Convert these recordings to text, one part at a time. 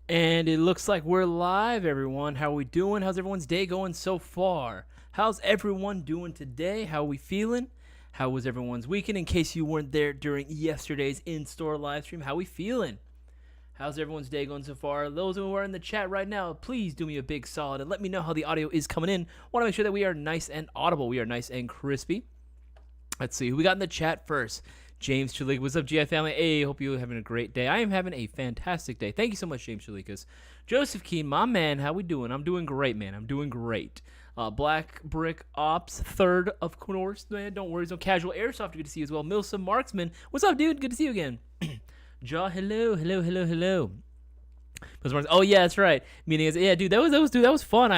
And it looks like we're live, everyone. How are we doing? How's everyone's day going so far? How's everyone doing today? How are we feeling? How was everyone's weekend? In case you weren't there during yesterday's in-store live stream, how are we feeling? How's everyone's day going so far? Those who are in the chat right now, please do me a big solid and let me know how the audio is coming in. Want to make sure that we are nice and audible. We are nice and crispy. Let's see who we got in the chat first. James Chalikas, what's up, GI family? Hey, hope you're having a great day. I am having a fantastic day. Thank you so much, James Chalikas. Joseph Keen, my man, how we doing? I'm doing great, man. I'm doing great. Black Brick Ops, third, of course, man. Don't worry, no casual airsoft. Good to see you as well. Milsa Marksman, what's up, dude? Good to see you again. Jaw, hello. Oh yeah, that's right. Meaning is, yeah, dude, that was fun.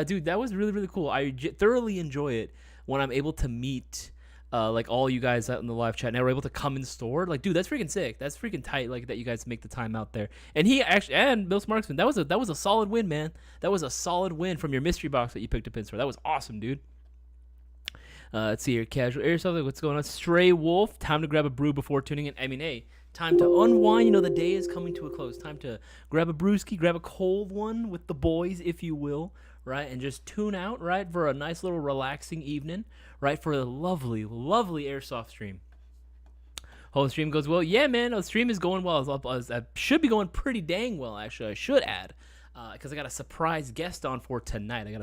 Dude, that was really cool. Thoroughly enjoy it when I'm able to meet like all you guys out in the live chat and we're able to come in store. Like, dude, that's freaking sick. That's freaking tight. Like that you guys make the time out there. And he actually, and Bill Marksman, that was a solid win, man. That was a solid win from your mystery box that you picked up in store. That was awesome, dude. Let's see here, casual airsoft. What's going on? Stray Wolf, time to grab a brew before tuning in. I mean, hey, time to unwind. You know, the day is coming to a close. Time to grab a brewski, grab a cold one with the boys, if you will, right? And just tune out, right, for a nice little relaxing evening, right, for a lovely airsoft stream. Hope the stream goes well. Yeah, man, the stream is going well. I should be going pretty dang well, actually. I should add. Because I got a surprise guest on for tonight. James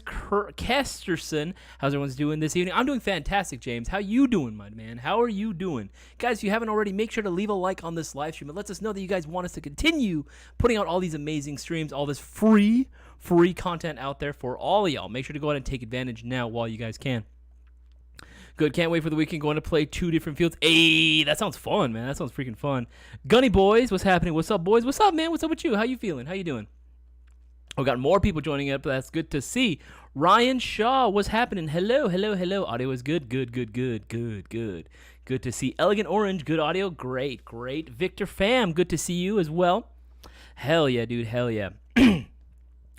Kesterson. How's everyone's doing this evening? I'm doing fantastic, James. How you doing, my man? How are you doing? Guys, if you haven't already, make sure to leave a like on this live stream. It lets us know that you guys want us to continue putting out all these amazing streams, all this free content out there for all of y'all. Make sure to go ahead and take advantage now while you guys can. Good, can't wait for the weekend. Going to play 2 different fields. Hey, that sounds fun, man. That sounds freaking fun. Gunny boys, what's happening? What's up, boys? What's up, man? What's up with you? How you feeling? How you doing? We got more people joining up. That's good to see. Ryan Shaw, what's happening? Hello. Audio is good. Good to see. Elegant Orange, good audio. Great. Victor Pham, good to see you as well. Hell yeah, dude. Hell yeah.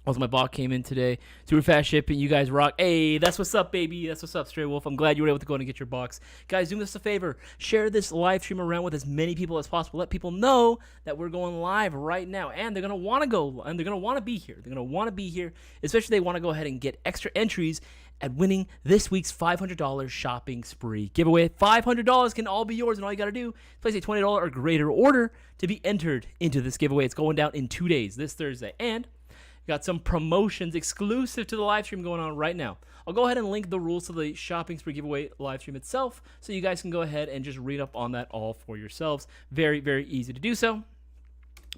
Also, my bot came in today. Super fast shipping. You guys rock. Hey, that's what's up, baby. That's what's up, Stray Wolf. I'm glad you were able to go and get your box. Guys, do us a favor. Share this live stream around with as many people as possible. Let people know that we're going live right now. And they're going to want to go. And they're going to want to be here. Especially if they want to go ahead and get extra entries at winning this week's $500 shopping spree giveaway. $500 can all be yours. And all you got to do is place a $20 or greater order to be entered into this giveaway. It's going down in 2 days, this Thursday. And got some promotions exclusive to the live stream going on right now. I'll go ahead and link the rules to the shopping spree giveaway live stream itself so you guys can go ahead and just read up on that all for yourselves. Very easy to do so.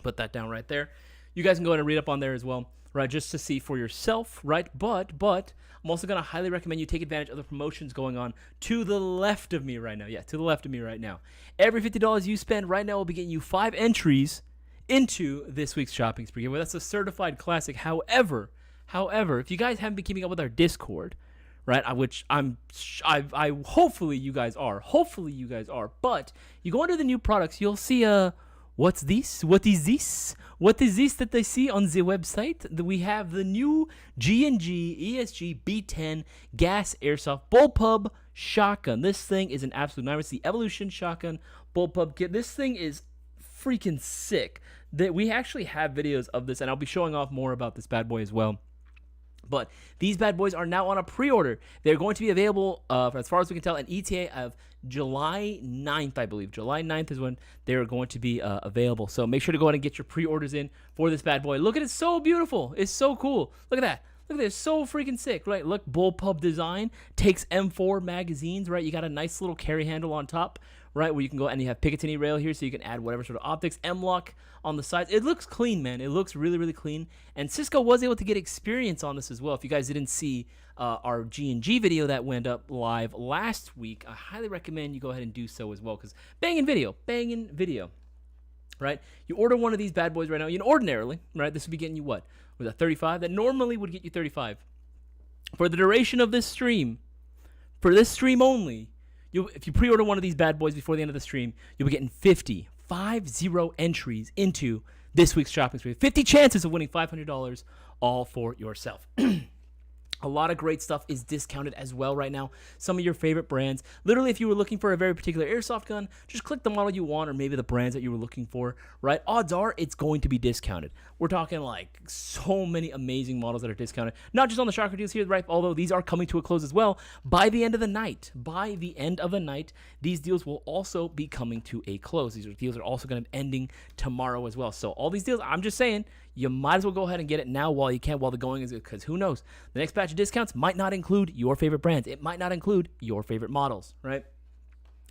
Put that down right there. You guys can go ahead and read up on there as well, right, just to see for yourself, right? But I'm also going to highly recommend you take advantage of the promotions going on to the left of me right now. Yeah, to the left of me right now. Every $50 you spend right now will be getting you 5 entries into this week's shopping spree giveaway. That's a certified classic. However, if you guys haven't been keeping up with our Discord, right, which I hopefully you guys are, but you go under the new products, you'll see what is this that they see on the website? We have the new G&G ESG B10 gas airsoft bullpup shotgun. This thing is an absolute nightmare. It's the Evolution shotgun bullpup kit. This thing is freaking sick. That we actually have videos of this, and I'll be showing off more about this bad boy as well. But these bad boys are now on a pre-order. They're going to be available, as far as we can tell, an ETA of July 9th, I believe. July 9th is when they're going to be available. So make sure to go ahead and get your pre-orders in for this bad boy. Look at it, so beautiful. It's so cool. Look at that. Look at this, so freaking sick, right? Look, bullpup design, takes M4 magazines, right? You got a nice little carry handle on top, right, where you can go and you have Picatinny rail here so you can add whatever sort of optics. M-lock on the sides. It looks clean, man. It looks really clean. And Cisco was able to get experience on this as well. If you guys didn't see our G&G video that went up live last week, I highly recommend you go ahead and do so as well, because banging video, right? You order one of these bad boys right now, ordinarily, right, this would be getting you what? Was that 35? That normally would get you 35. For the duration of this stream, for this stream only, if you pre-order one of these bad boys before the end of the stream, you'll be getting 50 entries into this week's shopping spree. 50 chances of winning $500 all for yourself. A lot of great stuff is discounted as well right now. Some of your favorite brands. Literally, if you were looking for a very particular airsoft gun, just click the model you want or maybe the brands that you were looking for, right? Odds are it's going to be discounted. We're talking like so many amazing models that are discounted. Not just on the shocker deals here, right? Although these are coming to a close as well by the end of the night. By the end of the night, these deals will also be coming to a close. These deals are also going to be ending tomorrow as well. So all these deals, I'm just saying, you might as well go ahead and get it now while you can, while the going is good, because who knows? The next batch of discounts might not include your favorite brands. It might not include your favorite models, right?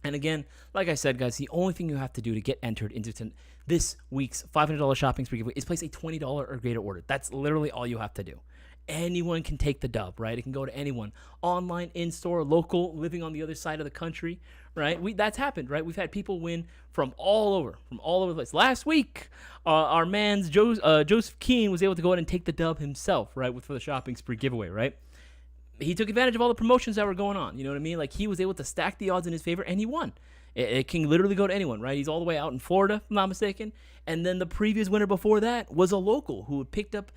And again, like I said, guys, the only thing you have to do to get entered into this week's $500 shopping spree giveaway is place a $20 or greater order. That's literally all you have to do. Anyone can take the dub, right? It can go to anyone, online, in-store, local, living on the other side of the country, right? That's happened, right? We've had people win from all over the place. Last week, our man's Joseph Keane was able to go ahead and take the dub himself, right, for the shopping spree giveaway, right? He took advantage of all the promotions that were going on. You know what I mean? Like, he was able to stack the odds in his favor, and he won. It can literally go to anyone, right? He's all the way out in Florida, if I'm not mistaken. And then the previous winner before that was a local who had picked up,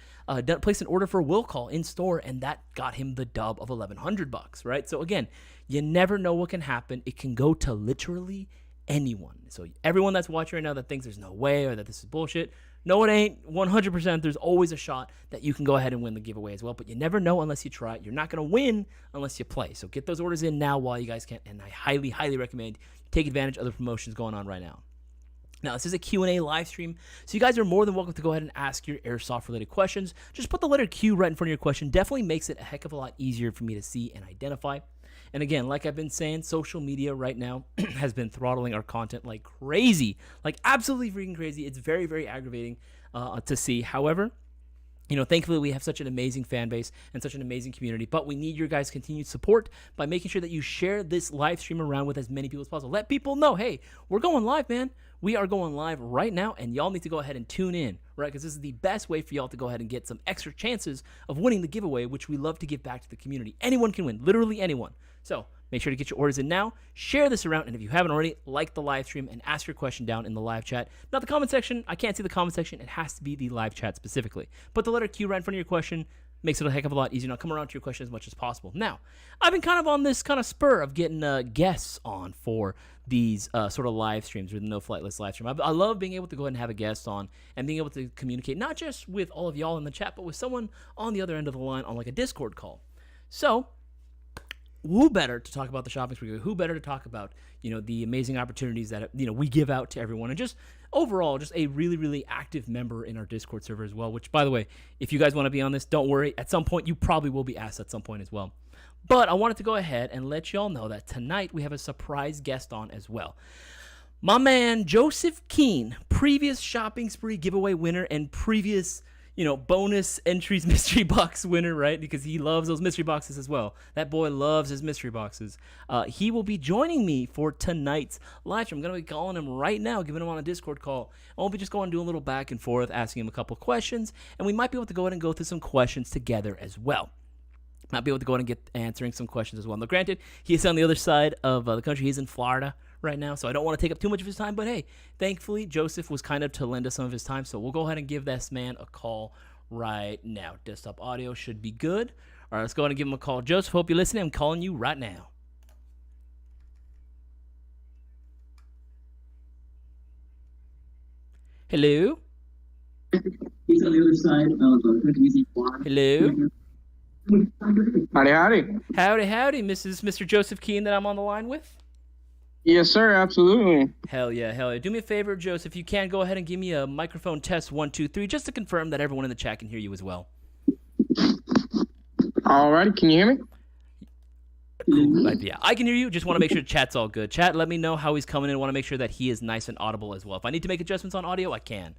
placed an order for a will call in store, and that got him the dub of $1,100, right? So again, you never know what can happen. It can go to literally anyone. So everyone that's watching right now that thinks there's no way or that this is bullshit, no, it ain't. 100%. There's always a shot that you can go ahead and win the giveaway as well, but you never know unless you try it. You're not going to win unless you play. So get those orders in now while you guys can, and I highly, highly recommend take advantage of the promotions going on right now. Now, this is a Q&A live stream, so you guys are more than welcome to go ahead and ask your airsoft-related questions. Just put the letter Q right in front of your question. Definitely makes it a heck of a lot easier for me to see and identify. And again, like I've been saying, social media right now has been throttling our content like crazy, like absolutely freaking crazy. It's very, very aggravating to see. However, you know, thankfully we have such an amazing fan base and such an amazing community, but we need your guys' continued support by making sure that you share this live stream around with as many people as possible. Let people know, hey, we're going live, man. We are going live right now, and y'all need to go ahead and tune in, right? Because this is the best way for y'all to go ahead and get some extra chances of winning the giveaway, which we love to give back to the community. Anyone can win, literally anyone. So make sure to get your orders in now, share this around, and if you haven't already, like the live stream and ask your question down in the live chat. Not the comment section. I can't see the comment section. It has to be the live chat specifically. Put the letter Q right in front of your question. Makes it a heck of a lot easier. Now come around to your question as much as possible. Now, I've been kind of on this kind of spur of getting guests on for these sort of live streams or the No Flight List live stream. I love being able to go ahead and have a guest on and being able to communicate not just with all of y'all in the chat, but with someone on the other end of the line on like a Discord call. So who better to talk about the shopping spree? Who better to talk about, you know, the amazing opportunities that, you know, we give out to everyone, and just overall, just a really, really active member in our Discord server as well, which, by the way, if you guys want to be on this, don't worry. At some point, you probably will be asked at some point as well. But I wanted to go ahead and let y'all know that tonight we have a surprise guest on as well. My man, Joseph Keane, previous shopping spree giveaway winner and previous, you know, bonus entries mystery box winner, right? Because he loves those mystery boxes as well. That boy loves his mystery boxes. He will be joining me for tonight's live stream. I'm going to be calling him right now, giving him on a Discord call. And we'll be just going to do a little back and forth, asking him a couple questions, and we might be able to go ahead and go through some questions together as well. Might be able to go ahead and get answering some questions as well. Now, granted, he is on the other side of the country. He's in Florida right now, so I don't want to take up too much of his time, but hey, thankfully Joseph was kind of to lend us some of his time, so we'll go ahead and give this man a call right now. Desktop audio should be good. All right, let's go ahead and give him a call. Joseph, hope you're listening. I'm calling you right now. Hello? He's on the other side of the Hello? Howdy, howdy. Howdy, Mr. Joseph Keane that I'm on the line with? Yes, sir, absolutely. Hell yeah. Do me a favor, Joseph, if you can, go ahead and give me a microphone test 1, 2, 3, just to confirm that everyone in the chat can hear you as well. All right, can you hear me? Cool. Yeah, I can hear you. Just want to make sure chat's all good. Chat, let me know how he's coming in. I want to make sure that he is nice and audible as well. If I need to make adjustments on audio, I can.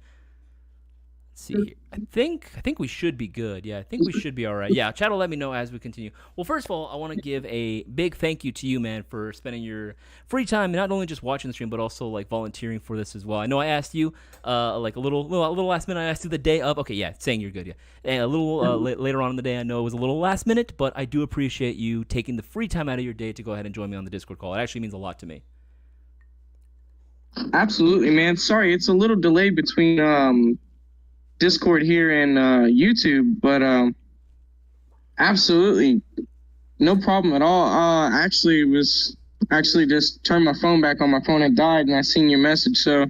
Let's see here. I think we should be good. Yeah, I think we should be all right. Yeah, chat will let me know as we continue. Well, first of all, I want to give a big thank you to you, man, for spending your free time, not only just watching the stream, but also like volunteering for this as well. I know I asked you like a little last minute. I asked you the day of. Okay, yeah, saying you're good. Yeah, and a little later on in the day, I know it was a little last minute, but I do appreciate you taking the free time out of your day to go ahead and join me on the Discord call. It actually means a lot to me. Absolutely, man. Sorry, it's a little delayed between Discord here and YouTube, but Absolutely. No problem at all. Actually just turned my phone back on. My phone had died, and I seen your message. So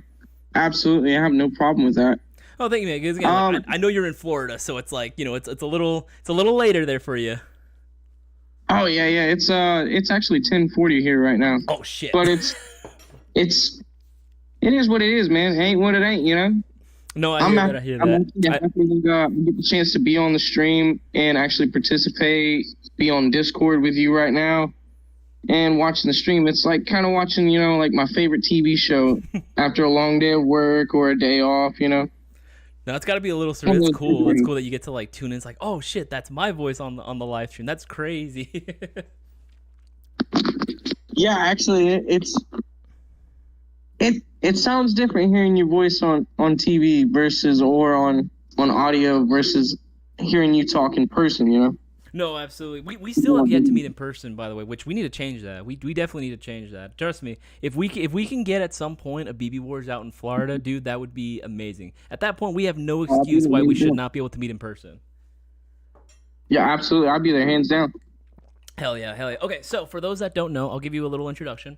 absolutely, I have no problem with that. Oh, thank you, man. 'Cause again, like, I know you're in Florida, so it's like it's a little later there for you. Oh yeah. It's actually 10:40 here right now. Oh shit. But it's it is what it is, man. It ain't what it ain't, you know. No, I hear that. I'm definitely get the chance to be on the stream and actually participate, be on Discord with you right now, and watching the stream. It's like kind of watching, like my favorite TV show after a long day of work or a day off, No, it's got to be a little surreal. It's cool. It's cool that you get to like tune in. It's like, oh shit, that's my voice on the live stream. That's crazy. Yeah, actually, it sounds different hearing your voice on TV versus or on audio versus hearing you talk in person. No, absolutely. We still have yet to meet in person, by the way, which we need to change that. We definitely need to change that. Trust me. If we can get at some point a BB Wars out in Florida, dude, that would be amazing. At that point, we have no excuse why we should not be able to meet in person. Yeah, absolutely. I'll be there, hands down. Hell yeah, hell yeah. Okay, so for those that don't know, I'll give you a little introduction.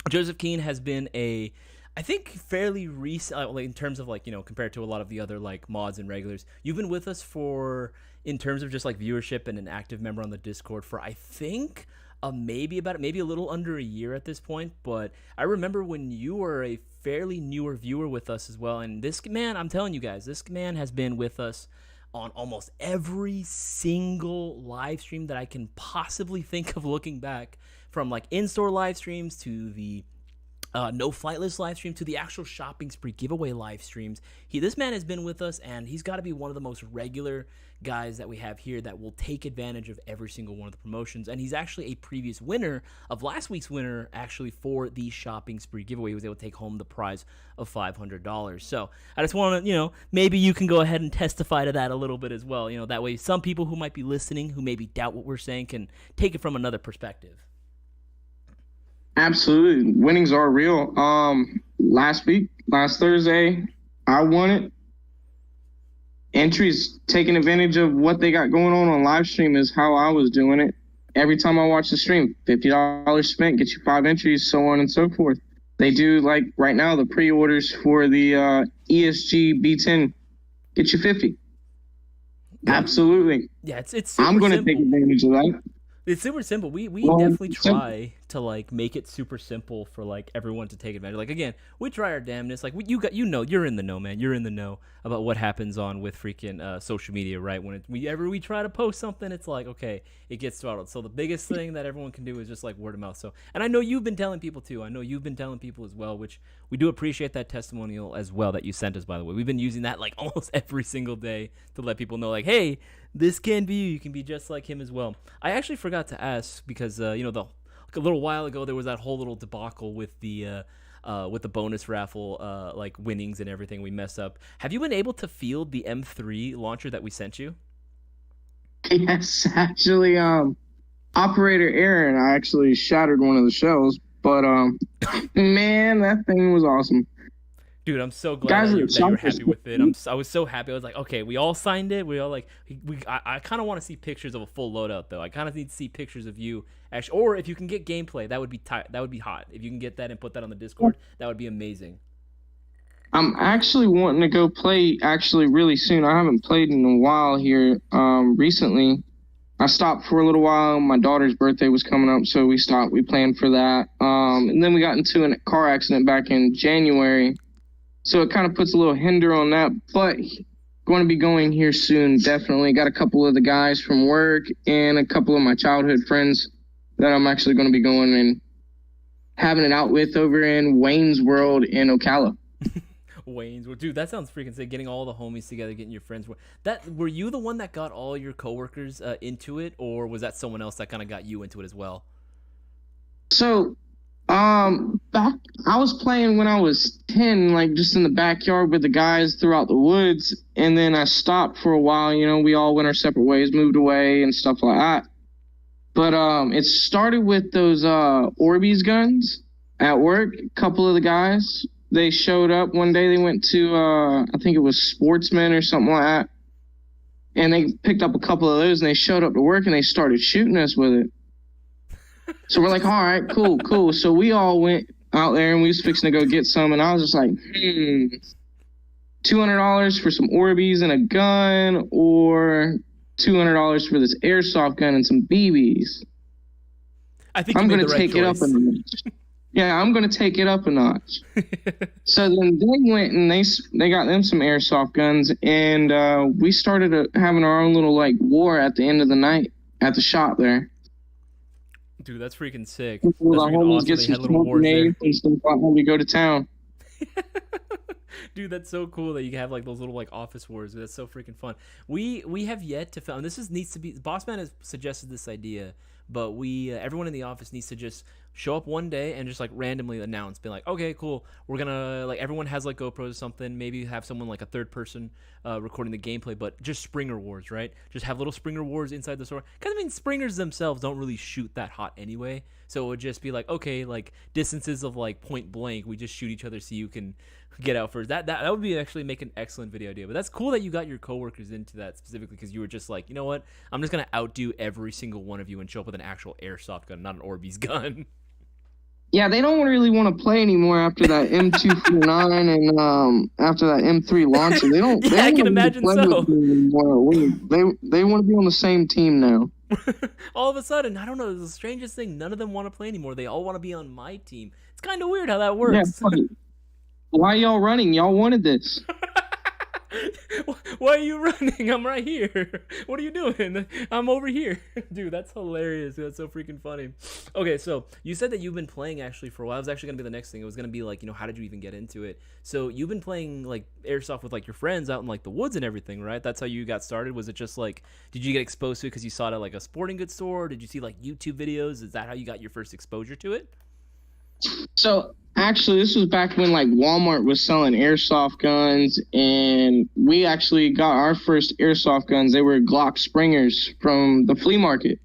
Joseph Keane has been I think fairly recent, like in terms of like, compared to a lot of the other like mods and regulars. You've been with us in terms of just like viewership and an active member on the Discord for, I think, maybe a little under a year at this point. But I remember when you were a fairly newer viewer with us as well. And this man, I'm telling you guys, this man has been with us on almost every single live stream that I can possibly think of looking back, from like in-store live streams to the no flight list live stream to the actual shopping spree giveaway live streams. This man has been with us, and he's got to be one of the most regular guys that we have here that will take advantage of every single one of the promotions. And he's actually a previous winner of last week's winner, actually, for the shopping spree giveaway. He was able to take home the prize of $500. So I just want to, maybe you can go ahead and testify to that a little bit as well. That way some people who might be listening, who maybe doubt what we're saying, can take it from another perspective. Absolutely. Winnings are real. Last Thursday, I won it. Entries, taking advantage of what they got going on live stream is how I was doing it. Every time I watch the stream, $50 spent, get you 5 entries, so on and so forth. They do, like right now, the pre-orders for the ESG B10, get you 50. Yeah. Absolutely. Yeah, it's super I'm going to take advantage of that. It's super simple. We definitely try to like make it super simple for like everyone to take advantage. Like again, we try our damnness. Like you're in the know, man. You're in the know about what happens on with freaking social media, right? When we try to post something, it's like okay, it gets throttled. So the biggest thing that everyone can do is just like word of mouth. So, and I know you've been telling people too. I know you've been telling people as well, which we do appreciate that testimonial as well that you sent us. By the way, we've been using that like almost every single day to let people know, like, hey, this can be you. You can be just like him as well. I actually forgot to ask because a little while ago there was that whole little debacle with the bonus raffle like winnings and everything. We messed up. Have you been able to field the M3 launcher that we sent you? Yes, actually, operator Aaron, I actually shattered one of the shells, but man, that thing was awesome. Dude, I'm so glad that you're happy with it. I was so happy. I was like, okay, we all signed it. We all like, I kind of want to see pictures of a full loadout though. I kind of need to see pictures of you actually, or if you can get gameplay, that would be hot. If you can get that and put that on the Discord, that would be amazing. I'm actually wanting to go play actually really soon. I haven't played in a while here. Recently, I stopped for a little while. My daughter's birthday was coming up, so we stopped. We planned for that. And then we got into a car accident back in January. So it kind of puts a little hinder on that, but going to be going here soon, definitely. Got a couple of the guys from work and a couple of my childhood friends that I'm actually going to be going and having it out with over in Wayne's World in Ocala. Wayne's World. Dude, that sounds freaking sick. Getting all the homies together, getting your friends. Were you the one that got all your coworkers into it, or was that someone else that kind of got you into it as well? So... I was playing when I was 10, like just in the backyard with the guys throughout the woods, and then I stopped for a while. We all went our separate ways, moved away and stuff like that. But it started with those Orbeez guns at work. A couple of the guys, they showed up one day. They went to I think it was Sportsman or something like that, and they picked up a couple of those and they showed up to work and they started shooting us with it. So we're like, all right, cool. So we all went out there and we was fixing to go get some, and I was just like, $200 for some Orbeez and a gun, or $200 for this airsoft gun and some BBs. I think I'm going to take it up a notch. Yeah, I'm going to take it up a notch. So then they went and they got them some airsoft guns, and we started having our own little like war at the end of the night at the shop there. Dude, that's freaking sick. That's freaking awesome. Get some smoke grenades and stuff when we go to town. Dude, that's so cool that you can have like those little like office wars. That's so freaking fun. We have yet to film. This needs to be. Bossman has suggested this idea, but we everyone in the office needs to just show up one day and just like randomly announce, be like, okay, cool, we're gonna like everyone has like GoPros or something. Maybe have someone like a third person recording the gameplay, but just Springer wars, right? Just have little Springer wars inside the store. Because I mean, Springers themselves don't really shoot that hot anyway, so it would just be like, okay, like distances of like point blank, we just shoot each other so you can get out first. That would be actually make an excellent video idea. But that's cool that you got your coworkers into that specifically, because you were just like, you know what, I'm just gonna outdo every single one of you and show up with an actual airsoft gun, not an Orbeez gun. Yeah, they don't really want to play anymore after that M249 and after that M3 launcher. They don't. Yeah, they I don't can imagine so. They want to be on the same team now. All of a sudden, I don't know. It's the strangest thing. None of them want to play anymore. They all want to be on my team. It's kind of weird how that works. Yeah, why y'all running? Y'all wanted this. Why are you running? I'm right here. What are you doing? I'm over here. Dude, that's hilarious. That's so freaking funny. Okay, so you said that you've been playing actually for a while. It was actually going to be the next thing. It was going to be like, you know, how did you even get into it? So you've been playing like airsoft with like your friends out in like the woods and everything, right? That's how you got started? Was it just like, did you get exposed to it because you saw it at like a sporting goods store? Did you see like YouTube videos? Is that how you got your first exposure to it? So actually, this was back when like Walmart was selling airsoft guns, and we actually got our first airsoft guns. They were Glock Springers from the flea market.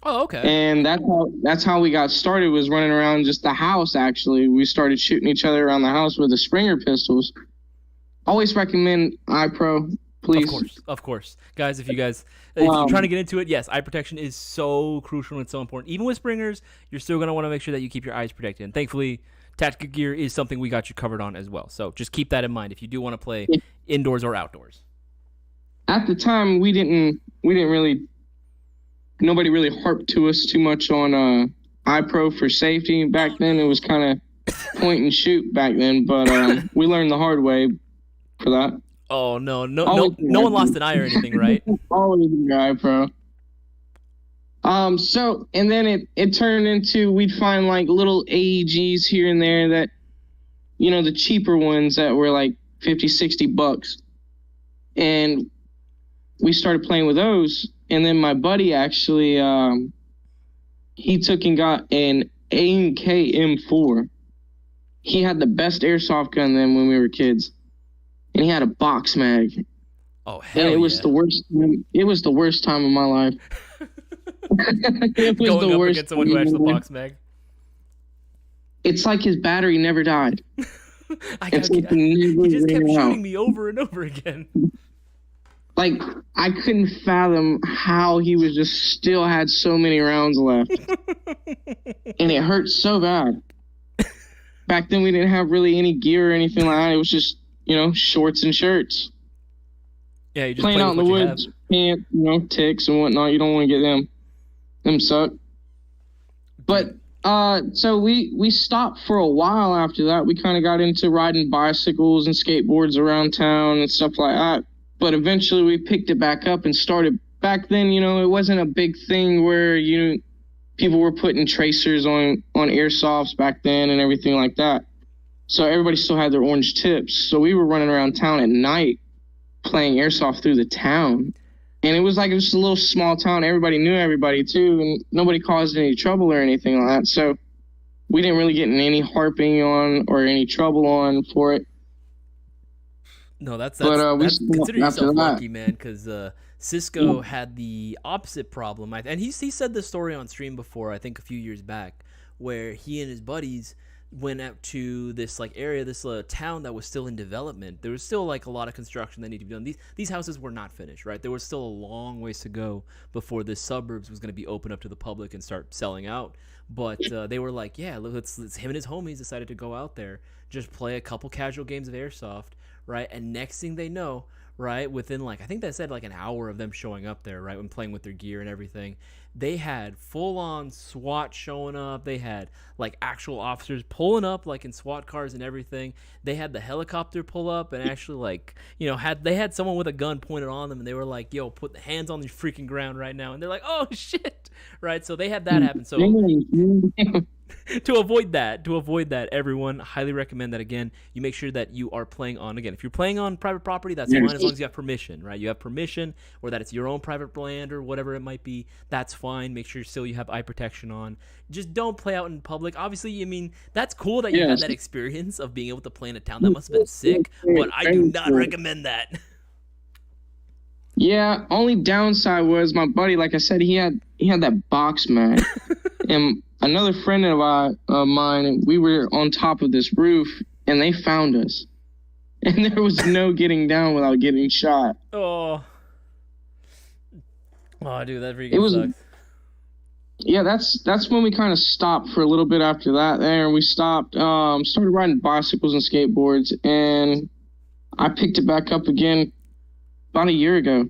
Oh, okay. And that's how we got started, was running around just the house. Actually, we started shooting each other around the house with the Springer pistols. Always recommend iPro, please. Of course. Guys, if you're trying to get into it, yes, eye protection is so crucial and so important. Even with Springers, you're still going to want to make sure that you keep your eyes protected. And thankfully, tactical gear is something we got you covered on as well. So just keep that in mind if you do want to play indoors or outdoors. At the time, nobody really harped to us too much on iPro for safety. Back then, it was kind of point and shoot back then, but we learned the hard way for that. Oh, no one lost an eye or anything, right? Always the guy, bro. So, and then it turned into, we'd find like little AEGs here and there that, you know, the cheaper ones that were like $50-$60. And we started playing with those. And then my buddy actually, he took and got an A&K M4. He had the best airsoft gun then when we were kids. And he had a box mag. Oh, hell and it was the worst. It was the worst time of my life. It was going the up worst. Against someone who has the box mag. It's like his battery never died. He just kept shooting me over and over again. Like, I couldn't fathom how he was just still had so many rounds left. And it hurt so bad. Back then, we didn't have really any gear or anything like that. It was just, you know, shorts and shirts. Yeah, you just playing out in the woods, pants, you know, ticks and whatnot. You don't want to get them. Them suck. But so we stopped for a while after that. We kind of got into riding bicycles and skateboards around town and stuff like that. But eventually we picked it back up and started. Back then, you know, it wasn't a big thing where people were putting tracers on airsofts back then and everything like that. So everybody still had their orange tips. So we were running around town at night playing airsoft through the town. And it was like just a little small town. Everybody knew everybody too, and nobody caused any trouble or anything like that. So we didn't really get in any harping on or any trouble on for it. No, that's consider yourself lucky, man, because Cisco had the opposite problem. And he said this story on stream before, I think a few years back, where he and his buddies, went out to this like area, this town that was still in development. There was still like a lot of construction that needed to be done. These houses were not finished, right? There was still a long ways to go before the suburbs was going to be open up to the public and start selling out. But they were like, yeah, let's him and his homies decided to go out there, just play a couple casual games of airsoft, right? And next thing they know, right, within like, I think they said like an hour of them showing up there, right, when playing with their gear and everything, they had full-on SWAT showing up. They had like actual officers pulling up like in SWAT cars and everything. They had the helicopter pull up and actually like, you know, they had someone with a gun pointed on them, and they were like, yo, put the hands on the freaking ground right now. And they're like, oh shit, right? So they had that happen. So to avoid that, everyone, highly recommend that. Again, you make sure that you are playing on, again, if you're playing on private property, that's fine, as long as you have permission, right? You have permission, or that it's your own private land or whatever it might be, that's fine. Make sure still you have eye protection on. Just don't play out in public. Obviously, I mean, that's cool that you had that experience of being able to play in a town. That must have been sick, but I do not recommend that. Yeah, only downside was my buddy, like I said, he had that box mat. And another friend of mine, we were on top of this roof, and they found us. And there was no getting down without getting shot. Oh, dude, that freaking sucks. Yeah, that's when we kind of stopped for a little bit after that. There, we stopped, started riding bicycles and skateboards, and I picked it back up again about a year ago.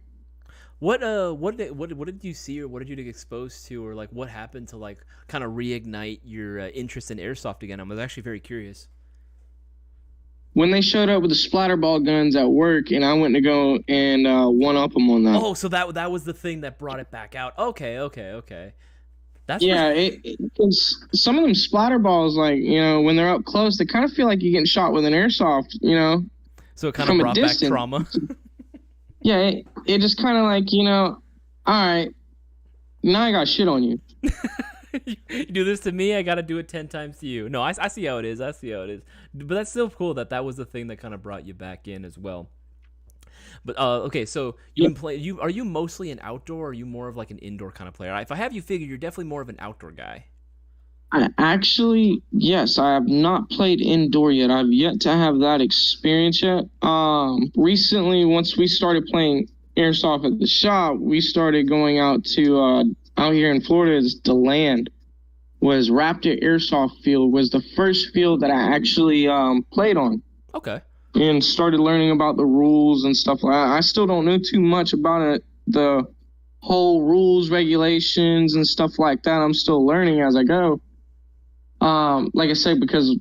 What did you see, or what did you get exposed to, or like what happened to like kind of reignite your interest in airsoft again? I was actually very curious. When they showed up with the splatterball guns at work, and I went to go and one up them on that. Oh, so that was the thing that brought it back out. Okay. That's because some of them splatterballs, like, you know, when they're up close, they kind of feel like you're getting shot with an airsoft, you know. So it kind of brought back trauma. Yeah, it just kind of like, you know, all right, now I got shit on you. You do this to me, I got to do it 10 times to you. No, I see how it is. But that's still cool that was the thing that kind of brought you back in as well. But okay, so are you mostly an outdoor, or are you more of like an indoor kind of player? If I have you figured, you're definitely more of an outdoor guy. Yes, I have not played indoor yet. I've yet to have that experience yet. Recently, once we started playing airsoft at the shop, we started going out to out here in Florida. Is the land was Raptor Airsoft Field, was the first field that I actually played on. Okay. And started learning about the rules and stuff like that. I still don't know too much about it, the whole rules, regulations, and stuff like that. I'm still learning as I go. Like I said, because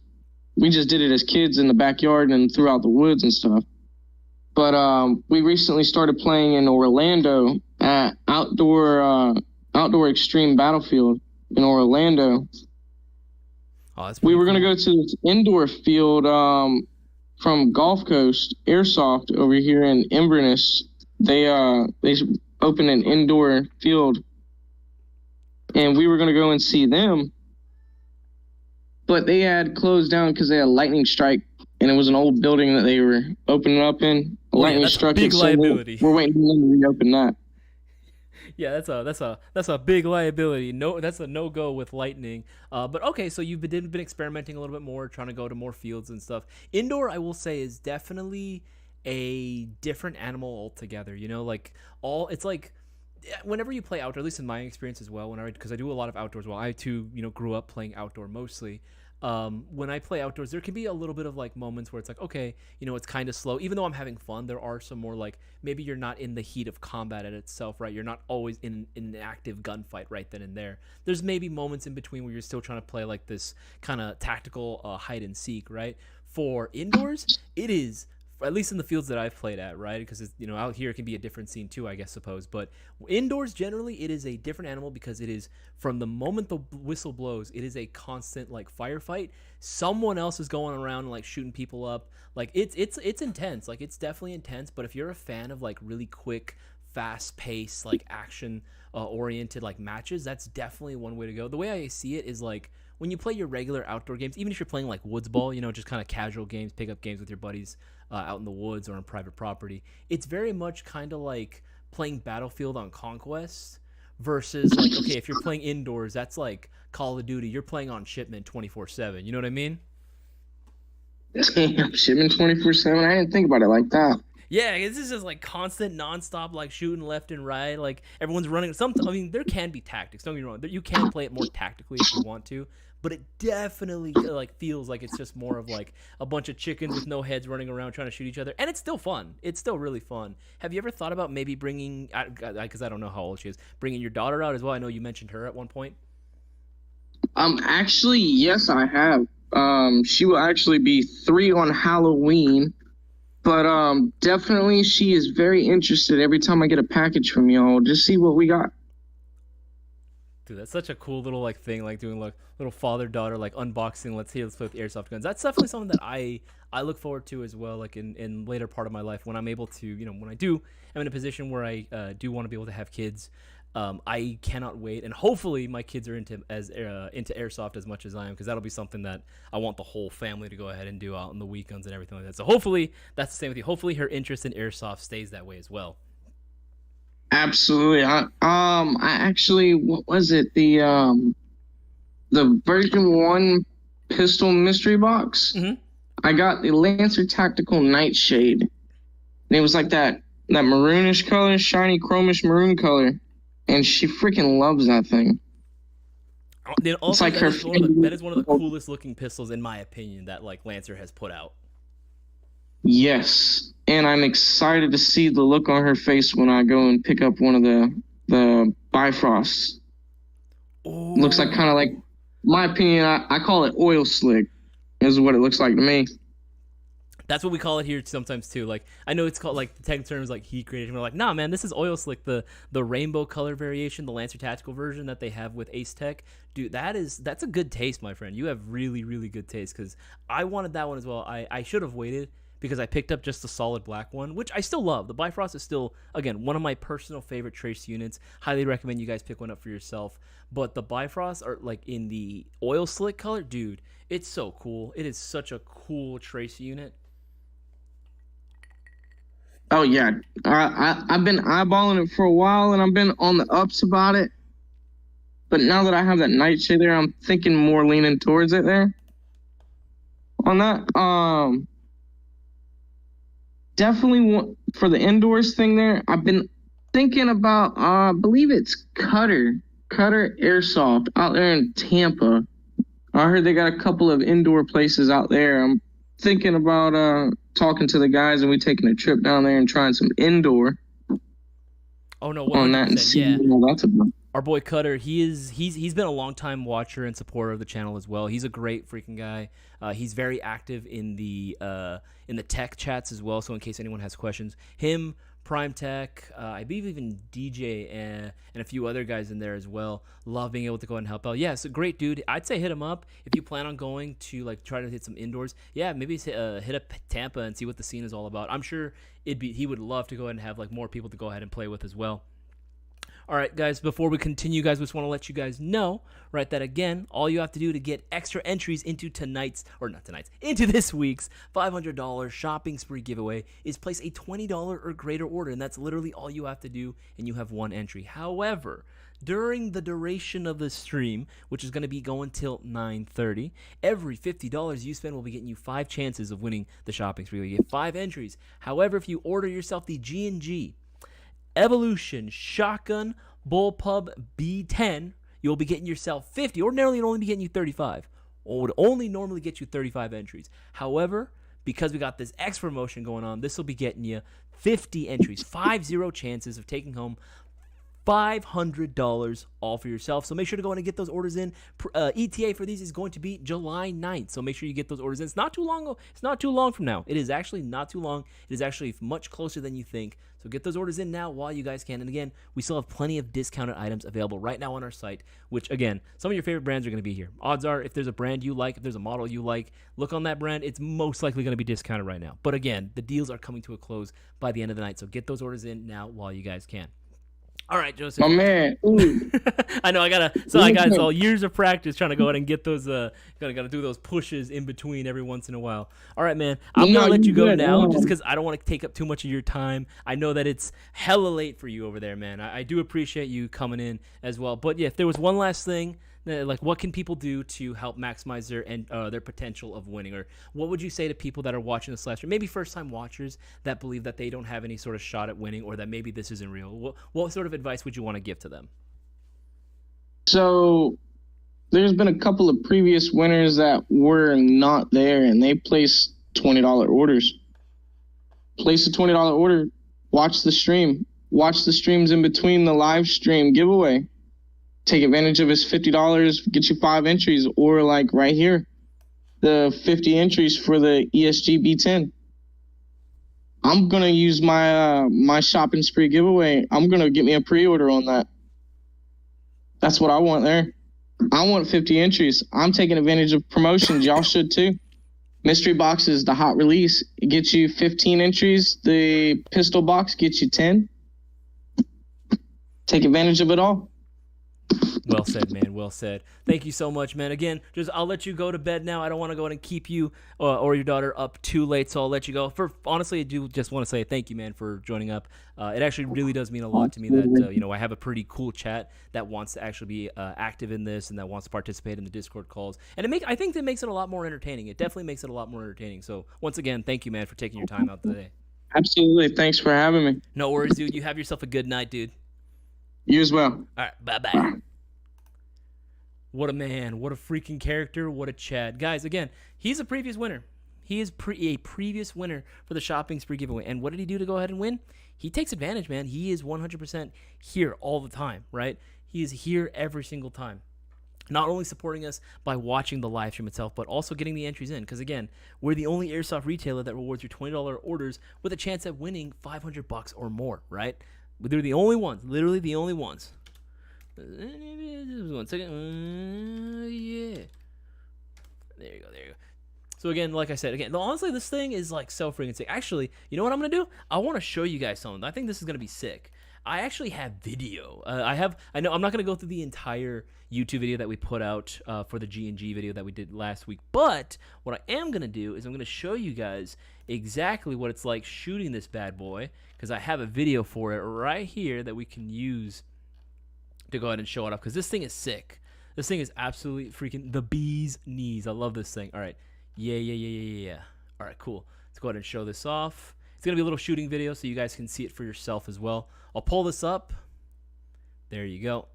we just did it as kids in the backyard and throughout the woods and stuff. But we recently started playing in Orlando at Outdoor Extreme Battlefield in Orlando. Oh, that's we were going to go to this indoor field from Gulf Coast Airsoft over here in Inverness. They opened an indoor field, and we were going to go and see them. But they had closed down because they had a lightning strike, and it was an old building that they were opening up in. Lightning struck. Big liability. We're waiting for them to reopen that. Yeah, that's a big liability. No, that's a no-go with lightning. But okay, so you've been experimenting a little bit more, trying to go to more fields and stuff. Indoor, I will say, is definitely a different animal altogether. You know, like it's like whenever you play outdoor, at least in my experience as well, because I do a lot of outdoors. Well, I too, you know, grew up playing outdoor mostly. When I play outdoors, there can be a little bit of like moments where it's like, okay, you know, it's kind of slow. Even though I'm having fun, there are some more like maybe you're not in the heat of combat at itself, right? You're not always in an active gunfight right then and there. There's maybe moments in between where you're still trying to play like this kind of tactical hide and seek, right? For indoors, it is, at least in the fields that I've played at, right? Because it's, you know, out here it can be a different scene too, I suppose. But indoors, generally, it is a different animal because it is, from the moment the whistle blows, it is a constant like firefight. Someone else is going around and like shooting people up. Like it's intense. Like it's definitely intense. But if you're a fan of like really quick, fast paced, like action oriented like matches, that's definitely one way to go. The way I see it is like when you play your regular outdoor games, even if you're playing like woods ball, you know, just kind of casual games, pick up games with your buddies out in the woods or on private property, it's very much kind of like playing Battlefield on Conquest versus like, okay, if you're playing indoors, that's like Call of Duty, you're playing on shipment 24/7. You know what I mean? Damn, shipment 24/7. I didn't think about it like that. Yeah, this is just like constant, nonstop, like shooting left and right. Like everyone's running. I mean, there can be tactics. Don't get me wrong. You can play it more tactically if you want to, but it definitely like feels like it's just more of like a bunch of chickens with no heads running around trying to shoot each other. And it's still fun. It's still really fun. Have you ever thought about maybe bringing? Because I don't know how old she is. Bringing your daughter out as well. I know you mentioned her at one point. Actually, yes, I have. She will actually be 3 on Halloween. But definitely she is very interested every time I get a package from y'all. Just see what we got. Dude, that's such a cool little like thing, like doing like little father daughter like unboxing. Let's play with airsoft guns. That's definitely something that I look forward to as well. Like in later part of my life when I'm able to, when I do, I'm in a position where I do want to be able to have kids. I cannot wait, and hopefully my kids are into airsoft as much as I am, because that'll be something that I want the whole family to go ahead and do out on the weekends and everything like that. So hopefully that's the same with you. Hopefully her interest in airsoft stays that way as well. Absolutely. I actually, what was it? The version 1 pistol mystery box. Mm-hmm. I got the Lancer Tactical Nightshade. And it was like that maroonish color, shiny chromish maroon color. And she freaking loves that thing. Also, it's like that is one of the coolest looking pistols in my opinion that like Lancer has put out. Yes, and I'm excited to see the look on her face when I go and pick up one of the Bifrosts. Ooh. Looks like kind of like, my opinion, I call it oil slick, is what it looks like to me. That's what we call it here sometimes too. Like I know it's called like the tech terms like heat gradation. We're like, nah, man, this is oil slick. The rainbow color variation, the Lancer Tactical version that they have with Ace Tech, dude, that's a good taste, my friend. You have really really good taste, because I wanted that one as well. I should have waited, because I picked up just the solid black one, which I still love. The Bifrost is still, again, one of my personal favorite trace units. Highly recommend you guys pick one up for yourself. But the Bifrost are like in the oil slick color, dude. It's so cool. It is such a cool trace unit. Oh yeah, I've been eyeballing it for a while, and I've been on the ups about it. But now that I have that Nightshade there, I'm thinking more leaning towards it there. On that, definitely for the indoors thing there. I've been thinking about, I believe it's Cutter Airsoft out there in Tampa. I heard they got a couple of indoor places out there. I'm thinking about talking to the guys, and we taking a trip down there and trying some indoor. Oh no, on that and see what that's about. Our boy Cutter, he's been a long time watcher and supporter of the channel as well. He's a great freaking guy. He's very active in the tech chats as well. So in case anyone has questions, him, Prime Tech, I believe even DJ and a few other guys in there as well. Love being able to go and help out. Yeah, it's a great dude. I'd say hit him up if you plan on going to like try to hit some indoors. Yeah, maybe hit up Tampa and see what the scene is all about. I'm sure he would love to go ahead and have like more people to go ahead and play with as well. All right, guys, before we continue, guys, we just want to let you guys know, right, that again, all you have to do to get extra entries into into this week's $500 shopping spree giveaway is place a $20 or greater order, and that's literally all you have to do, and you have one entry. However, during the duration of the stream, which is going to be going till 9:30, every $50 you spend will be getting you 5 chances of winning the shopping spree. You get 5 entries. However, if you order yourself the G&G Evolution Shotgun Bullpup B10, you'll be getting yourself 50. Ordinarily, it'd only be getting you 35. Or would only normally get you 35 entries. However, because we got this X promotion going on, this will be getting you 50 entries, 50 chances of taking home $500 all for yourself. So make sure to go in and get those orders in. ETA for these is going to be July 9th. So make sure you get those orders in. It's not too long. It's not too long from now. It is actually not too long. It is actually much closer than you think. So get those orders in now while you guys can. And again, we still have plenty of discounted items available right now on our site, which again, some of your favorite brands are going to be here. Odds are, if there's a brand you like, if there's a model you like, look on that brand. It's most likely going to be discounted right now. But again, the deals are coming to a close by the end of the night. So get those orders in now while you guys can. All right, Joseph. My man. I know I got all years of practice trying to go ahead and get those. Gotta do those pushes in between every once in a while. All right, man. I'm gonna let you go now, just because I don't want to take up too much of your time. I know that it's hella late for you over there, man. I do appreciate you coming in as well. But yeah, if there was one last thing Like, what can people do to help maximize their potential of winning? Or what would you say to people that are watching this live stream, maybe first-time watchers that believe that they don't have any sort of shot at winning, or that maybe this isn't real? What sort of advice would you want to give to them? So there's been a couple of previous winners that were not there, and they placed $20 orders. Place a $20 order. Watch the stream. Watch the streams in between the live stream giveaway. Take advantage of his $50, get you 5 entries, or like right here, the 50 entries for the ESG B10. I'm gonna use my my shopping spree giveaway. I'm gonna get me a pre-order on that. That's what I want there. I want 50 entries. I'm taking advantage of promotions. Y'all should too. Mystery boxes, the hot release, it gets you 15 entries. The pistol box gets you 10. Take advantage of it all. Well said, man. Well said. Thank you so much, man. Again, I'll let you go to bed now. I don't want to go and keep you or your daughter up too late, so I'll let you go. Honestly, I do just want to say thank you, man, for joining up. It actually really does mean a lot to me that I have a pretty cool chat that wants to actually be active in this and that wants to participate in the Discord calls. And I think that makes it a lot more entertaining. It definitely makes it a lot more entertaining. So once again, thank you, man, for taking your time out today. Absolutely. Thanks for having me. No worries, dude. You have yourself a good night, dude. You as well. All right, bye-bye. What a man. What a freaking character. What a Chad. Guys, again, he's a previous winner. He is a previous winner for the shopping spree giveaway. And what did he do to go ahead and win? He takes advantage, man. He is 100% here all the time, right? He is here every single time. Not only supporting us by watching the live stream itself, but also getting the entries in. Because, again, we're the only airsoft retailer that rewards your $20 orders with a chance at winning $500 or more, right? They're the only ones. Literally the only ones. 1 second. Yeah. There you go. So again, like I said, honestly, this thing is like so freaking sick. Actually, you know what I'm gonna do? I want to show you guys something. I think this is gonna be sick. I actually have video. I know I'm not gonna go through the entire YouTube video that we put out for the G&G video that we did last week. But what I am gonna do is I'm gonna show you guys exactly what it's like shooting this bad boy, because I have a video for it right here that we can use to go ahead and show it up, because this thing is sick. This thing is absolutely freaking the bee's knees. I love this thing. All right. Yeah. All right, cool. Let's go ahead and show this off. It's going to be a little shooting video so you guys can see it for yourself as well. I'll pull this up. There you go.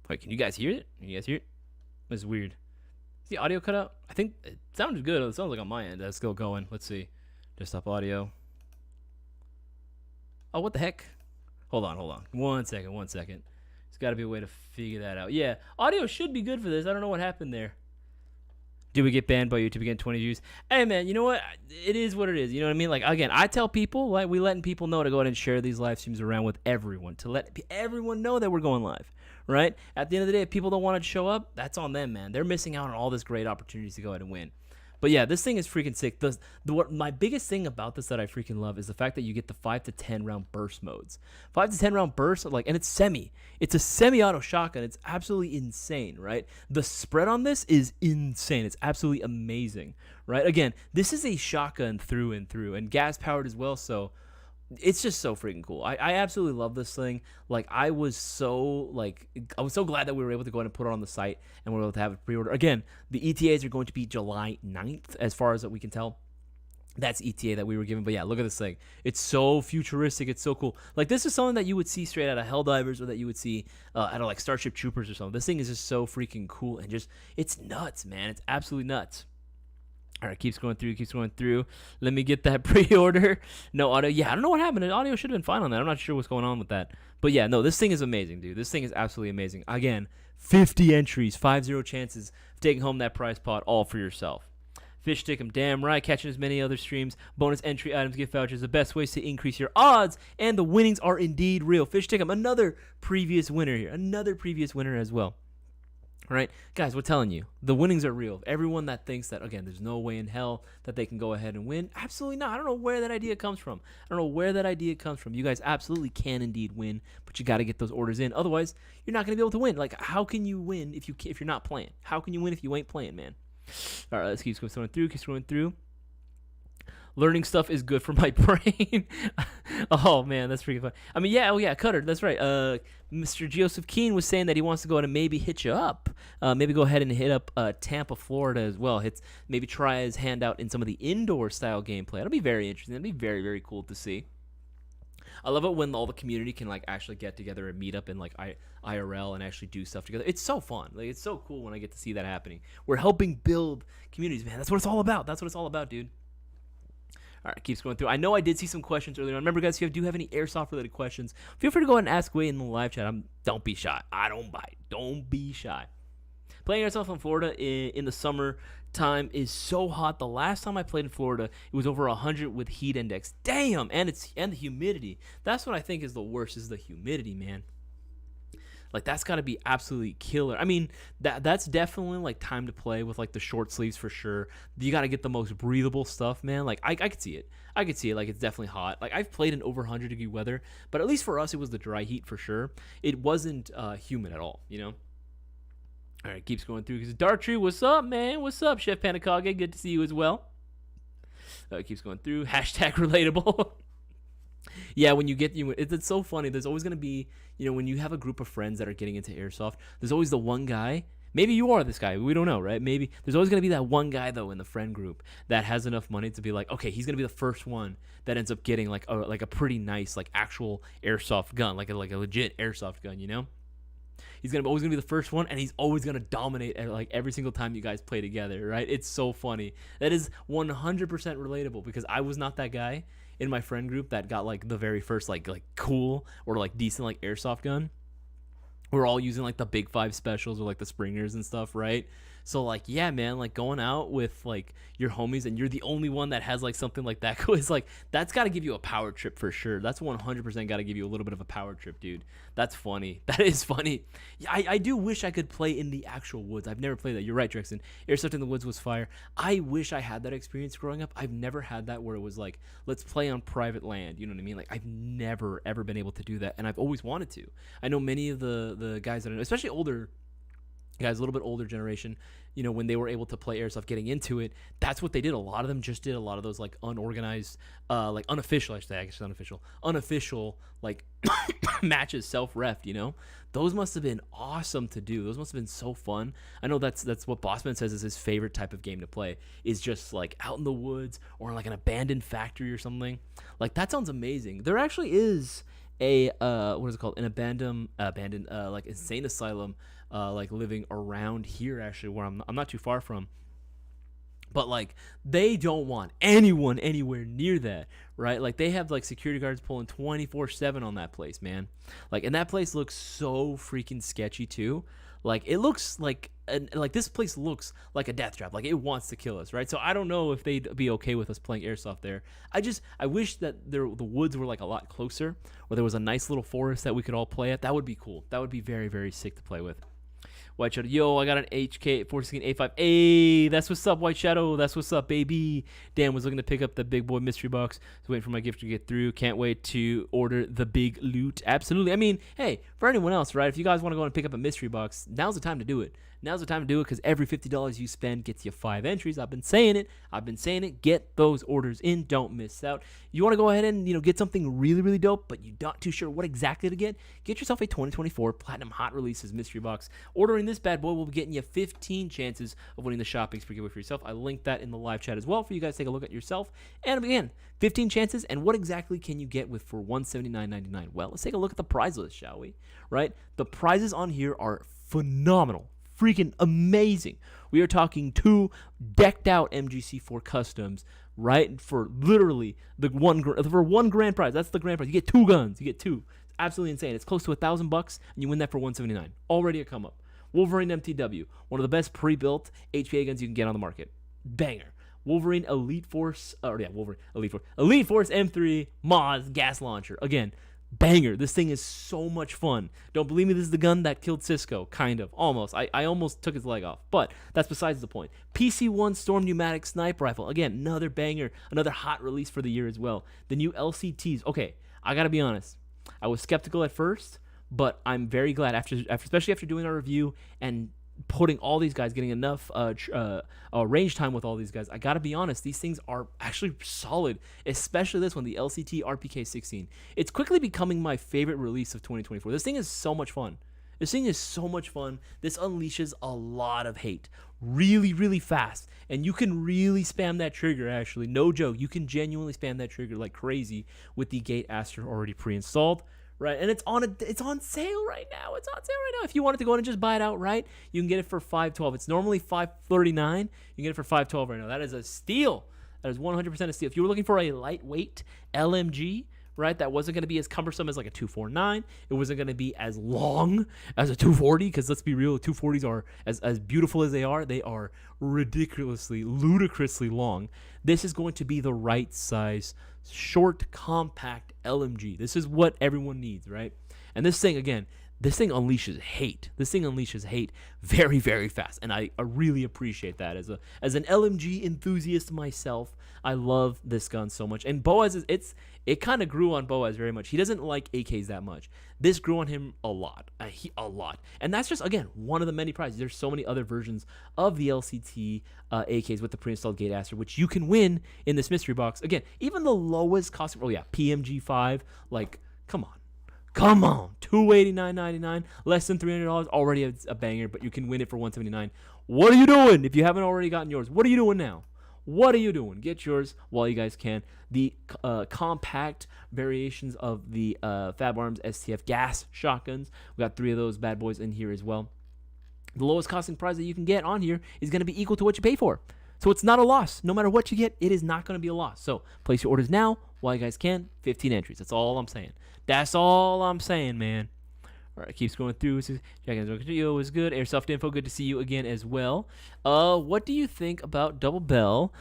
Wait, can you guys hear it? It's weird. Is the audio cut out? I think it sounded good. It sounds like on my end. That's still going. Let's see. Desktop audio. Oh, what the heck? Hold on. One second. There's got to be a way to figure that out. Yeah, audio should be good for this. I don't know what happened there. Did we get banned by YouTube again? 20 views. Hey, man, you know what? It is what it is. You know what I mean? Like, again, I tell people, like, we letting people know to go ahead and share these live streams around with everyone, to let everyone know that we're going live, right? At the end of the day, if people don't want to show up, that's on them, man. They're missing out on all this great opportunities to go ahead and win. But yeah, this thing is freaking sick. What my biggest thing about this that I freaking love is the fact that you get the 5 to 10 round burst modes. 5 to 10 round burst, and it's semi. It's a semi-auto shotgun. It's absolutely insane, right? The spread on this is insane. It's absolutely amazing, right? Again, this is a shotgun through and through, and gas powered as well. So it's just so freaking cool. I absolutely love this thing. Like, I was so glad that we were able to go ahead and put it on the site and we were able to have it pre-order. Again, the ETAs are going to be July 9th, as far as we can tell. That's ETA that we were given. But yeah, look at this thing. It's so futuristic. It's so cool. Like, this is something that you would see straight out of Helldivers, or that you would see out of like Starship Troopers or something. This thing is just so freaking cool, and just, it's nuts, man. It's absolutely nuts. All right, keeps going through. Let me get that pre-order. No audio. Yeah, I don't know what happened. The audio should have been fine on that. I'm not sure what's going on with that. But yeah, no, this thing is amazing, dude. This thing is absolutely amazing. Again, 50 entries, 50 chances of taking home that prize pot all for yourself. Fish stick 'em, damn right. Catching as many other streams. Bonus entry items, gift vouchers. The best ways to increase your odds, and the winnings are indeed real. Fish stick 'em, another previous winner here. Another previous winner as well. All right, guys, we're telling you, the winnings are real. Everyone that thinks that, again, there's no way in hell that they can go ahead and win, absolutely not. I don't know where that idea comes from. You guys absolutely can indeed win, but you got to get those orders in. Otherwise, you're not going to be able to win. Like, how can you win if you're not playing? How can you win if you ain't playing, man? All right, let's keep scrolling through. Learning stuff is good for my brain. Oh man, that's pretty fun. I mean, yeah, oh yeah, Cutter, that's right. Mr. Joseph Keene was saying that he wants to go ahead and maybe hit you up. Maybe go ahead and hit up Tampa, Florida as well. Maybe try his hand out in some of the indoor style gameplay. That'll be very interesting. That'll be very, very cool to see. I love it when all the community can like actually get together and meet up and like IRL and actually do stuff together. It's so fun. Like it's so cool when I get to see that happening. We're helping build communities, man. That's what it's all about. That's what it's all about, dude. All right, keeps going through. I know I did see some questions earlier. Remember, guys, if you do have any airsoft related questions, feel free to go ahead and ask away in the live chat. Don't be shy. I don't bite. Don't be shy. Playing airsoft in Florida in the summer time is so hot. The last time I played in Florida, it was over 100 with heat index. Damn, and the humidity. That's what I think is the worst, is the humidity, man. Like that's got to be absolutely killer. I mean, that's definitely like time to play with like the short sleeves for sure. You got to get the most breathable stuff, man. Like I could see it. I could see it. Like it's definitely hot. Like I've played in over 100-degree weather, but at least for us, it was the dry heat for sure. It wasn't humid at all, you know. All right, keeps going through. Because Dartree, what's up, man? What's up, Chef Panikage? Good to see you as well. Keeps going through. Hashtag relatable. Yeah, when you get it's so funny. There's always gonna be, when you have a group of friends that are getting into airsoft, there's always the one guy. Maybe you are this guy. We don't know, right? Maybe there's always gonna be that one guy though in the friend group that has enough money to be like, okay, he's gonna be the first one that ends up getting like a pretty nice like actual airsoft gun, like a legit airsoft gun, He's always gonna be the first one, and he's always gonna dominate like every single time you guys play together, right? It's so funny. That is 100% relatable because I was not that guy in my friend group that got like the very first like cool or like decent like airsoft gun. We're all using like the Big 5 specials or like the Springers and stuff, right? So like, yeah, man, like going out with like your homies and you're the only one that has like something like that is like, that's got to give you a power trip for sure. That's 100% got to give you a little bit of a power trip, dude. That's funny. That is funny. Yeah, I do wish I could play in the actual woods. I've never played that. You're right, Drexen. Airsoft in the woods was fire. I wish I had that experience growing up. I've never had that where it was like, let's play on private land. You know what I mean? Like I've never, ever been able to do that. And I've always wanted to. I know many of the guys that I know, especially older guys, a little bit older generation, when they were able to play airsoft, getting into it, that's what they did. A lot of them just did a lot of those like unorganized, like unofficial, I should say, actually unofficial like matches, self-ref, those must have been awesome to do. Those must have been so fun. I know that's what Bossman says is his favorite type of game to play, is just like out in the woods or like an abandoned factory or something. Like that sounds amazing. There actually is a what is it called, an abandoned like insane asylum like living around here, actually, where I'm not too far from. But like they don't want anyone anywhere near that, right? Like they have like security guards pulling 24/7 on that place, man. Like, and that place looks so freaking sketchy too. Like it looks like this place looks like a death trap. Like it wants to kill us, right? So I don't know if they'd be okay with us playing airsoft there. I wish that the woods were like a lot closer, or there was a nice little forest that we could all play at. That would be cool. That would be very, very sick to play with. White Shadow, yo, I got an HK 416A5. Hey, that's what's up, White Shadow. That's what's up, baby. Dan was looking to pick up the big boy mystery box. Just waiting for my gift to get through. Can't wait to order the big loot. Absolutely. I mean, hey, for anyone else, right? If you guys want to go and pick up a mystery box, now's the time to do it. Now's the time to do it, because every $50 you spend gets you 5 entries. I've been saying it. Get those orders in. Don't miss out. You want to go ahead and get something really, really dope, but you're not too sure what exactly to get? Get yourself a 2024 Platinum Hot Releases mystery box. Ordering this bad boy will be getting you 15 chances of winning the shopping spree giveaway for yourself. I linked that in the live chat as well for you guys to take a look at yourself. And again, 15 chances. And what exactly can you get with for $179.99? Well, let's take a look at the prize list, shall we? Right? The prizes on here are phenomenal. Freaking amazing. We are talking 2 decked out MGC4 customs, right? For literally for one grand prize. That's the grand prize. You get 2 guns. You get 2. It's absolutely insane. It's close to $1,000, and you win that for $179. Already a come up. Wolverine MTW, one of the best pre-built HPA guns you can get on the market. Banger. Wolverine Elite Force Elite Force M3 Moz gas launcher. Again, banger. This thing is so much fun. Don't believe me, this is the gun that killed Cisco. Kind of. Almost. I almost took his leg off. But that's besides the point. PC-1 Storm Pneumatic Sniper Rifle. Again, another banger. Another hot release for the year as well. The new LCTs. Okay, I gotta be honest. I was skeptical at first, but I'm very glad, especially after doing our review and putting all these guys, getting enough range time with all these guys. I gotta be honest, these things are actually solid, especially this one, the LCT RPK 16. It's quickly becoming my favorite release of 2024. This thing is so much fun. This thing is so much fun. This unleashes a lot of hate really, really fast. And you can really spam that trigger, actually. No joke. You can genuinely spam that trigger like crazy with the Gate Aster already pre-installed. Right, and it's on sale right now. It's on sale right now. If you wanted to go in and just buy it outright, you can get it for $512. It's normally $539. You can get it for $512 right now. That is a steal. That is 100% a steal. If you were looking for a lightweight LMG, right, that wasn't going to be as cumbersome as like a 249. It wasn't going to be as long as a 240, because let's be real, 240s are as beautiful as they are ridiculously, ludicrously long. This is going to be the right size, short, compact LMG. This is what everyone needs, right? And this thing, again, this thing unleashes hate. This thing unleashes hate very, very fast, and I really appreciate that. As an LMG enthusiast myself, I love this gun so much. And Boaz, it kind of grew on Boaz very much. He doesn't like AKs that much. This grew on him a lot, a lot. And that's just, again, one of the many prizes. There's so many other versions of the LCT AKs with the pre-installed Gate Aster, which you can win in this mystery box. Again, even the lowest cost, PMG5, like, come on, $289.99, less than $300, already a banger, but you can win it for $179. What are you doing if you haven't already gotten yours? What are you doing now? What are you doing? Get yours while you guys can. The compact variations of the Fab Arms STF gas shotguns. We got 3 of those bad boys in here as well. The lowest costing price that you can get on here is going to be equal to what you pay for. So it's not a loss. No matter what you get, it is not going to be a loss. So place your orders now while you guys can. 15 entries. That's all I'm saying. That's all I'm saying, man. All right, keep scrolling through. Jack was good. Airsoft Info, good to see you again as well. What do you think about Double Bell?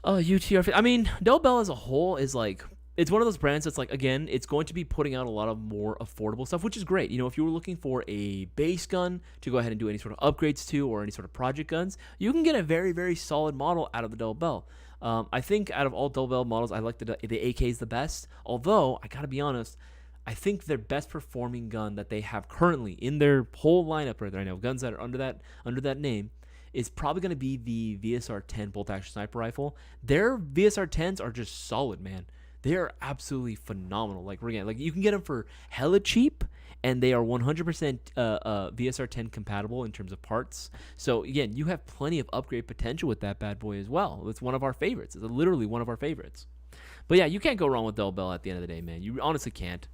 UTR. I mean, Double Bell as a whole is like, it's one of those brands that's like, again, it's going to be putting out a lot of more affordable stuff, which is great. You know, if you were looking for a base gun to go ahead and do any sort of upgrades to, or any sort of project guns, you can get a very, very solid model out of the Double Bell. I think out of all Double Bell models, I like the AKs the best. Although, I gotta be honest, I think their best performing gun that they have currently in their whole lineup right now, guns that are under that name, is probably going to be the VSR 10 bolt action sniper rifle. Their VSR 10s are just solid, man. They are absolutely phenomenal. Like, again, like you can get them for hella cheap, and they are 100% VSR 10 compatible in terms of parts. So again, you have plenty of upgrade potential with that bad boy as well. It's one of our favorites. It's literally one of our favorites. But yeah, you can't go wrong with Double Bell at the end of the day, man. You honestly can't.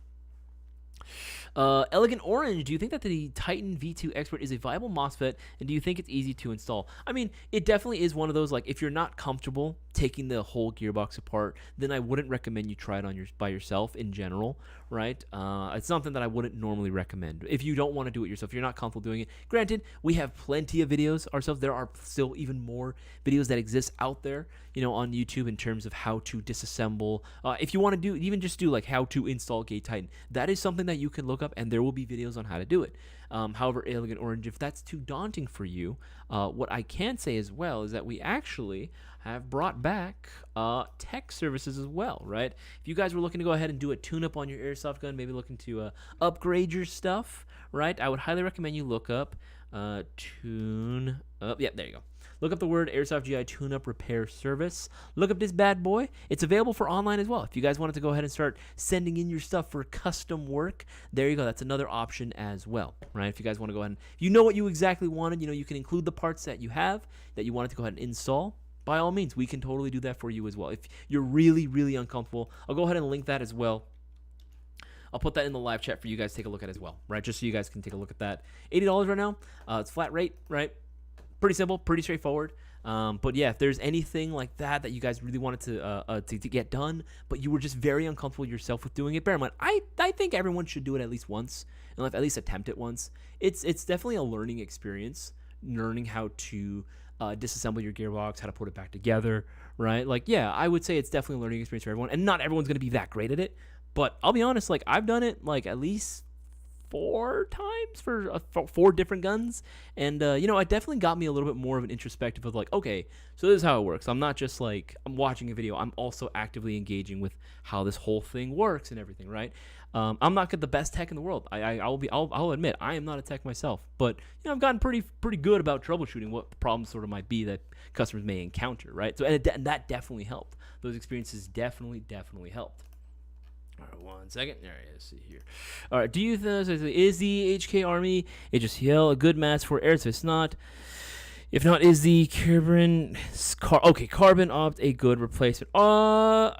Elegant Orange, do you think that the Titan V2 Expert is a viable MOSFET, and do you think it's easy to install? I mean, it definitely is one of those, like, if you're not comfortable taking the whole gearbox apart, then I wouldn't recommend you try it on by yourself in general, right? It's something that I wouldn't normally recommend if you don't want to do it yourself, if you're not comfortable doing it. Granted, we have plenty of videos ourselves. There are still even more videos that exist out there, you know, on YouTube in terms of how to disassemble. If you want to do like how to install Gate Titan, that is something that you can look up, and there will be videos on how to do it. However, Elegant Orange, if that's too daunting for you, what I can say as well is that we actually have brought back tech services as well, right? If you guys were looking to go ahead and do a tune-up on your airsoft gun, maybe looking to upgrade your stuff, right? I would highly recommend you look up tune up. Yeah, there you go. Look up the word Airsoft GI Tune-Up Repair Service. Look up this bad boy. It's available for online as well. If you guys wanted to go ahead and start sending in your stuff for custom work, there you go. That's another option as well, right? If you guys want to go ahead and, you know what you exactly wanted, you know, you can include the parts that you have that you wanted to go ahead and install. By all means, we can totally do that for you as well. If you're really, really uncomfortable, I'll go ahead and link that as well. I'll put that in the live chat for you guys to take a look at as well, right? Just so you guys can take a look at that. $80 right now. It's flat rate, right? Pretty simple, pretty straightforward. But yeah, if there's anything like that that you guys really wanted to get done, but you were just very uncomfortable yourself with doing it, bear in mind, I think everyone should do it at least once, and at least attempt it once. It's definitely a learning experience, learning how to disassemble your gearbox, how to put it back together, right? Like, yeah, I would say it's definitely a learning experience for everyone, and not everyone's going to be that great at it, but I'll be honest, like, I've done it, like, at least 4 times for 4 different guns, and it definitely got me a little bit more of an introspective of like, okay, so this is how it works. I'm not just like I'm watching a video. I'm also actively engaging with how this whole thing works and everything, right? I'm not the best tech in the world. I'll admit I am not a tech myself, but I've gotten pretty good about troubleshooting what the problems sort of might be that customers may encounter, right? So and that definitely helped. Those experiences definitely helped. All right, 1 second. All right, let's see here. All right, do you think is the HK Army HSCL a good match for Airsoft? If not, is the Carbon Opt a good replacement?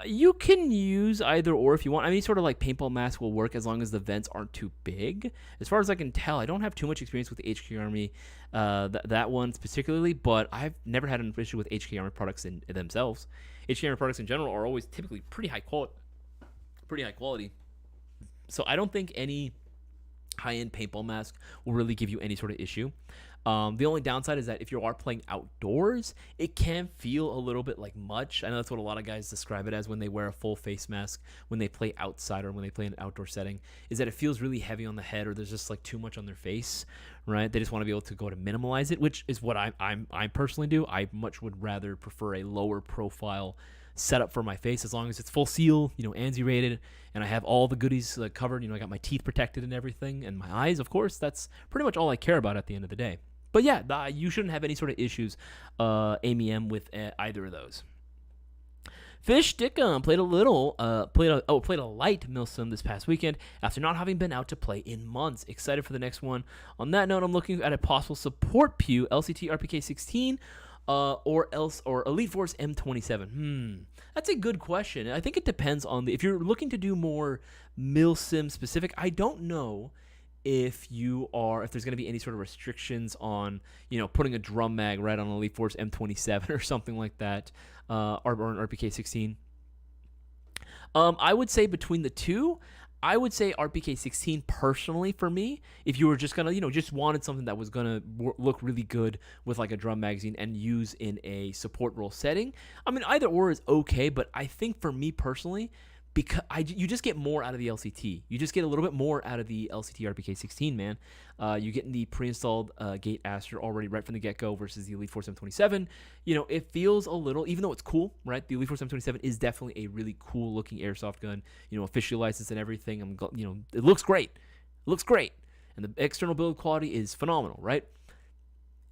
You can use either or if you want. I mean, any sort of like paintball mask will work as long as the vents aren't too big. As far as I can tell, I don't have too much experience with the HK Army, that one particularly, but I've never had an issue with HK Army products in themselves. HK Army products in general are always typically pretty high quality. So I don't think any high-end paintball mask will really give you any sort of issue. The only downside is that if you are playing outdoors, it can feel a little bit like much. I know that's what a lot of guys describe it as when they wear a full face mask when they play outside or when they play in an outdoor setting, is that it feels really heavy on the head or there's just like too much on their face, right? They just want to be able to go to minimalize it, which is what I personally do. I much would rather prefer a lower profile setup for my face as long as it's full seal, ANSI rated, and I have all the goodies covered. I got my teeth protected and everything, and my eyes, of course. That's pretty much all I care about at the end of the day. But yeah, you shouldn't have any sort of issues AMEM with either of those. Fish Dickum played a light milsim this past weekend after not having been out to play in months. Excited for the next one. On that note, I'm looking at a possible support pew LCT RPK 16 or Elite Force M27. That's a good question. I think it depends on if you're looking to do more milsim specific. I don't know if there's going to be any sort of restrictions on putting a drum mag right on Elite Force M27 or something like that, or an RPK 16. I would say between the two, I would say RPK 16 personally for me. If you were just gonna just wanted something that was gonna look really good with like a drum magazine and use in a support role setting, I mean either or is okay. But I think for me personally, because you just get more out of the LCT. You just get a little bit more out of the LCT RPK 16, man. You get the pre-installed gate aster already right from the get-go versus the Elite Force M27. It feels a little, even though it's cool, right? The Elite Force M27 is definitely a really cool-looking airsoft gun. Officially licensed and everything. It looks great. And the external build quality is phenomenal, right?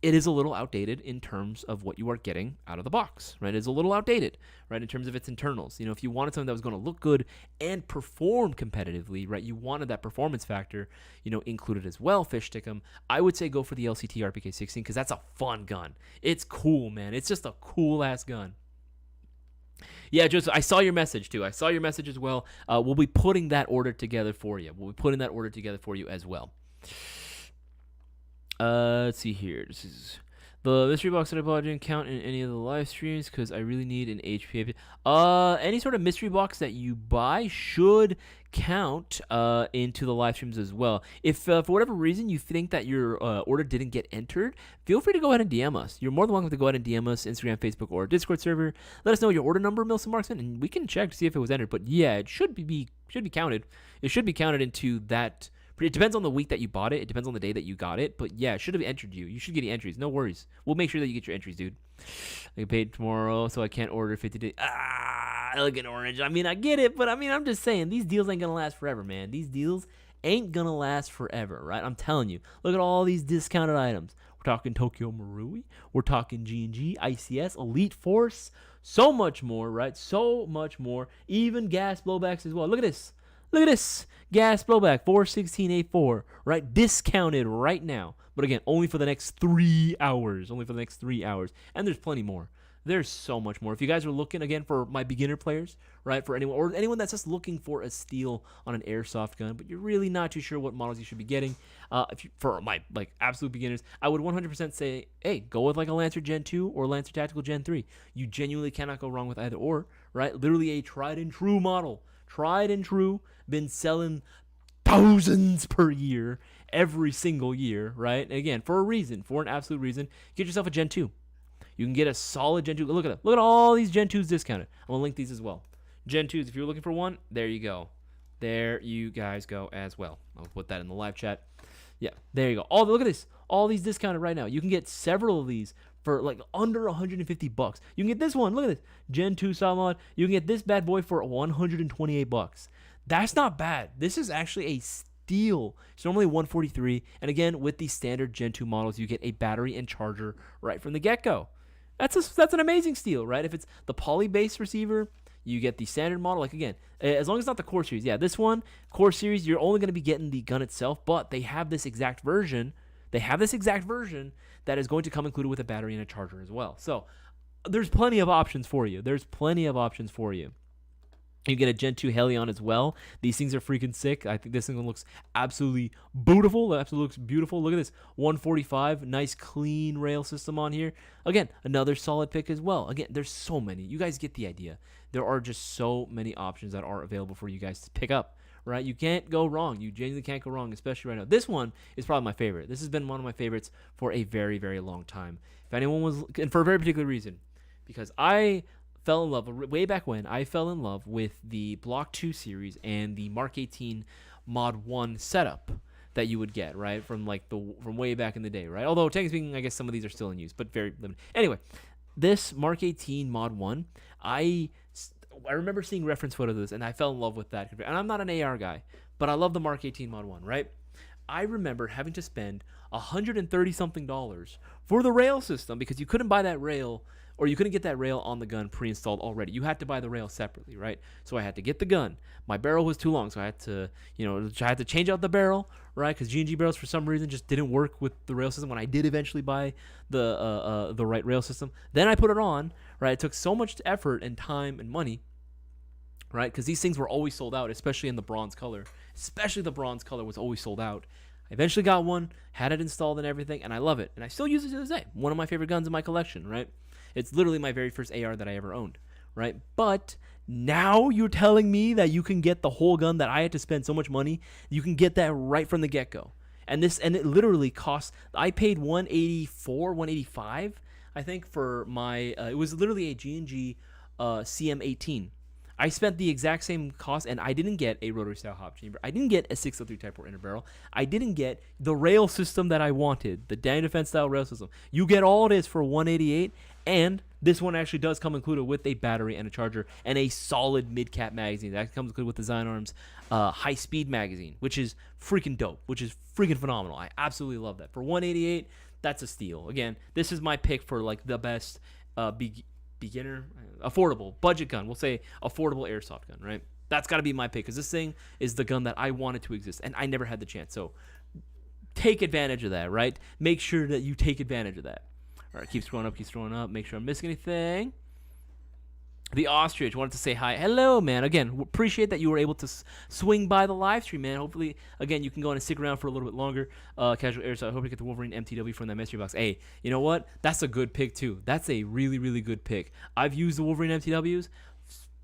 It is a little outdated in terms of what you are getting out of the box, right? It's a little outdated, right, in terms of its internals. If you wanted something that was going to look good and perform competitively, right, you wanted that performance factor, included as well, Fish Stickum, I would say go for the LCT RPK 16 because that's a fun gun. It's cool, man. It's just a cool-ass gun. Yeah, Joseph, I saw your message, too. I saw your message as well. We'll be putting that order together for you. As well. Let's see here. This is the mystery box that I bought didn't count in any of the live streams because I really need an HPA. Any sort of mystery box that you buy should count into the live streams as well. If for whatever reason you think that your order didn't get entered, feel free to go ahead and DM us. You're more than welcome to go ahead and DM us, Instagram, Facebook, or Discord server. Let us know your order number, Milson Marksman, and we can check to see if it was entered. But yeah, it should be counted. It should be counted into that. It depends on the week that you bought it. It depends on the day that you got it. But yeah, it should have entered you. You should get entries. No worries. We'll make sure that you get your entries, dude. I get paid tomorrow, so I can't order 50 days. I look at orange. I mean, I get it, but I'm just saying, these deals ain't going to last forever, man. These deals ain't going to last forever, right? I'm telling you. Look at all these discounted items. We're talking Tokyo Marui. We're talking G&G, ICS, Elite Force. So much more, right? So much more. Even gas blowbacks as well. Look at this. Gas blowback, 416.84, right? Discounted right now. But again, only for the next 3 hours. And there's plenty more. There's so much more. If you guys are looking, again, for my beginner players, right? For anyone that's just looking for a steal on an airsoft gun, but you're really not too sure what models you should be getting. For my absolute beginners, I would 100% say, hey, go with a Lancer Gen 2 or Lancer Tactical Gen 3. You genuinely cannot go wrong with either or, right? Literally a tried and true model. Been selling thousands per year, every single year, right? And again, for an absolute reason, get yourself a Gen 2. You can get a solid Gen 2. Look at all these Gen 2s discounted. I'm going to link these as well. Gen 2s, if you're looking for one, there you go. There you guys go as well. I'll put that in the live chat. Yeah, there you go. Oh, look at this. All these discounted right now. You can get several of these for like under 150 bucks. You can get this one. Look at this. Gen 2 style mod. You can get this bad boy for 128 bucks. That's not bad. This is actually a steal. It's normally 143. And again, with the standard Gen 2 models, you get a battery and charger right from the get-go. That's an amazing steal, right? If it's the poly-based receiver, you get the standard model. Like, again, as long as it's not the core series. Yeah, this one, core series, you're only going to be getting the gun itself, but they have this exact version. That is going to come included with a battery and a charger as well. So there's plenty of options for you. You get a Gen 2 Helion as well. These things are freaking sick. I think this thing looks absolutely beautiful. It absolutely looks beautiful. Look at this. 145. Nice, clean rail system on here. Again, another solid pick as well. Again, there's so many. You guys get the idea. There are just so many options that are available for you guys to pick up, right? You can't go wrong. You genuinely can't go wrong, especially right now. This one is probably my favorite. This has been one of my favorites for a very, very long time. If anyone was, and for a very particular reason, because I fell in love way back when. I fell in love with the Block 2 series and the Mark 18 Mod 1 setup that you would get, right, from way back in the day, right? Although technically speaking, I guess some of these are still in use, but very limited. Anyway, this Mark 18 Mod 1, I remember seeing reference photos of this, and I fell in love with that. And I'm not an AR guy, but I love the Mark 18 Mod 1, right? I remember having to spend $130-something for the rail system because you couldn't buy that rail, or you couldn't get that rail on the gun pre-installed already. You had to buy the rail separately, right? So I had to get the gun. My barrel was too long, so I had to change out the barrel, right? Because G&G barrels for some reason just didn't work with the rail system. When I did eventually buy the right rail system, then I put it on, right? It took so much effort and time and money, right? Because these things were always sold out, especially in the bronze color. Especially the bronze color was always sold out. I eventually got one, had it installed and everything, and I love it. And I still use it to this day. One of my favorite guns in my collection, right? It's literally my very first AR that I ever owned, right? But now you're telling me that you can get the whole gun that I had to spend so much money. You can get that right from the get-go. And it literally costs, I paid $184, $185, I think, for my, it was literally a G&G CM18. I spent the exact same cost, and I didn't get a rotary style hop chamber. I didn't get a 603 Type 4 inner barrel. I didn't get the rail system that I wanted, the Daniel Defense style rail system. You get all this for $188, and this one actually does come included with a battery and a charger and a solid mid-cap magazine. That comes included with the Zion Arms high-speed magazine, which is freaking dope, which is freaking phenomenal. I absolutely love that. For $188, that's a steal. Again, this is my pick for like the best beginner, affordable, budget gun. We'll say affordable airsoft gun, right? That's got to be my pick because this thing is the gun that I wanted to exist, and I never had the chance. So take advantage of that, right? Make sure that you take advantage of that. All right, keep scrolling up. Make sure I'm missing anything. The Ostrich wanted to say hi. Hello, man. Again, appreciate that you were able to swing by the live stream, man. Hopefully, again, you can go on and stick around for a little bit longer. Casual Airsoft, I hope you get the Wolverine MTW from that mystery box. Hey, you know what? That's a good pick, too. That's a really, really good pick. I've used the Wolverine MTWs.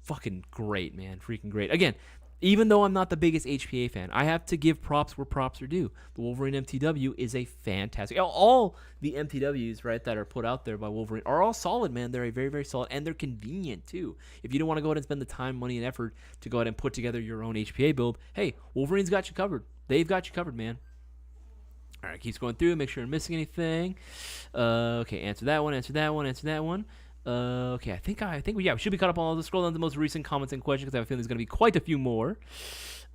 Fucking great, man. Freaking great. Again, even though I'm not the biggest HPA fan, I have to give props where props are due. The Wolverine MTW is a fantastic... All the MTWs, right, that are put out there by Wolverine are all solid, man. They're a very, very solid, and they're convenient, too. If you don't want to go ahead and spend the time, money, and effort to go ahead and put together your own HPA build, hey, Wolverine's got you covered. They've got you covered, man. All right, keeps going through. Make sure I'm missing anything. Okay, answer that one. Okay, I think we should be caught up on all this. Scroll down to the most recent comments and questions because I have a feeling there's going to be quite a few more.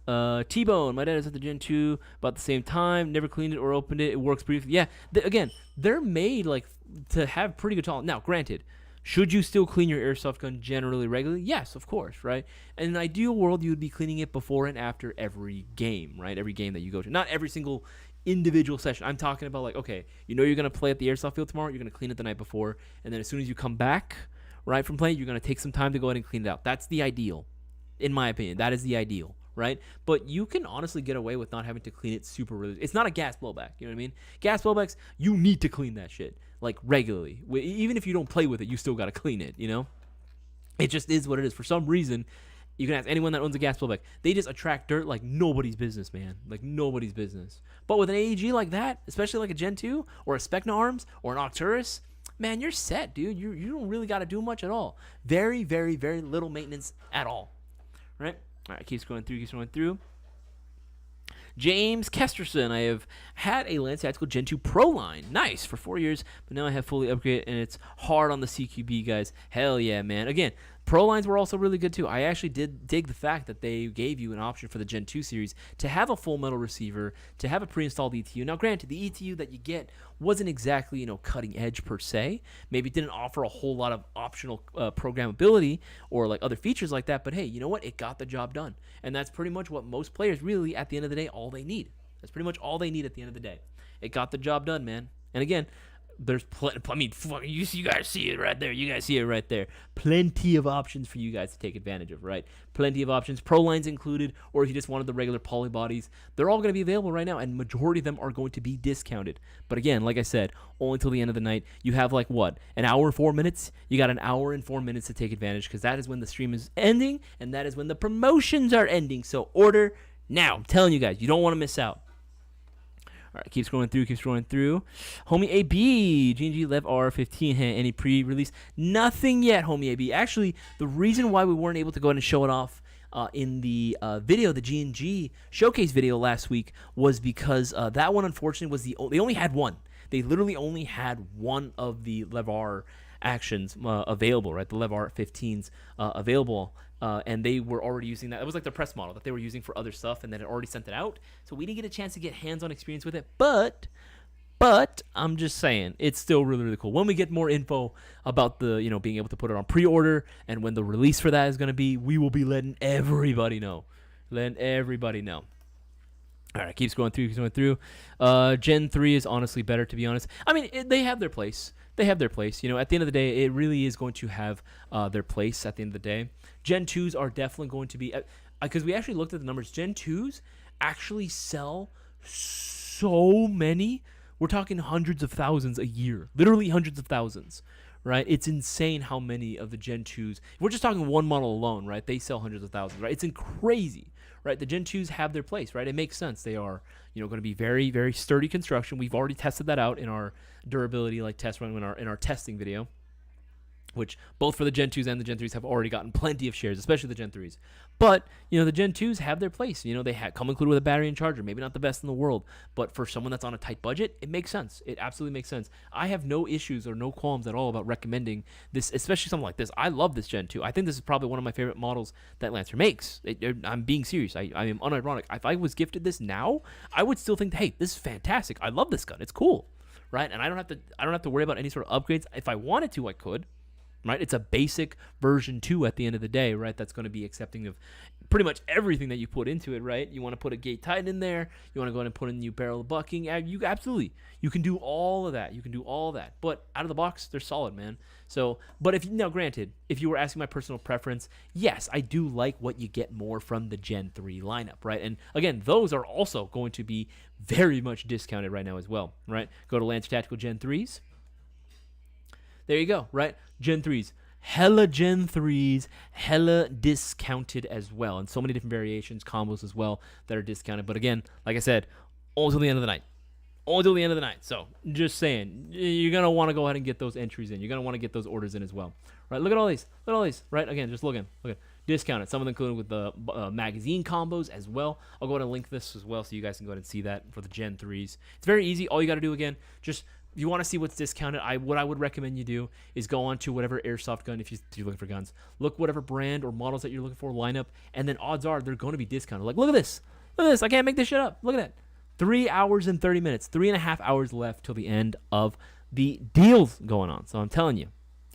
T-Bone, my dad is at the Gen 2 about the same time. Never cleaned it or opened it. It works briefly. Yeah, again, they're made like to have pretty good tolerance. Now, granted, should you still clean your airsoft gun generally regularly? Yes, of course, right? In an ideal world, you would be cleaning it before and after every game, right? Every game that you go to. Not every single individual session. I'm talking about like, okay, you know you're going to play at the airsoft field tomorrow, you're going to clean it the night before, and then as soon as you come back, right, from playing, you're going to take some time to go ahead and clean it out. That's the ideal, in my opinion. That is the ideal, right? But you can honestly get away with not having to clean it super really. It's not a gas blowback, you know what I mean? Gas blowbacks, you need to clean that shit, like, regularly. Even if you don't play with it, you still got to clean it, you know? It just is what it is. For some reason, you can ask anyone that owns a gas blowback. They just attract dirt like nobody's business, man. Like nobody's business. But with an AEG like that, especially like a Gen 2 or a Specna Arms or an Octurus, man, you're set, dude. You don't really got to do much at all. Very, very, very little maintenance at all, right? All right, keep scrolling through. James Kesterson. I have had a Lance Tactical Gen 2 Pro line. Nice, for 4 years, but now I have fully upgraded, and it's hard on the CQB, guys. Hell yeah, man. Again, Pro lines were also really good, too. I actually did dig the fact that they gave you an option for the Gen 2 series to have a full metal receiver, to have a pre-installed ETU. Now, granted, the ETU that you get wasn't exactly, cutting edge per se. Maybe it didn't offer a whole lot of optional programmability or like other features like that, but hey, you know what? It got the job done. And that's pretty much what most players really, at the end of the day, all they need. That's pretty much all they need at the end of the day. It got the job done, man. And again, there's you guys see it right there. You guys see it right there. Plenty of options for you guys to take advantage of, right? Plenty of options. Pro lines included, or if you just wanted the regular poly bodies, they're all going to be available right now, and majority of them are going to be discounted. But again, like I said, only until the end of the night. You have like what? An hour and 4 minutes? You got an hour and 4 minutes to take advantage, because that is when the stream is ending, and that is when the promotions are ending. So order now. I'm telling you guys, you don't want to miss out. All right, keep scrolling through. Homie AB, G&G Lev R15, any pre-release? Nothing yet, Homie AB. Actually, the reason why we weren't able to go ahead and show it off in the video, the G&G showcase video last week, was because that one, unfortunately, was they only had one. They literally only had one of the Lev R actions available, right? The Lev R15s available. And they were already using that. It was like the press model that they were using for other stuff, and then it already sent it out. So we didn't get a chance to get hands-on experience with it. But I'm just saying, it's still really, really cool. When we get more info about the, being able to put it on pre-order and when the release for that is going to be, we will be letting everybody know. All right, keep going through. Gen 3 is honestly better, to be honest. I mean, they have their place. At the end of the day, it really is going to have their place at the end of the day. Gen 2s are definitely going to be, because we actually looked at the numbers. Gen 2s actually sell so many. We're talking hundreds of thousands a year, literally hundreds of thousands, right? It's insane how many of the Gen 2s, we're just talking one model alone, right? They sell hundreds of thousands, right? It's crazy, right? The Gen 2s have their place, right? It makes sense. They are, going to be very, very sturdy construction. We've already tested that out in our durability test run in our testing video, which both for the Gen 2s and the Gen 3s have already gotten plenty of shares, especially the Gen 3s. But, the Gen 2s have their place. They come included with a battery and charger. Maybe not the best in the world, but for someone that's on a tight budget, it makes sense. It absolutely makes sense. I have no issues or no qualms at all about recommending this, especially something like this. I love this Gen 2. I think this is probably one of my favorite models that Lancer makes. I'm being serious. I am unironic. If I was gifted this now, I would still think, hey, this is fantastic. I love this gun. It's cool, right? And I don't have to worry about any sort of upgrades. If I wanted to, I could. Right, it's a basic version 2 at the end of the day, right? That's going to be accepting of pretty much everything that you put into it, right? You want to put a gate tight in there. You want to go ahead and put in new barrel bucking. You absolutely, you can do all of that. But out of the box, they're solid, man. So, but granted, if you were asking my personal preference, yes, I do like what you get more from the Gen 3 lineup, right? And again, those are also going to be very much discounted right now as well, right? Go to Lancer Tactical Gen 3s. There you go, right? Gen 3s. Hella Gen 3s, hella discounted as well. And so many different variations, combos as well, that are discounted. But again, like I said, only till the end of the night. So, just saying, you're going to want to go ahead and get those entries in. You're going to want to get those orders in as well. Right? Look at all these. Right? Again, just look at discounted. Some of them included with the magazine combos as well. I'll go ahead and link this as well so you guys can go ahead and see that for the Gen 3s. It's very easy. All you got to do, again, just... If you want to see what's discounted, what I would recommend you do is go on to whatever airsoft gun, if you're looking for guns, look whatever brand or models that you're looking for, line up, and then odds are they're going to be discounted. Like, look at this. I can't make this shit up. Look at that. 3 hours and 30 minutes, 3.5 hours left till the end of the deals going on. So I'm telling you,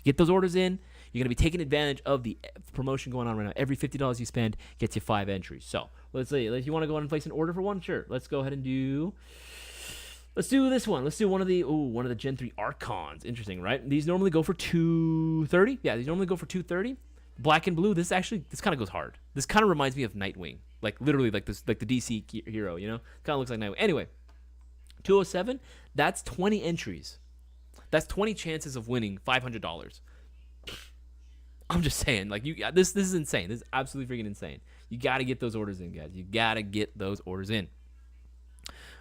get those orders in. You're going to be taking advantage of the promotion going on right now. Every $50 you spend gets you 5 entries. So let's say, if you want to go ahead and place an order for one, sure. Let's go ahead and do... Let's do this one. Let's do one of the Gen 3 Archons. Interesting, right? These normally go for $230. Yeah, these normally go for $230. Black and blue. This kind of goes hard. This kind of reminds me of Nightwing, like literally like this, like the DC hero. Kind of looks like Nightwing. Anyway, 207. That's 20 entries. That's 20 chances of winning $500. I'm just saying, like this is insane. This is absolutely freaking insane. You got to get those orders in, guys. You got to get those orders in.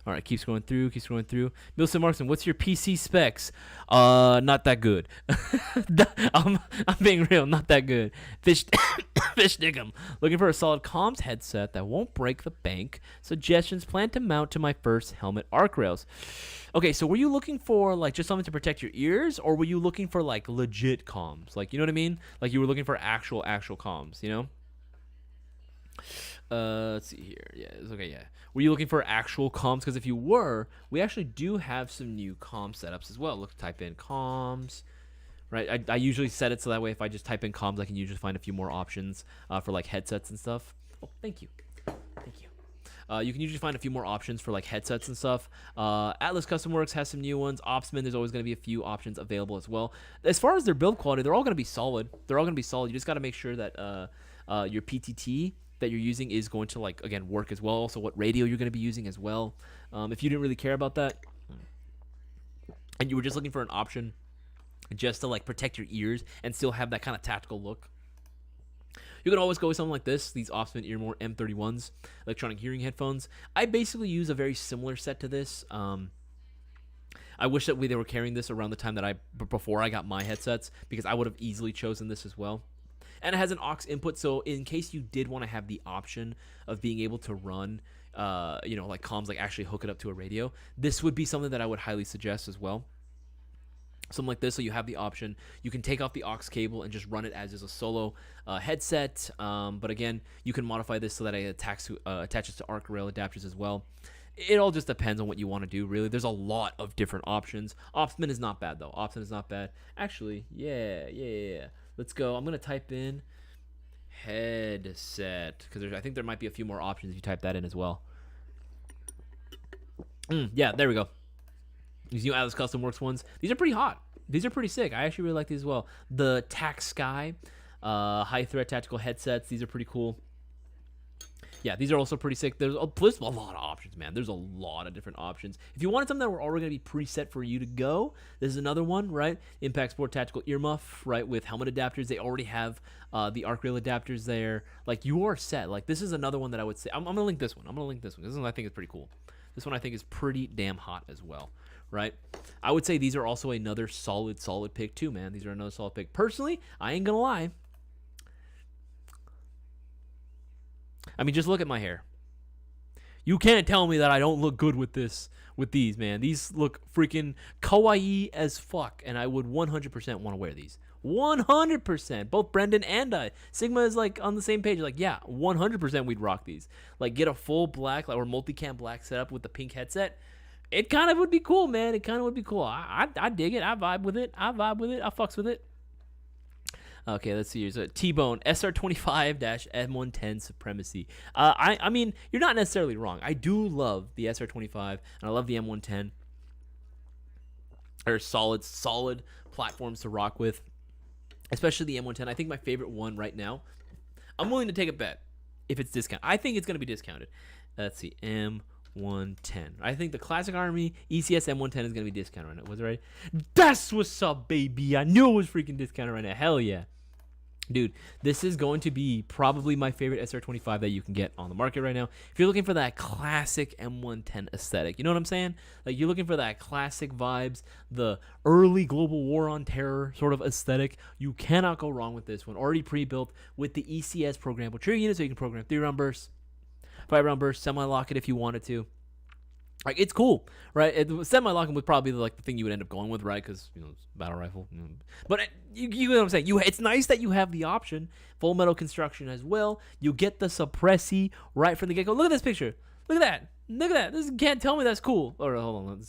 All right, keep scrolling through. Milson Markson, what's your PC specs? Not that good. I'm being real, not that good. Fish Dick'em. Looking for a solid comms headset that won't break the bank. Suggestions: plan to mount to my first helmet arc rails. Okay, so were you looking for like just something to protect your ears, or were you looking for like legit comms? Like, you know what I mean? Like you were looking for actual comms, you know? Let's see here. Yeah, it's okay. Yeah, were you looking for actual comms? Because if you were, we actually do have some new comm setups as well. Look, type in comms. Right, I usually set it so that way if I just type in comms, I can usually find a few more options for like headsets and stuff. Oh, thank you. You can usually find a few more options for like headsets and stuff. Atlas Custom Works has some new ones. Opsman, there's always going to be a few options available as well. As far as their build quality, they're all going to be solid. You just got to make sure that your PTT that you're using is going to, like, again, work as well. Also, what radio you're going to be using as well. If you didn't really care about that and you were just looking for an option just to like protect your ears and still have that kind of tactical look, you can always go with something like this, these Opsman Earmore M31s, electronic hearing headphones. I basically use a very similar set to this. I wish that they were carrying this around the time that before I got my headsets, because I would have easily chosen this as well. And it has an aux input, so in case you did want to have the option of being able to run, like comms, like actually hook it up to a radio, this would be something that I would highly suggest as well. Something like this, so you have the option. You can take off the aux cable and just run it as a solo headset. But again, you can modify this so that it attaches to arc rail adapters as well. It all just depends on what you want to do, really. There's a lot of different options. Opsman is not bad, though. Opsman is not bad. Actually, yeah. Let's go. I'm going to type in headset, because I think there might be a few more options if you type that in as well. Yeah, there we go. These new Atlas Custom Works ones, these are pretty hot. These are pretty sick. I actually really like these as well. The TAC Sky high threat tactical headsets, these are pretty cool. Yeah, these are also pretty sick. There's a lot of options, man. There's a lot of different options. If you wanted something that were already going to be preset for you to go, this is another one, right? Impact Sport Tactical Earmuff, right, with helmet adapters. They already have the arc rail adapters there. Like, you are set. Like, this is another one that I would say. I'm going to link this one. This one I think is pretty cool. This one I think is pretty damn hot as well, right? I would say these are also another solid pick too, man. These are another solid pick. Personally, I ain't going to lie. I mean, just look at my hair. You can't tell me that I don't look good with these, man. These look freaking kawaii as fuck, and I would 100% want to wear these. 100%. Both Brendan and I. Sigma is like on the same page. Like, yeah, 100% we'd rock these. Like, get a full black or multicam black setup with the pink headset. It kind of would be cool, man. It kind of would be cool. I dig it. I vibe with it. I fucks with it. Okay, let's see. Here's a T-Bone SR25-M110 Supremacy. I mean, you're not necessarily wrong. I do love the SR25, and I love the M110. They're solid platforms to rock with, especially the M110. I think my favorite one right now, I'm willing to take a bet if it's discounted. I think it's going to be discounted. Let's see, M110. I think the Classic Army ECS M110 is going to be discounted right now. Was it right? That's what's up, baby. I knew it was freaking discounted right now. Hell yeah. Dude, this is going to be probably my favorite SR25 that you can get on the market right now. If you're looking for that classic M110 aesthetic, you know what I'm saying? Like, you're looking for that classic vibes, the early global war on terror sort of aesthetic, you cannot go wrong with this one. Already pre-built with the ECS programmable trigger unit, so you can program 3-round bursts, 5-round bursts, semi-lock it if you wanted to. Like, it's cool, right? Semi-locking would probably be like the thing you would end up going with, right? Because, it's a battle rifle. But you know what I'm saying? It's nice that you have the option. Full metal construction as well. You get the suppressi right from the get-go. Look at this picture. Look at that. This can't tell me that's cool. Or hold on.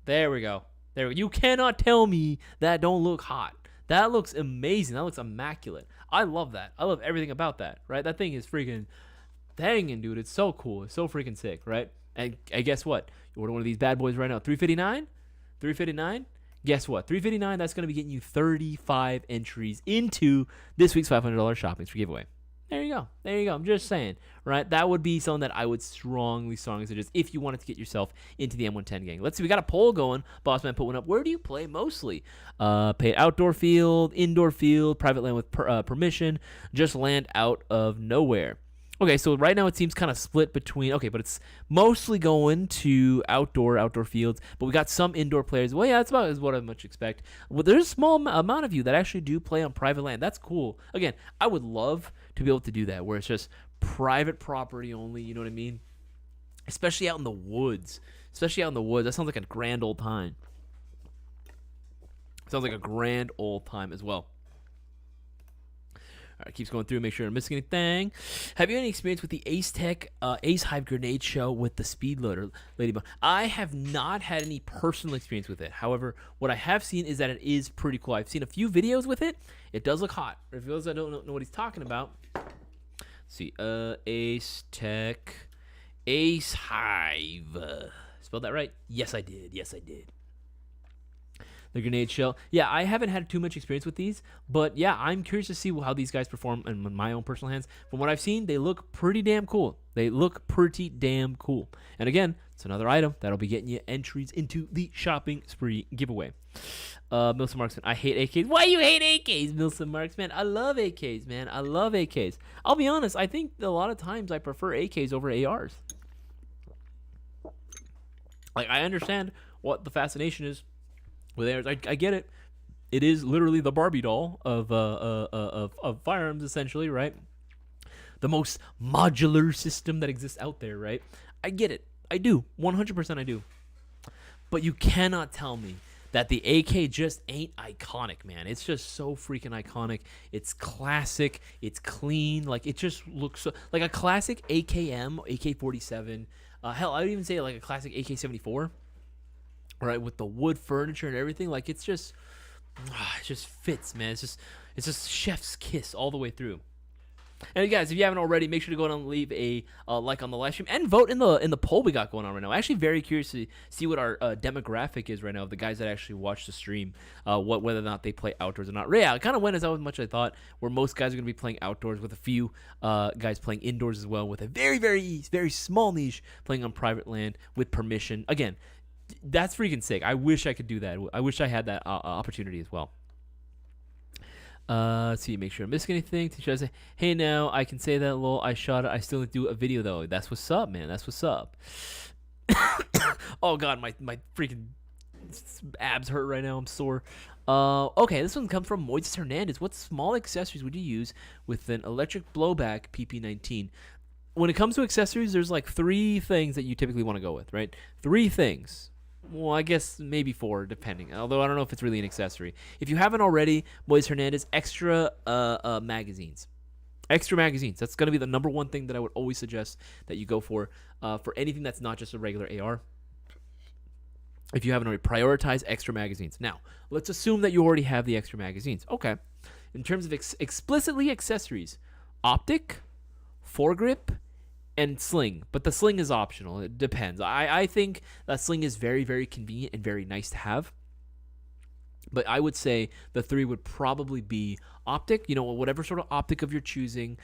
There we go. You cannot tell me that don't look hot. That looks amazing. That looks immaculate. I love that. I love everything about that, right? That thing is freaking banging, dude. It's so cool. It's so freaking sick, right? And guess what? You order one of these bad boys right now. $359. Guess what? $359. That's going to be getting you 35 entries into this week's $500 shopping spree giveaway. There you go. I'm just saying, right? That would be something that I would strongly suggest if you wanted to get yourself into the M110 gang. Let's see. We got a poll going. Bossman put one up. Where do you play mostly? Paid outdoor field, indoor field, private land with permission, just land out of nowhere. Okay, so right now it seems kind of split between, okay, but it's mostly going to outdoor fields, but we got some indoor players. Well, yeah, that's about what I much expect. Well, there's a small amount of you that actually do play on private land. That's cool. Again, I would love to be able to do that, where it's just private property only, you know what I mean? Especially out in the woods. That sounds like a grand old time. Sounds like a grand old time as well. All right, keeps going through, make sure I'm missing anything. Have you any experience with the Ace Tech Ace Hive grenade shell with the speed loader, Ladybug? I have not had any personal experience with it. However, what I have seen is that it is pretty cool. I've seen a few videos with it. It does look hot. For those that don't know what he's talking about, let's see, Ace Tech Ace Hive. Spelled that right? Yes, I did. The grenade shell. Yeah, I haven't had too much experience with these, but yeah, I'm curious to see how these guys perform in my own personal hands. From what I've seen, they look pretty damn cool. And again, it's another item that'll be getting you entries into the shopping spree giveaway. Milson Marksman, I hate AKs. Why you hate AKs, Milson Marksman? I love AKs, man. I love AKs. I'll be honest, I think a lot of times I prefer AKs over ARs. Like, I understand what the fascination is with ARs. I get it. It is literally the Barbie doll of firearms, essentially, right? The most modular system that exists out there, right? I get it. I do. 100% I do. But you cannot tell me that the AK just ain't iconic, man. It's just so freaking iconic. It's classic. It's clean. Like, it just looks so... Like a classic AKM, AK-47. Hell, I would even say like a classic AK-74. Right, with the wood furniture and everything. Like, it's just... it just fits, man. It's just chef's kiss all the way through. And guys, if you haven't already, make sure to go and leave a like on the live stream and vote in the poll we got going on right now. I'm actually very curious to see what our demographic is right now of the guys that actually watch the stream, whether or not they play outdoors or not. Yeah, it kind of went as much as I thought, where most guys are going to be playing outdoors, with a few guys playing indoors as well, with a very, very, very small niche playing on private land with permission. Again, that's freaking sick. I wish I could do that. I wish I had that opportunity as well. Let's see, make sure I'm missing anything. Teacher say, hey, now I can say that, lol, I shot it. I still need to do a video though. That's what's up, man. That's what's up. Oh god, my freaking abs hurt right now. I'm sore. Okay, this one comes from Moises Hernandez. What small accessories would you use with an electric blowback PP19? When it comes to accessories, there's like 3 things that you typically want to go with, right? 3 things. Well, I guess maybe 4, depending. Although I don't know if it's really an accessory. If you haven't already, Moises Hernandez, extra magazines. Extra magazines. That's going to be the number one thing that I would always suggest that you go for anything that's not just a regular AR. If you haven't already, prioritize extra magazines. Now, let's assume that you already have the extra magazines. Okay. In terms of explicitly accessories, optic, foregrip, and sling, but the sling is optional. It depends. I think that sling is very, very convenient and very nice to have. But I would say the 3 would probably be optic, whatever sort of optic of your choosing.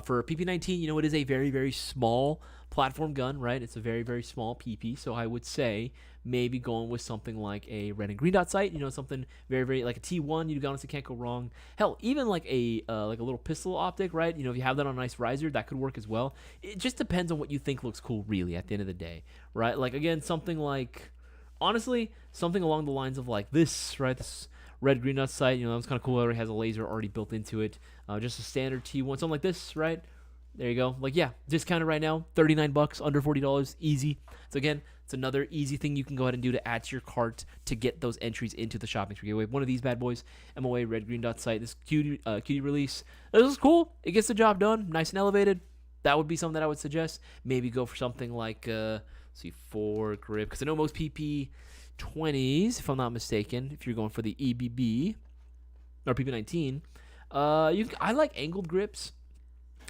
For PP19, it is a very, very small platform gun, right? It's a very, very small PP. So I would say maybe going with something like a red and green dot sight, something very, very like a T1. You honestly can't go wrong. Hell, even like a little pistol optic, right? If you have that on a nice riser, that could work as well. It just depends on what you think looks cool, really, at the end of the day, right? Like, again, something like, honestly, something along the lines of like this, right? This red green dot sight, that was kind of cool. It already has a laser already built into it. Just a standard T1, something like this, right? There you go. Like, yeah, discounted right now, $39, under $40, easy. So again, it's another easy thing you can go ahead and do to add to your cart to get those entries into the shopping spree giveaway. One of these bad boys, MOA red green dot sight. This cutie release. This is cool. It gets the job done, nice and elevated. That would be something that I would suggest. Maybe go for something like, let's see, foregrip, because I know most PP20s, if I'm not mistaken, if you're going for the EBB or PP19, I like angled grips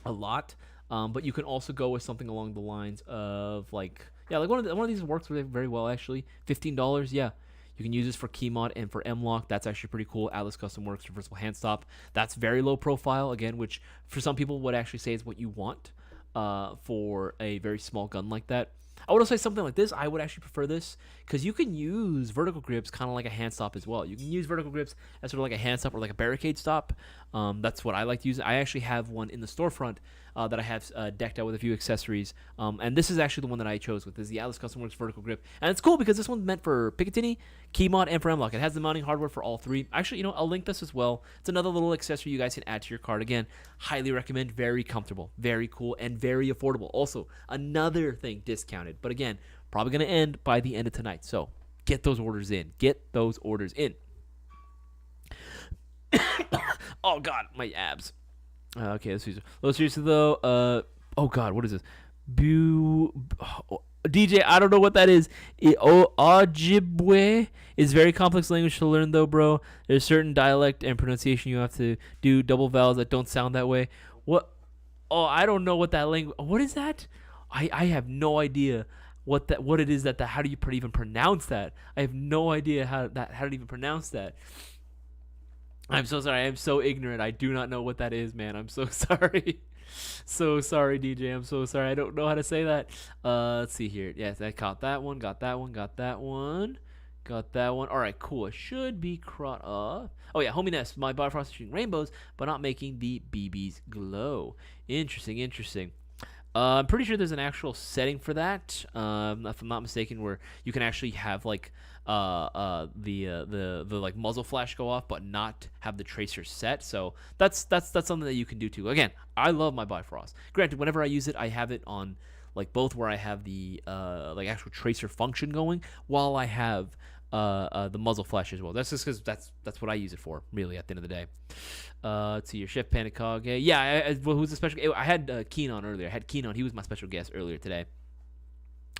a lot, but you can also go with something along the lines of like one of these works very well, actually. $15, yeah. You can use this for key mod and for M-Lock. That's actually pretty cool. Atlas Custom Works reversible hand stop. That's very low profile, again, which for some people would actually say is what you want for a very small gun like that. I would also say something like this. I would actually prefer this because you can use vertical grips kind of like a hand stop as well. You can use vertical grips as sort of like a hand stop or like a barricade stop. That's what I like to use. I actually have one in the storefront that I have decked out with a few accessories. And this is actually the one that I chose with. This is the Atlas Custom Works vertical grip, and it's cool because this one's meant for Picatinny, Keymod, and for M-Lock. It has the mounting hardware for all three. Actually, I'll link this as well. It's another little accessory you guys can add to your card. Again, highly recommend. Very comfortable, very cool, and very affordable. Also, another thing discounted, but again, probably going to end by the end of tonight. So get those orders in. Get those orders in. Oh God, my abs. Okay, let's use it. Seriously though, oh God, what is this? DJ, I don't know what that is. Ojibwe is very complex language to learn though, bro. There's certain dialect and pronunciation you have to do double vowels that don't sound that way. What? Oh, I don't know what that language. What is that? I have no idea what it is that how do you even pronounce that? I have no idea how to even pronounce that. I'm so sorry. I'm so ignorant. I do not know what that is, man. I'm so sorry. So sorry, DJ. I'm so sorry. I don't know how to say that. Let's see here. Yes, I caught that one. Got that one. Got that one. Got that one. All right, cool. It should be Oh, yeah. Homie Nest. My Bifrost is shooting rainbows, but not making the BBs glow. Interesting. Interesting. I'm pretty sure there's an actual setting for that, if I'm not mistaken, where you can actually have like the like muzzle flash go off, but not have the tracer set. So that's something that you can do too. Again, I love my Bifrost. Granted, whenever I use it, I have it on like both where I have the like actual tracer function going, while I have the muzzle flash as well. That's just because that's what I use it for, really, at the end of the day. Let's see your Chef Panicog. Yeah, who's the special? I had Keen on earlier. I had Keen on. He was my special guest earlier today.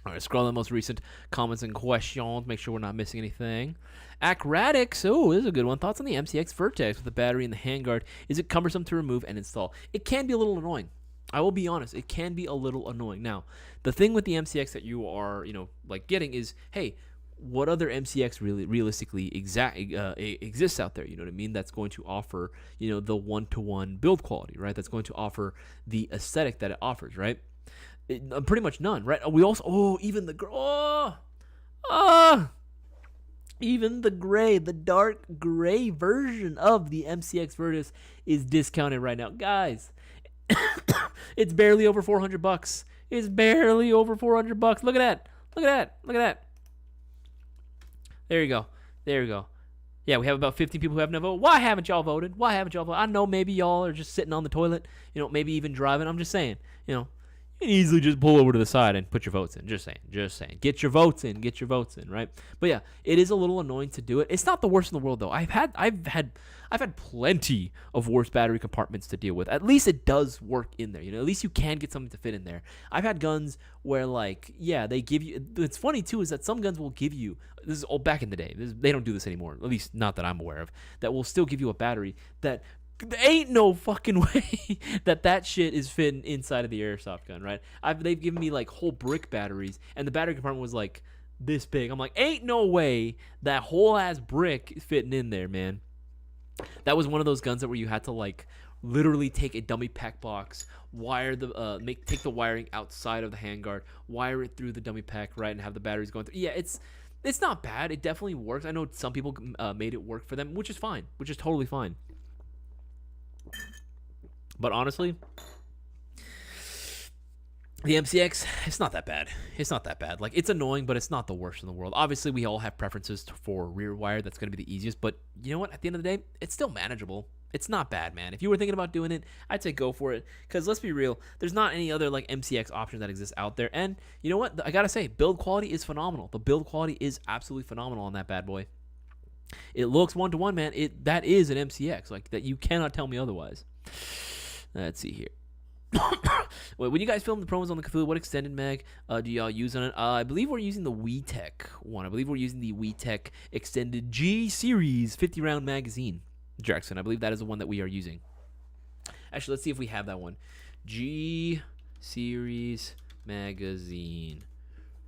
All right, scroll the most recent comments and questions. Make sure we're not missing anything. Acradix. Oh, this is a good one. Thoughts on the MCX Vertex with the battery and the handguard? Is it cumbersome to remove and install? It can be a little annoying. I will be honest. It can be a little annoying. Now, the thing with the MCX that you are, like getting is, hey, what other MCX really realistically exists out there? You know what I mean? That's going to offer, the one-to-one build quality, right? That's going to offer the aesthetic that it offers, right? Pretty much none, right? We also, even the even the dark gray version of the MCX Vertus is discounted right now, guys. It's barely over $400. It's barely over $400. Look at that. There you go. Yeah, we have about 15 people who have no vote. Why haven't y'all voted? I know maybe y'all are just sitting on the toilet, maybe even driving. I'm just saying, you can easily just pull over to the side and put your votes in. Just saying. Get your votes in, right? But yeah, it is a little annoying to do it. It's not the worst in the world though. I've had plenty of worse battery compartments to deal with. At least it does work in there. At least you can get something to fit in there. I've had guns where they give you. It's funny too is that some guns will give you. This is all back in the day. They don't do this anymore. At least not that I'm aware of. That will still give you a battery that. There ain't no fucking way that shit is fitting inside of the airsoft gun, right? They've given me like whole brick batteries, and the battery compartment was like this big. I'm like, ain't no way that whole ass brick is fitting in there, man. That was one of those guns where you had to like literally take a dummy pack box, wire take the wiring outside of the handguard, wire it through the dummy pack, right, and have the batteries going through. Yeah, it's not bad. It definitely works. I know some people made it work for them, which is fine, which is totally fine. But honestly, the MCX, it's not that bad. Like, it's annoying, but it's not the worst in the world. Obviously, we all have preferences for rear wire. That's going to be the easiest. But you know what? At the end of the day, it's still manageable. It's not bad, man. If you were thinking about doing it, I'd say go for it. Because let's be real, there's not any other like MCX option that exists out there. And you know what? I got to say, build quality is phenomenal. The build quality is absolutely phenomenal on that bad boy. It looks one-to-one, man. That is an MCX. Like, that you cannot tell me otherwise. Let's see here. Wait, when you guys film the promos on the Cthulhu, what extended mag do y'all use on it? I believe we're using the WeTech one. I believe we're using the WeTech extended G Series 50-round magazine, Jackson. I believe that is the one that we are using. Actually, let's see if we have that one. G Series magazine.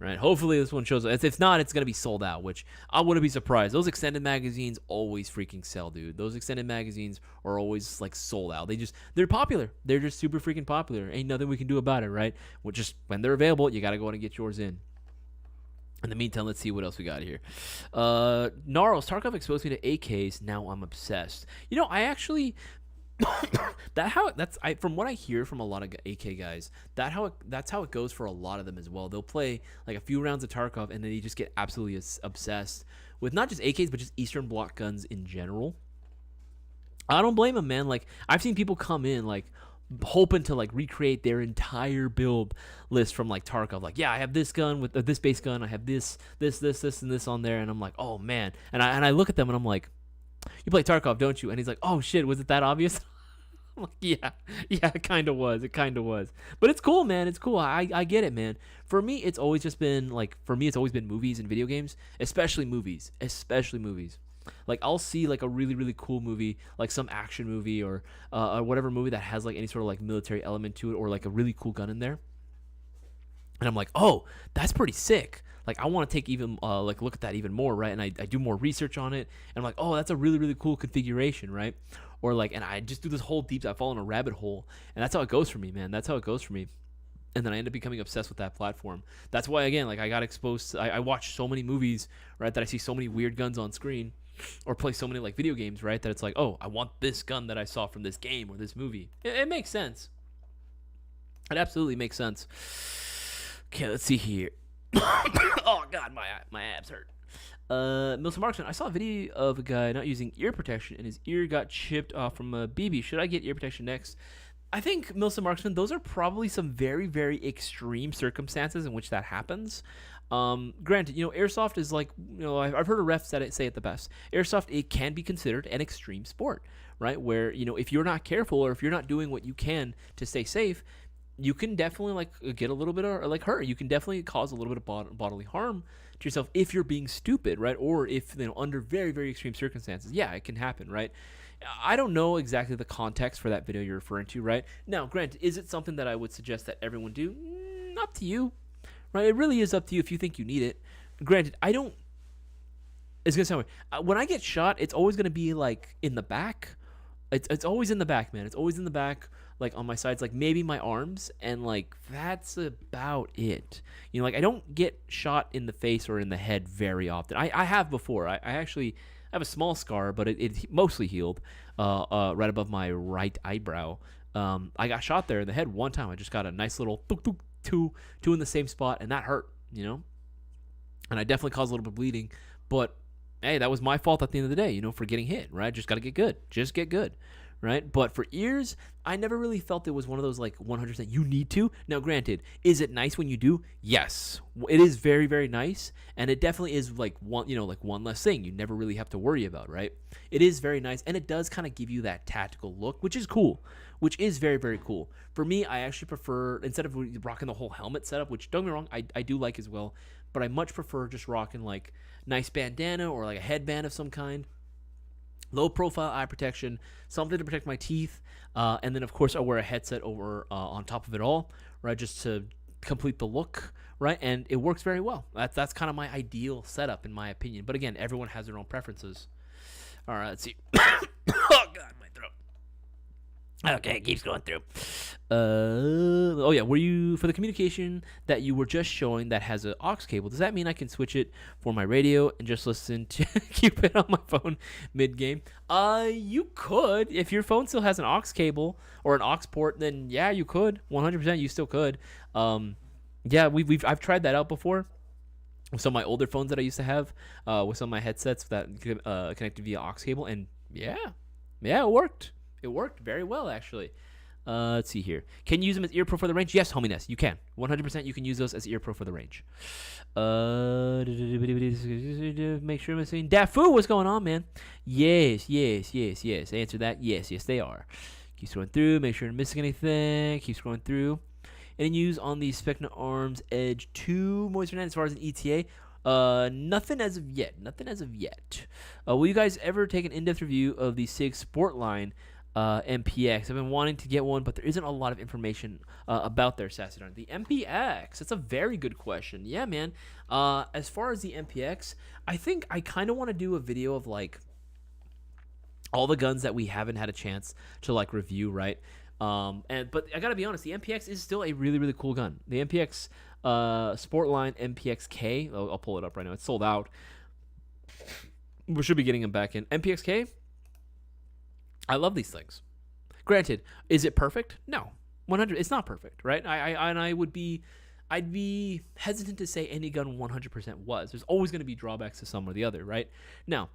Right, hopefully this one shows up. If not, it's going to be sold out, which I wouldn't be surprised. Those extended magazines always freaking sell, dude. Those extended magazines are always, like, sold out. They're popular. They're just super freaking popular. Ain't nothing we can do about it, right? Well, just when they're available, you got to go out and get yours in. In the meantime, let's see what else we got here. Gnarls, Tarkov exposed me to AKs. Now I'm obsessed. I actually... From what I hear from a lot of AK guys, that's how it goes for a lot of them as well. They'll play like a few rounds of Tarkov and then they just get absolutely obsessed with not just AKs but just Eastern Bloc guns in general. I don't blame them, man. Like I've seen people come in like hoping to like recreate their entire build list from like Tarkov. Like, yeah, I have this gun with this base gun. I have this, and this on there, and I'm like, oh man. And I look at them and I'm like, you play Tarkov, don't you? And he's like, oh shit, was it that obvious? I'm like, yeah, it kind of was. But it's cool, man. It's cool. I get it, man. For me, it's always been movies and video games, especially movies. Like I'll see like a really really cool movie, like some action movie or whatever movie that has like any sort of like military element to it or like a really cool gun in there, and I'm like, oh, that's pretty sick. Like I want to take even like look at that even more, right? And I do more research on it, and I'm like, oh, that's a really really cool configuration, right? Or like, and I just do this whole I fall in a rabbit hole, and that's how it goes for me, man. That's how it goes for me. And then I end up becoming obsessed with that platform. That's why, again, like I got exposed. I watch so many movies, right? That I see so many weird guns on screen, or play so many like video games, right? That it's like, oh, I want this gun that I saw from this game or this movie. It makes sense. It absolutely makes sense. Okay, let's see here. Oh God, my abs hurt. Milson Marksman, I saw a video of a guy not using ear protection and his ear got chipped off from a BB. Should I get ear protection next? I think, Milson Marksman, those are probably some very, very extreme circumstances in which that happens. Granted, airsoft is like, I've heard a ref say it the best. Airsoft, it can be considered an extreme sport, right? Where, if you're not careful or if you're not doing what you can to stay safe, you can definitely like get a little bit of like hurt. You can definitely cause a little bit of bodily harm to yourself if you're being stupid, right? Or if under very very extreme circumstances. Yeah, it can happen, right? I don't know exactly the context for that video you're referring to, right? Now, granted, is it something that I would suggest that everyone do? Up to you, right? It really is up to you if you think you need it. Granted, I don't. It's gonna sound weird. When I get shot, it's always gonna be like in the back. It's always in the back, man. It's always in the back, like on my sides, like maybe my arms, and like that's about it. Like I don't get shot in the face or in the head very often. I have before. I actually have a small scar, but it mostly healed right above my right eyebrow. I got shot there in the head one time. I just got a nice little two in the same spot, and that hurt, and I definitely caused a little bit of bleeding, but hey, that was my fault at the end of the day, for getting hit, right? Just got to get good. Just get good, right? But for ears, I never really felt it was one of those like 100% you need to. Now, granted, is it nice when you do? Yes. It is very, very nice, and it definitely is like one less thing you never really have to worry about, right? It is very nice, and it does kind of give you that tactical look, which is cool, which is very, very cool. For me, I actually prefer, instead of rocking the whole helmet setup, which don't get me wrong, I do like as well, but I much prefer just rocking like nice bandana or like a headband of some kind, low profile eye protection, something to protect my teeth, and then of course I wear a headset over on top of it all, right, just to complete the look, right? And it works very well. That's kind of my ideal setup in my opinion, but again, everyone has their own preferences. All right, let's see. Oh God, my throat. Okay, it keeps going through. Oh yeah, were you for the communication that you were just showing that has an aux cable? Does that mean I can switch it for my radio and just listen to Cupid on my phone mid game? You could if your phone still has an aux cable or an aux port. Then yeah, you could. 100%, you still could. Yeah, I've tried that out before. With some of my older phones that I used to have, with some of my headsets that connected via aux cable, and yeah, it worked. It worked very well, actually. Let's see here. Can you use them as ear pro for the range? Yes, hominess, you can. 100% you can use those as ear pro for the range. Make sure I'm saying Dafu, what's going on, man? Yes. Answer that. Yes, they are. Keep scrolling through. Make sure you're not missing anything. Keep scrolling through. Any news on the Specna Arms Edge 2 Moisture Net as far as an ETA? Nothing as of yet. Will you guys ever take an in-depth review of the SIG Sportline MPX? I've been wanting to get one, but there isn't a lot of information about their Sassadon. The MPX, that's a very good question. Yeah, man. As far as the MPX, I think I kind of want to do a video of like all the guns that we haven't had a chance to like review, right? But I gotta be honest, the MPX is still a really, really cool gun. The MPX Sportline MPX-K, I'll pull it up right now. It's sold out. We should be getting them back in. MPX-K, I love these things. Granted, is it perfect? No, 100. It's not perfect, right? I'd be hesitant to say any gun 100% was. There's always going to be drawbacks to some or the other, right? Now,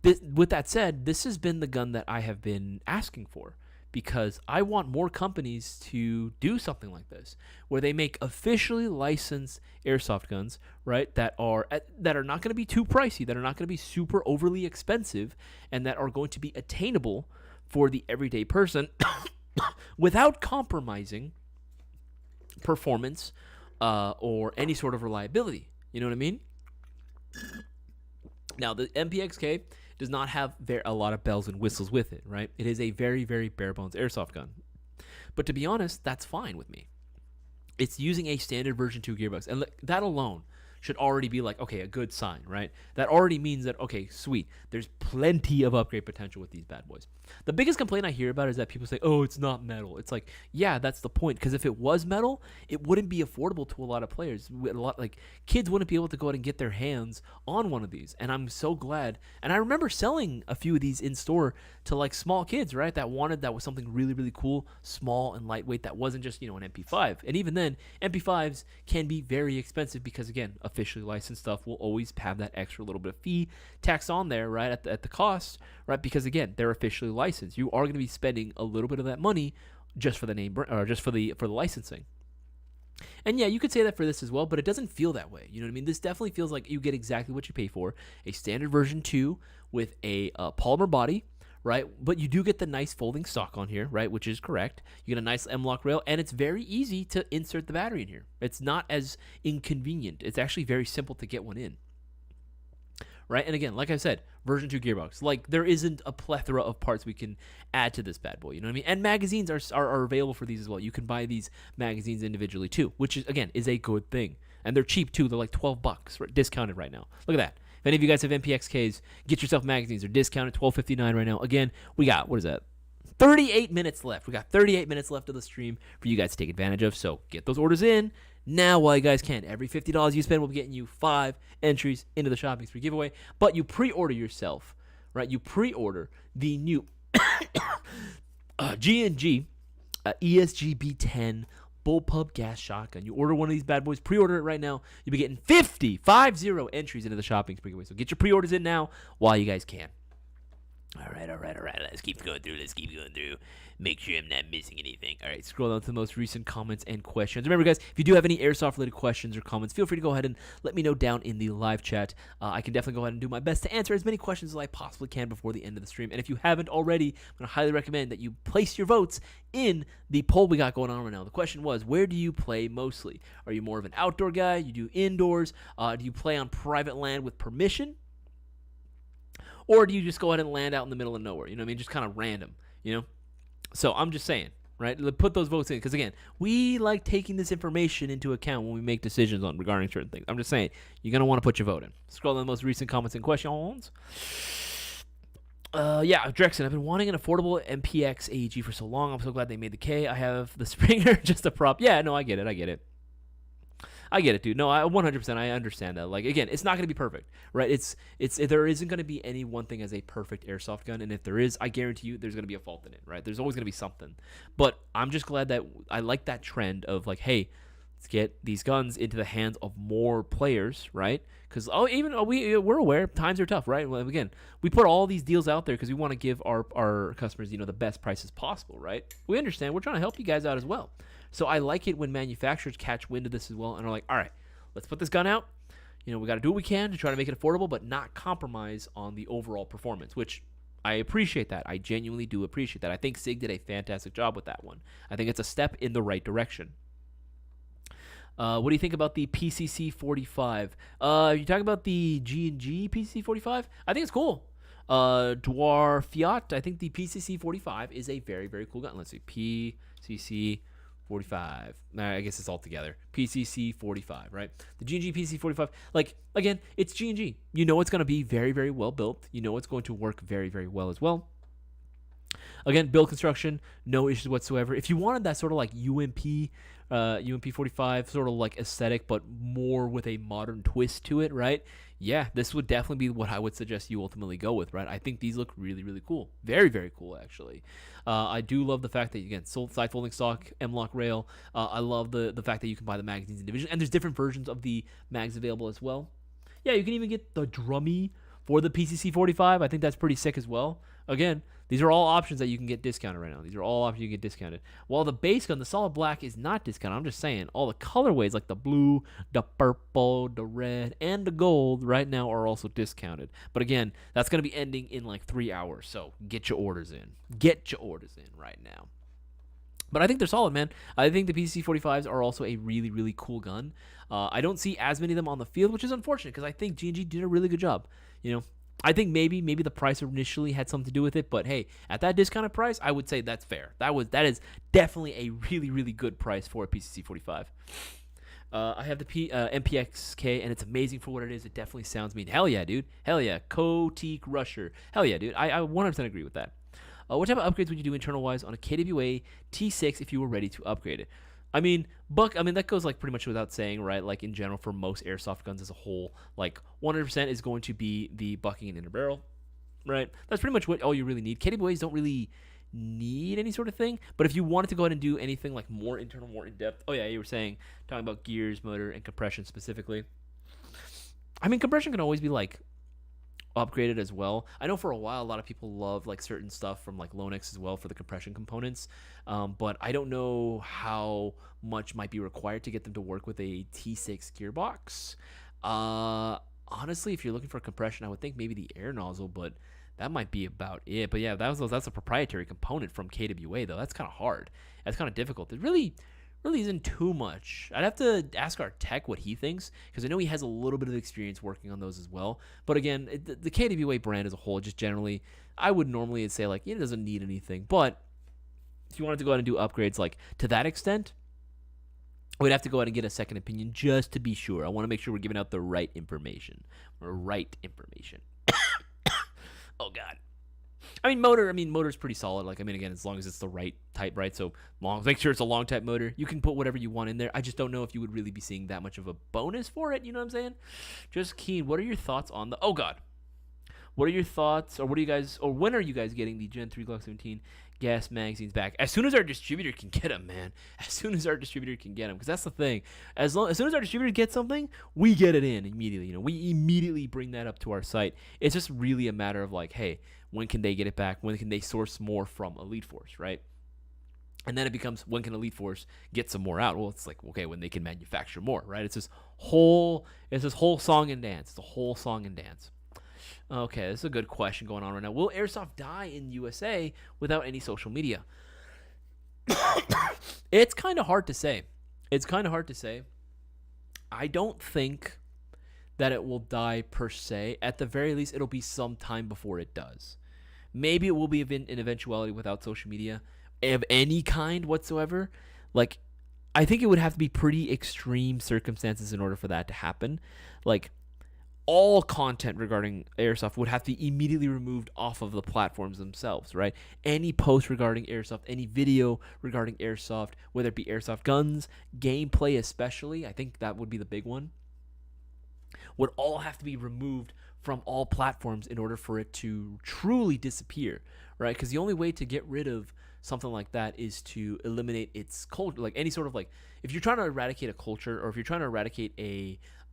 with that said, this has been the gun that I have been asking for, because I want more companies to do something like this, where they make officially licensed airsoft guns, right? That are not going to be too pricey, that are not going to be super overly expensive, and that are going to be attainable for the everyday person, without compromising performance or any sort of reliability. You know what I mean? Now, the MPXK does not have a lot of bells and whistles with it, right? It is a very, very bare bones airsoft gun. But to be honest, that's fine with me. It's using a standard version 2 gearbox, and that alone should already be like, okay, a good sign, right? That already means that, okay, sweet, there's plenty of upgrade potential with these bad boys. The biggest complaint I hear about is that people say, oh, it's not metal. It's like, yeah, that's the point, because if it was metal, it wouldn't be affordable to a lot of players. Kids wouldn't be able to go out and get their hands on one of these, and I'm so glad. And I remember selling a few of these in store to like small kids, right, that was something really, really cool, small and lightweight, that wasn't just, an MP5. And even then, MP5s can be very expensive because, again, officially licensed stuff will always have that extra little bit of fee taxed on there, right, at the cost, right, because again, they're officially licensed. You are going to be spending a little bit of that money just for the name, or just for the licensing. And yeah, you could say that for this as well, but it doesn't feel that way. You know what I mean? This definitely feels like you get exactly what you pay for. A standard version 2 with a polymer body, right? But you do get the nice folding stock on here, right? Which is correct. You get a nice M-lock rail, and it's very easy to insert the battery in here. It's not as inconvenient. It's actually very simple to get one in, right? And again, like I said, version 2 gearbox. Like, there isn't a plethora of parts we can add to this bad boy. You know what I mean? And magazines are available for these as well. You can buy these magazines individually too, which is, again, is a good thing. And they're cheap too. They're like $12, right? Discounted right now. Look at that. If any of you guys have MPXKs, get yourself magazines. They're discounted, $12.59 right now. Again, we got, what is that? 38 minutes left. We got 38 minutes left of the stream for you guys to take advantage of. So get those orders in now while you guys can. Every $50 you spend will be getting you 5 entries into the shopping spree giveaway. But you pre-order yourself, right? You pre-order the new G&G ESG-B10 bullpup gas shotgun. You order one of these bad boys, pre-order it right now. You'll be getting 50 entries into the shopping spree giveaway. So get your pre-orders in now while you guys can. All right. Let's keep going through. Make sure I'm not missing anything. All right, scroll down to the most recent comments and questions. Remember, guys, if you do have any airsoft-related questions or comments, feel free to go ahead and let me know down in the live chat. I can definitely go ahead and do my best to answer as many questions as I possibly can before the end of the stream. And if you haven't already, I'm going to highly recommend that you place your votes in the poll we got going on right now. The question was, where do you play mostly? Are you more of an outdoor guy? You do indoors? Do you play on private land with permission? Or do you just go ahead and land out in the middle of nowhere? You know what I mean? Just kind of random, you know? So I'm just saying, right? Put those votes in. Because, again, we like taking this information into account when we make decisions regarding certain things. I'm just saying, you're going to want to put your vote in. Scroll down the most recent comments and questions. Yeah, Drexen, I've been wanting an affordable MPX AEG for so long. I'm so glad they made the K. I have the Springer, just a prop. Yeah, no, I get it. I get it, dude. No, I 100%. I understand that. Like, again, it's not going to be perfect, right? There isn't going to be any one thing as a perfect airsoft gun, and if there is, I guarantee you, there's going to be a fault in it, right? There's always going to be something. But I'm just glad that I like that trend of like, hey, let's get these guns into the hands of more players, right? Because we're aware times are tough, right? Well, again, we put all these deals out there because we want to give our customers, the best prices possible, right? We understand. We're trying to help you guys out as well. So I like it when manufacturers catch wind of this as well and are like, all right, let's put this gun out. We got to do what we can to try to make it affordable, but not compromise on the overall performance, which I appreciate that. I genuinely do appreciate that. I think SIG did a fantastic job with that one. I think it's a step in the right direction. What do you think about the PCC 45? You talking about the G&G PCC 45? I think it's cool. Dwar Fiat, I think the PCC 45 is a very, very cool gun. Let's see, PCC 45. I guess it's all together. PCC 45, right? The G&G PCC 45. Like, again, it's G&G. You know it's going to be very, very well built. You know it's going to work very, very well as well. Again, build construction, no issues whatsoever. If you wanted that sort of like UMP UMP 45 sort of like aesthetic, but more with a modern twist to it, right? Yeah, this would definitely be what I would suggest you ultimately go with, right? I think these look really, really cool. Very, very cool, actually. I do love the fact that, again, side folding stock, M-lock rail. I love the fact that you can buy the magazines individually, and there's different versions of the mags available as well. Yeah, you can even get the drummy for the PCC 45. I think that's pretty sick as well. Again, these are all options that you can get discounted right now. These are all options you can get discounted. While the base gun, the solid black, is not discounted. I'm just saying, all the colorways like the blue, the purple, the red, and the gold right now are also discounted. But again, that's going to be ending in like 3 hours. So get your orders in. Get your orders in right now. But I think they're solid, man. I think the PCC 45s are also a really, really cool gun. I don't see as many of them on the field, which is unfortunate because I think G&G did a really good job. You know, I think maybe the price initially had something to do with it, but hey, at that discounted price, I would say that's fair. That is definitely a really, really good price for a PCC 45. I have the MPXK, and it's amazing for what it is. It definitely sounds mean. Hell yeah, dude. Hell yeah. Cotique Rusher. Hell yeah, dude. I 100% agree with that. What type of upgrades would you do internal-wise on a KWA T6 if you were ready to upgrade it? I mean, that goes like pretty much without saying, right? Like in general, for most airsoft guns as a whole, like 100% is going to be the bucking and inner barrel, right? That's pretty much what all you really need. KWAs don't really need any sort of thing, but if you wanted to go ahead and do anything like more internal, more in-depth, oh yeah, you were talking about gears, motor, and compression specifically. I mean, compression can always be like upgraded as well. I know for a while a lot of people love like certain stuff from like Lonex as well for the compression components, but I don't know how much might be required to get them to work with a T6 gearbox. Honestly, if you're looking for compression, I would think maybe the air nozzle, but that might be about it. But yeah, that's a proprietary component from KWA though. That's kind of hard. That's kind of difficult. It really isn't too much. I'd have to ask our tech what he thinks, because I know he has a little bit of experience working on those as well. But again, the KWA brand as a whole, just generally, I would normally say like it doesn't need anything. But if you wanted to go ahead and do upgrades like to that extent, we'd have to go ahead and get a second opinion just to be sure. I want to make sure we're giving out the right information. Oh God. Motor's pretty solid. Like, again, as long as it's the right type, right? So make sure it's a long type motor. You can put whatever you want in there. I just don't know if you would really be seeing that much of a bonus for it. You know what I'm saying? Just keen. What are your thoughts on the? Oh God. What are your thoughts, or when are you guys getting the Gen 3 Glock 17 gas magazines back? As soon as our distributor can get them, man. As soon as our distributor can get them, because that's the thing. As soon as our distributor gets something, we get it in immediately. You know, we immediately bring that up to our site. It's just really a matter of like, hey, when can they get it back? When can they source more from Elite Force, right? And then it becomes, when can Elite Force get some more out? Well, it's like, okay, when they can manufacture more, right? It's this whole song and dance. It's a whole song and dance. Okay, this is a good question going on right now. Will Airsoft die in USA without any social media? It's kind of hard to say. I don't think that it will die per se. At the very least, it'll be some time before it does. Maybe it will be an eventuality without social media of any kind whatsoever. Like, I think it would have to be pretty extreme circumstances in order for that to happen. Like, all content regarding Airsoft would have to be immediately removed off of the platforms themselves, right? Any post regarding Airsoft, any video regarding Airsoft, whether it be Airsoft guns, gameplay especially, I think that would be the big one, would all have to be removed from all platforms in order for it to truly disappear, right? Because the only way to get rid of something like that is to eliminate its culture. Like any sort of like, if you're trying to eradicate a culture, or if you're trying to eradicate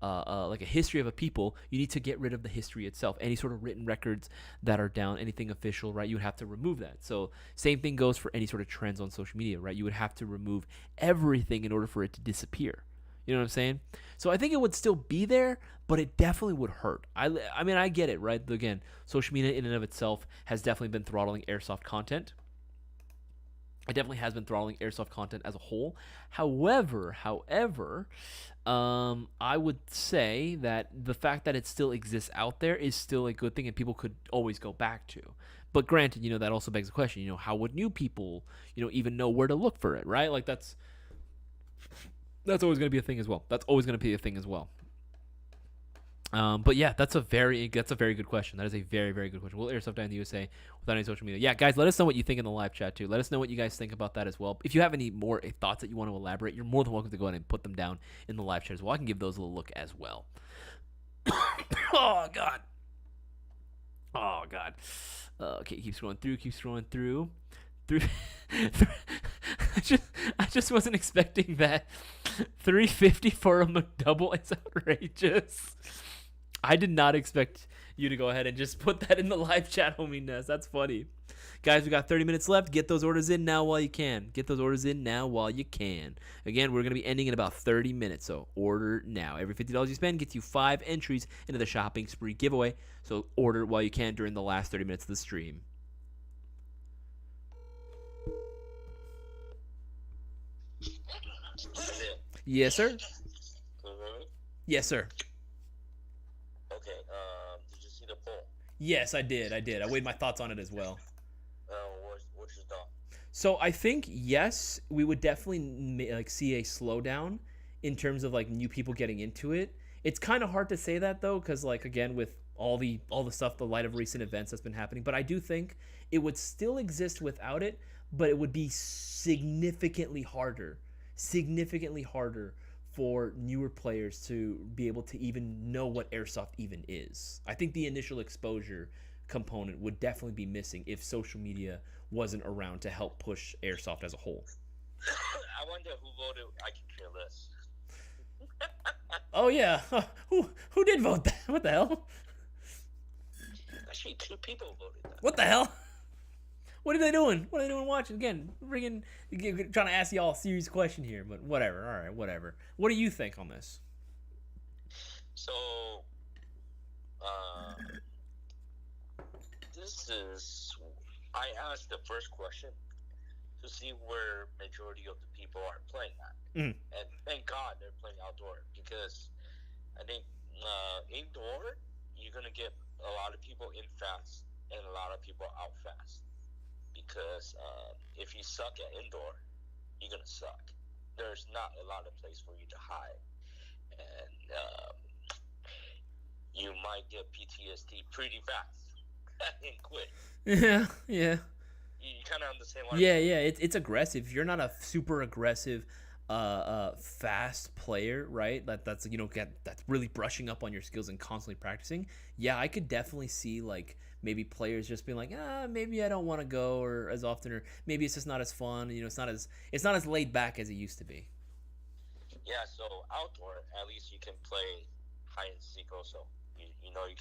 like a history of a people, you need to get rid of the history itself. Any sort of written records that are down, anything official, right? You would have to remove that. So same thing goes for any sort of trends on social media, right? You would have to remove everything in order for it to disappear. You know what I'm saying? So I think it would still be there, but it definitely would hurt. I mean, I get it, right? Again, social media in and of itself has definitely been throttling Airsoft content. It definitely has been throttling Airsoft content as a whole. However, I would say that the fact that it still exists out there is still a good thing, and people could always go back to. But granted, that also begs the question, how would new people, even know where to look for it, right? Like that's always going to be a thing as well. But yeah, that's a very good question. That is a very, very good question. Will Airsoft die in the USA without any social media? Yeah, guys, let us know what you think in the live chat too. Let us know what you guys think about that as well. If you have any more thoughts that you want to elaborate, you're more than welcome to go ahead and put them down in the live chat as well. I can give those a little look as well. Oh god. Oh god. Okay, keep scrolling through. I just wasn't expecting that. 350 for a McDouble is outrageous. I did not expect you to go ahead and just put that in the live chat, homie Ness. That's funny. Guys, we got 30 minutes left. Get those orders in now while you can. Again, we're going to be ending in about 30 minutes, so order now. Every $50 you spend gets you 5 entries into the shopping spree giveaway, so order while you can during the last 30 minutes of the stream. Yes, sir. Yes, sir. Okay, did you see the poll? Yes, I did. I weighed my thoughts on it as well. What's your thought? So I think, yes, we would definitely see a slowdown in terms of new people getting into it. It's kind of hard to say that though, because again, with all the stuff, the light of recent events that's been happening, but I do think it would still exist without it, but it would be significantly harder for newer players to be able to even know what Airsoft even is. I think the initial exposure component would definitely be missing if social media wasn't around to help push Airsoft as a whole. I wonder who voted I can care less. Oh yeah, who did vote that? What the hell? Actually, 2 people voted that. What the hell? What are they doing? What are they doing watching? Again, trying to ask y'all a serious question here, but whatever. All right, whatever. What do you think on this? So, I asked the first question to see where majority of the people are playing at. And thank God they're playing outdoor, because I think indoor, you're going to get a lot of people in fast and a lot of people out fast. Because if you suck at indoor, you're going to suck. There's not a lot of place for you to hide. And you might get PTSD pretty fast and quit. Yeah. You kind of understand what Yeah, it's aggressive. If you're not a super aggressive, fast player, right? That's that's really brushing up on your skills and constantly practicing. Yeah, I could definitely see maybe players just being maybe I don't want to go or as often, or maybe it's just not as fun. It's not as laid back as it used to be. Yeah, so outdoor, at least you can play hide and seek also. You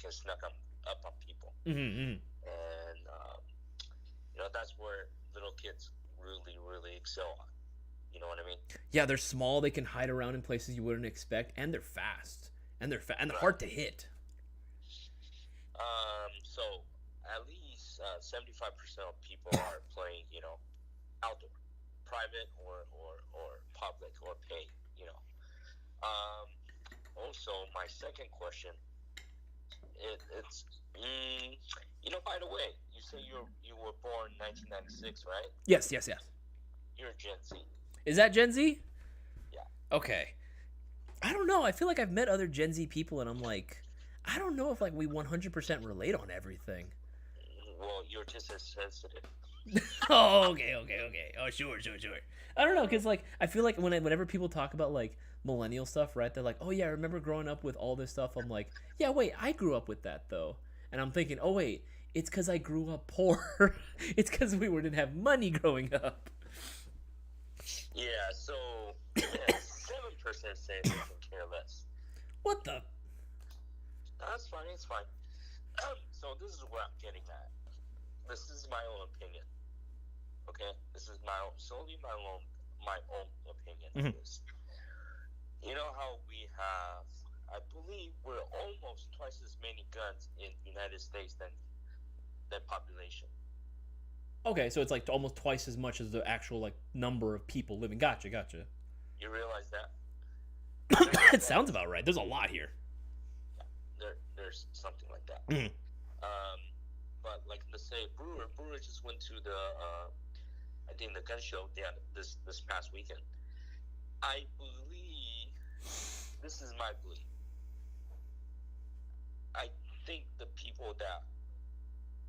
can sneak up on people. Mm-hmm. And that's where little kids really, really excel on. You know what I mean? Yeah, they're small. They can hide around in places you wouldn't expect, and they're fast, and they're hard to hit. So at least 75% of people are playing, outdoor, private or public or paid. Also, my second question, it's by the way, you say you were born 1996, right? Yes. You're Gen Z. Is that Gen Z? Yeah. Okay. I don't know. I feel like I've met other Gen Z people, and I'm I don't know if we 100% relate on everything. Well, you're just as sensitive. Oh, okay. Oh, sure. I don't know, because I feel like whenever people talk about millennial stuff, right? They're like, oh yeah, I remember growing up with all this stuff. I'm like, yeah, wait, I grew up with that though. And I'm thinking, oh wait, it's because I grew up poor. It's because we didn't have money growing up. Yeah, so 7% say they can care less. What the? That's fine. It's fine. So this is where I'm getting at. This is my own opinion. Okay, this is solely my own opinion. Mm-hmm. You know how we have, I believe we're almost twice as many guns in the United States than population. Okay, so it's almost twice as much as the actual number of people living. Gotcha. You realize that? It sounds about right. There's a lot here. Yeah, there's something like that. Mm-hmm. But let's say Brewer just went to the I think the gun show this past weekend. I believe, this is my belief, think the people that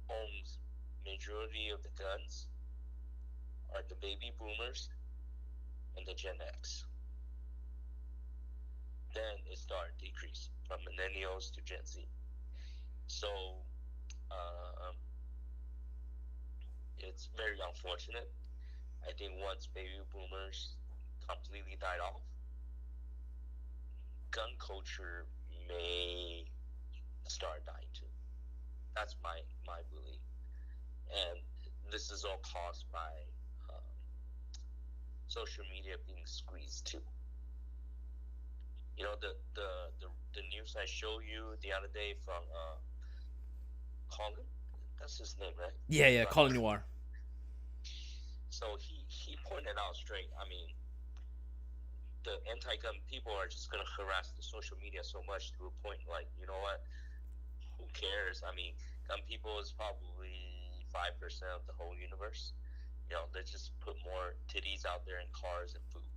owns majority of the guns are the baby boomers and the Gen X. Then it started decreasing from millennials to Gen Z. So it's very unfortunate. I think once baby boomers completely died off, gun culture may start dying too. That's my belief. And this is all caused by social media being squeezed too. You know, the news I showed you the other day from Colin, that's his name, right? Yeah, Colin Noir. So he pointed out straight, I mean, the anti-gun people are just going to harass the social media so much to a point like, you know what, who cares? I mean, gun people is probably 5% of the whole universe. You know, they just put more titties out there in cars and food.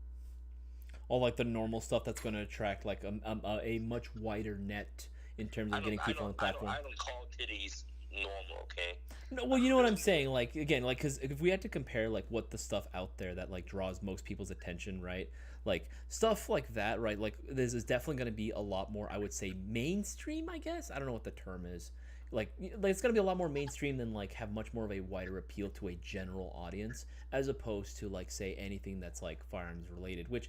All like the normal stuff that's going to attract like a much wider net in terms of getting people on the platform. I don't call titties normal, okay? No, well, you know what I'm saying. Like again, like because if we had to compare like what the stuff out there that like draws most people's attention, right? Like stuff like that, right? Like this is definitely going to be a lot more, I would say, mainstream. I guess I don't know what the term is. Like it's going to be a lot more mainstream than like have much more of a wider appeal to a general audience, as opposed to like say anything that's like firearms related, which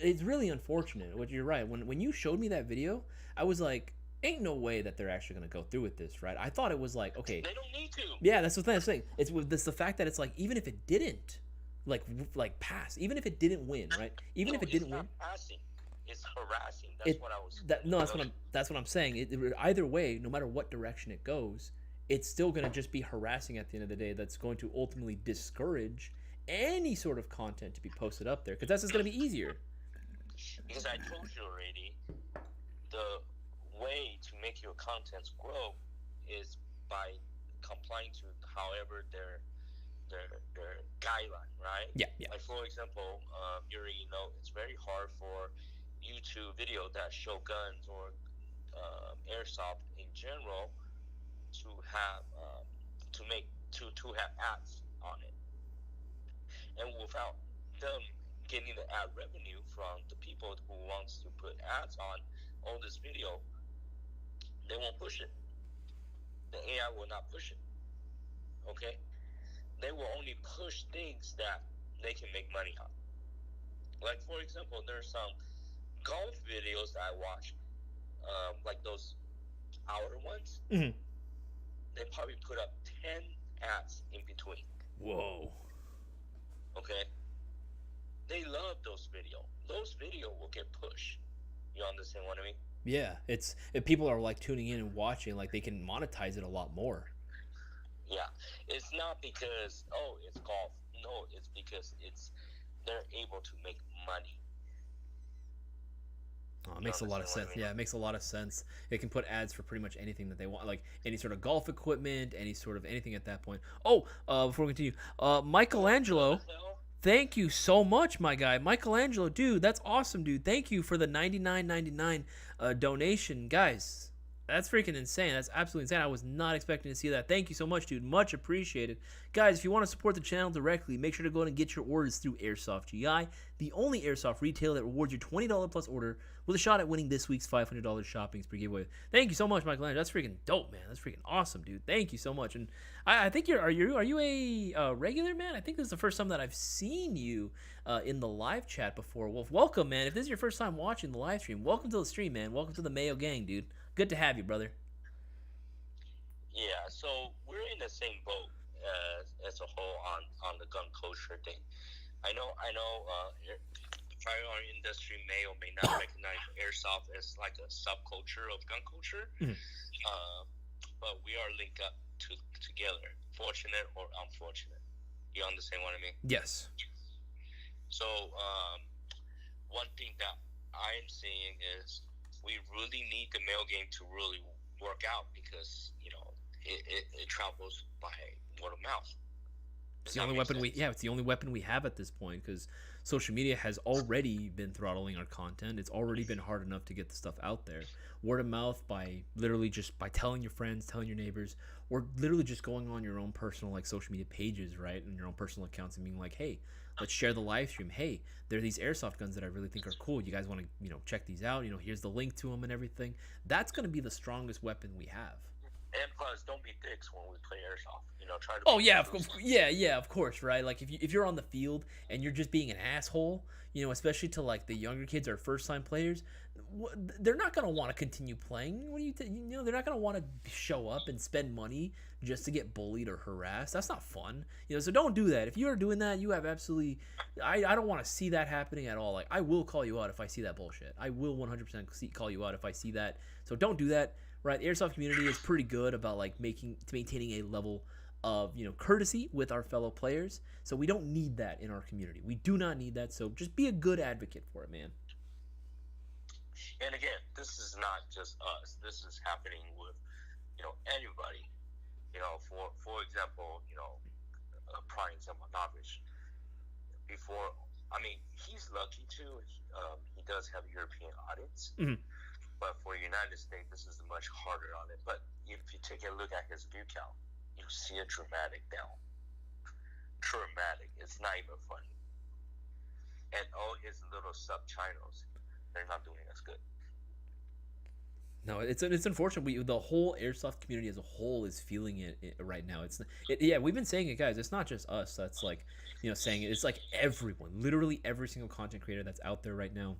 it's really unfortunate. Which you're right. When you showed me that video, I was like, ain't no way that they're actually going to go through with this, right? I thought it was like, okay, they don't need to. Yeah, that's what I'm saying. It's with this the fact that it's like even if it didn't like pass, even if it didn't win, right? Even if it didn't win, passing. It's harassing. That's what I was. That's what I'm saying. Either way, no matter what direction it goes, it's still going to just be harassing at the end of the day. That's going to ultimately discourage any sort of content to be posted up there because that's just going to be easier. Because I told you already, the way to make your contents grow is by complying to however their guideline, right? Yeah. Like for example, you already know it's very hard for YouTube video that show guns or airsoft in general to have to have ads on it, and without them getting the ad revenue from the people who wants to put ads on this video, they won't push it. The AI will not push it. Okay, they will only push things that they can make money on. Like for example, there's some golf videos that I watch, like those hour ones. Mm-hmm. They probably put up 10 ads in between. Whoa. Okay. They love those videos. Those videos will get pushed. You understand what I mean? Yeah, if people are like tuning in and watching, like they can monetize it a lot more. Yeah, it's not because it's golf. No, it's because they're able to make money. Oh, it makes a lot of sense. Yeah, it makes a lot of sense. It can put ads for pretty much anything that they want, like any sort of golf equipment, any sort of anything at that point. Before we continue, Michelangelo, thank you so much, my guy. Michelangelo, dude, that's awesome, dude. Thank you for the $99.99 donation, guys. That's freaking insane. That's absolutely insane. I was not expecting to see that. Thank you so much, dude. Much appreciated. Guys, if you want to support the channel directly, make sure to go ahead and get your orders through Airsoft GI, the only airsoft retailer that rewards your $20 plus order with a shot at winning this week's $500 shopping spree giveaway. Thank you so much, Michelangelo. That's freaking dope, man. That's freaking awesome, dude. Thank you so much. And I think are you a regular, man? I think this is the first time that I've seen you in the live chat before. Well, welcome, man. If this is your first time watching the live stream, welcome to the stream, man. Welcome to the Mayo Gang, dude. Good to have you, brother. Yeah, so we're in the same boat as a whole on the gun culture thing. I know. The firearm industry may or may not recognize airsoft as like a subculture of gun culture, but we are linked up together, fortunate or unfortunate. You understand what I mean? Yes. So one thing that I'm seeing is we really need the Mayo game to really work out because, you know, it travels by word of mouth. It's the only weapon it's the only weapon we have at this point, because social media has already been throttling our content. It's already been hard enough to get the stuff out there. Word of mouth, by literally just by telling your friends, telling your neighbors, or literally just going on your own personal like social media pages, right, and your own personal accounts and being like, hey, let's share the live stream. Hey, there are these airsoft guns that I really think are cool. You guys want to, check these out? Here's the link to them and everything. That's going to be the strongest weapon we have. And plus, don't be dicks when we play airsoft. Try to. Oh yeah, of course, right? Like if you're on the field and you're just being an asshole, especially to like the younger kids or first time players, they're not gonna want to continue playing. What do you they're not gonna want to show up and spend money just to get bullied or harassed. That's not fun. So don't do that. If you are doing that, you have absolutely. I don't want to see that happening at all. Like I will call you out if I see that bullshit. I will 100% call you out if I see that. So don't do that. Right, the airsoft community is pretty good about like maintaining a level of courtesy with our fellow players. So we don't need that in our community. We do not need that. So just be a good advocate for it, man. And again, this is not just us. This is happening with anybody. For example, prime example, Novice. Before, he's lucky too. He does have a European audience. Mm-hmm. But for the United States, this is much harder on it. But if you take a look at his view count, you see a dramatic down. Dramatic. It's not even funny. And all his little sub-channels, they're not doing as good. No, it's unfortunate. The whole airsoft community as a whole is feeling it right now. We've been saying it, guys. It's not just us that's like, saying it. It's like everyone, literally every single content creator that's out there right now.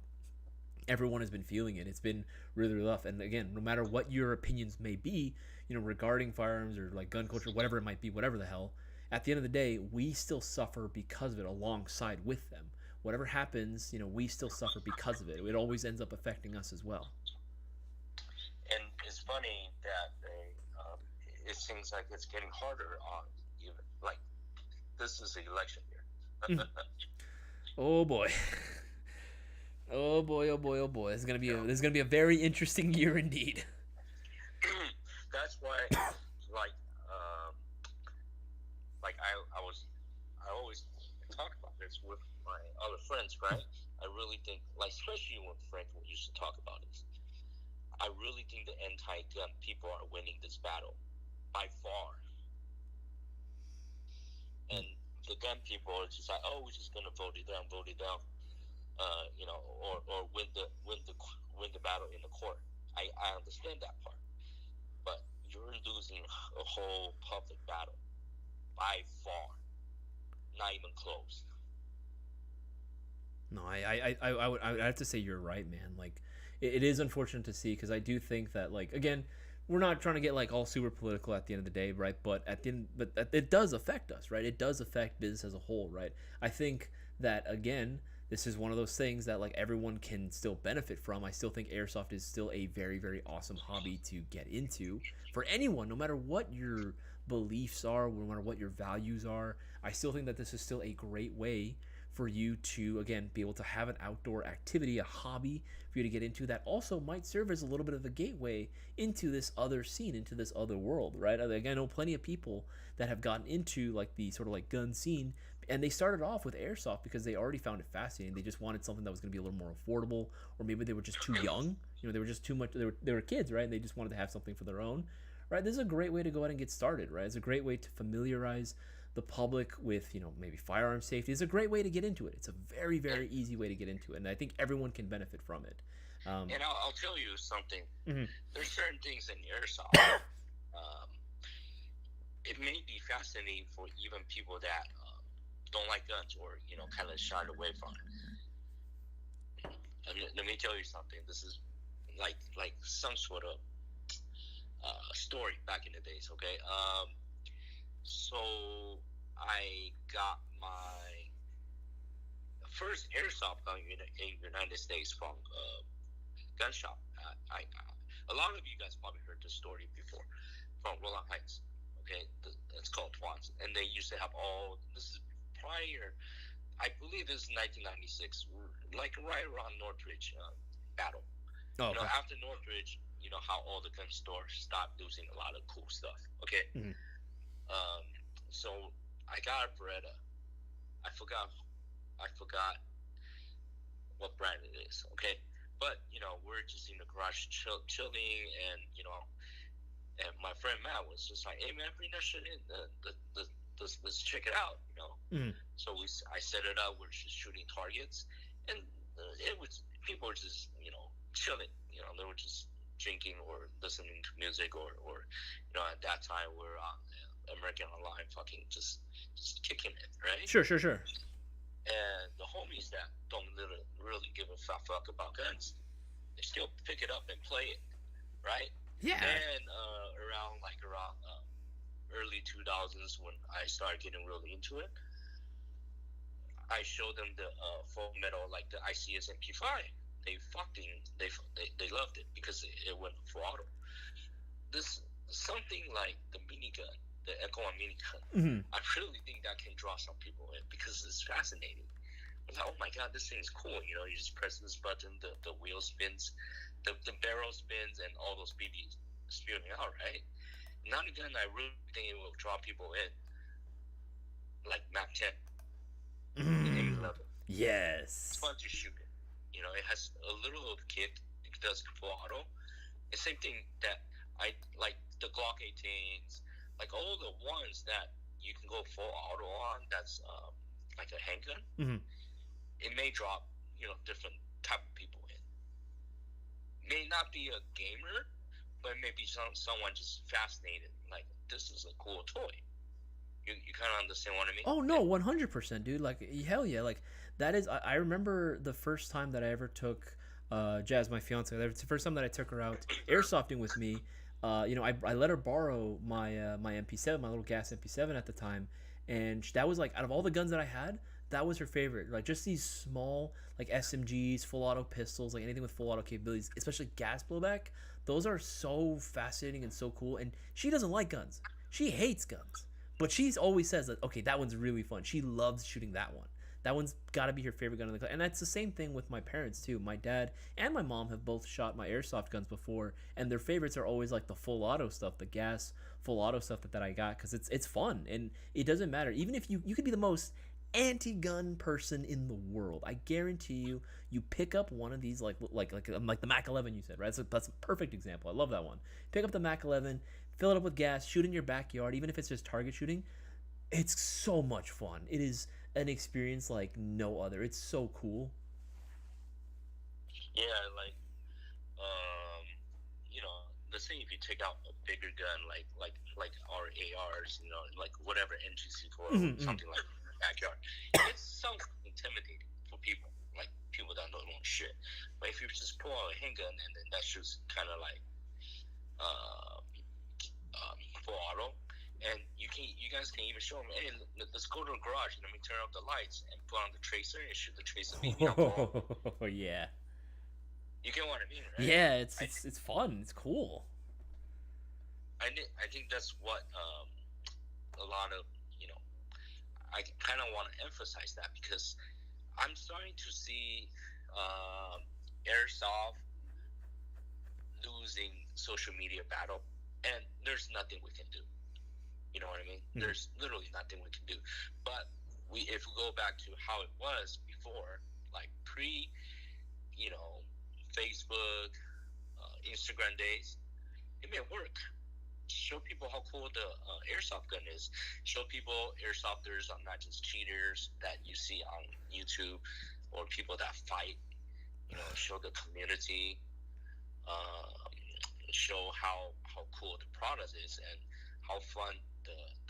Everyone has been feeling it. It's been really rough. And again, no matter what your opinions may be, regarding firearms or like gun culture, whatever it might be, whatever the hell, at the end of the day, we still suffer because of it alongside with them. Whatever happens, we still suffer because of it. It always ends up affecting us as well. And it's funny that it seems like it's getting harder on even like this is the election year. Oh boy. Oh boy! This is gonna be a very interesting year indeed. That's why, I always talk about this with my other friends, right? I really think, especially when Frank used to talk about this, I really think the anti-gun people are winning this battle by far, and the gun people are just like, oh, we're just gonna vote it down. Or win the battle in the court. I understand that part, but you're losing a whole public battle by far, not even close. No, I would have to say you're right, man. Like it is unfortunate to see, because I do think that, like, again, we're not trying to get like all super political at the end of the day, right? But it does affect us, right? It does affect business as a whole, right? I think that, again, this is one of those things that like everyone can still benefit from. I still think airsoft is still a very, very awesome hobby to get into for anyone, no matter what your beliefs are, no matter what your values are. I still think that this is still a great way for you to, again, be able to have an outdoor activity, a hobby for you to get into that also might serve as a little bit of a gateway into this other scene, into this other world, right? Like, I know plenty of people that have gotten into like the sort of like gun scene, and they started off with airsoft because they already found it fascinating. They just wanted something that was going to be a little more affordable, or maybe they were just too young. They were just too much. They were kids, right? And they just wanted to have something for their own, right? This is a great way to go ahead and get started, right? It's a great way to familiarize the public with, maybe firearm safety. It's a great way to get into it. It's a very, very easy way to get into it, and I think everyone can benefit from it. And I'll tell you something. Mm-hmm. There's certain things in airsoft. It may be fascinating for even people that don't like guns or kind of shy away from it. And let me tell you something. This is like some sort of story back in the days. Okay. So I got my first airsoft gun in the United States from a gun shop. A lot of you guys probably heard this story before, from Roland Heights. Okay, it's called Twans, and they used to have all. This is prior, I believe it's 1996, like right around Northridge battle. Oh, okay. After Northridge, how all the gun stores stopped losing a lot of cool stuff. Okay. Mm-hmm. So I got a Beretta. I forgot what brand it is. Okay, but we're just in the garage chilling, and and my friend Matt was just like, "Hey man, bring that shit in. Let's check it out." So I set it up. We're just shooting targets, and it was people were just chilling. They were just drinking or listening to music, or at that time we're on American Online, fucking just kicking it, right? Sure. And the homies that don't really give a fuck about guns, they still pick it up and play it, right? Yeah. And around early 2000s, when I started getting really into it, I showed them the full metal, like the Isaias MP5. They loved it because it went full auto. This something like the minigun, the Echo One minigun. I really think that can draw some people in because it's fascinating. It's like, oh my god, this thing is cool. You just press this button, the wheel spins, the barrel spins, and all those BBs spewing out, right? Not a gun I really think it will draw people in, like Mac 10. Yes. It's fun to shoot it. It has a little kick. It does full auto. The same thing that I like the Glock 18s, like all the ones that you can go full auto on. That's like a handgun. It may drop different type of people in. May not be a gamer, but maybe someone just fascinated. Like, this is a cool toy. You kind of understand what I mean? Oh no, 100%, dude. Like, hell yeah. Like, that is. I remember the first time that I ever took Jazz, my fiance. It's the first time that I took her out airsofting with me. I let her borrow my my MP7, my little gas MP7 at the time, and that was like, out of all the guns that I had, that was her favorite. Like, just these small like SMGs, full auto pistols, like anything with full auto capabilities, especially gas blowback. Those are so fascinating and so cool. And she doesn't like guns. She hates guns. But she's always says that, okay, that one's really fun. She loves shooting that one. That one's got to be her favorite gun in the class. And that's the same thing with my parents, too. My dad and my mom have both shot my airsoft guns before, and their favorites are always like the full auto stuff, the gas full auto stuff that I got, because it's fun. And it doesn't matter. Even if you could be the most anti-gun person in the world, I guarantee you pick up one of these, like the Mac 11 you said, right? That's a perfect example. I love that one. Pick up the Mac 11, fill it up with gas, shoot in your backyard, even if it's just target shooting. It's so much fun. It is an experience like no other. It's so cool. Yeah, like let's say if you take out a bigger gun, like our ARs, like whatever NGC4 or something like that in the backyard, it sounds intimidating for people, like people that don't know shit. But if you just pull out a handgun and then that's just kind of like full auto, and you guys can even show them, hey, let's go to the garage and let me turn off the lights and put on the tracer and shoot the tracer maybe on Oh yeah. You get what I mean, right? Yeah, it's fun. It's cool. I think that's what a lot of I kind of want to emphasize that, because I'm starting to see airsoft losing social media battle, and there's nothing we can do. You know what I mean? There's literally nothing we can do. But if we go back to how it was before, like pre, Facebook, Instagram days, it may work. Show people how cool the airsoft gun is. Show people airsofters are not just cheaters that you see on YouTube or people that fight. Show the community. Show how cool the product is and how fun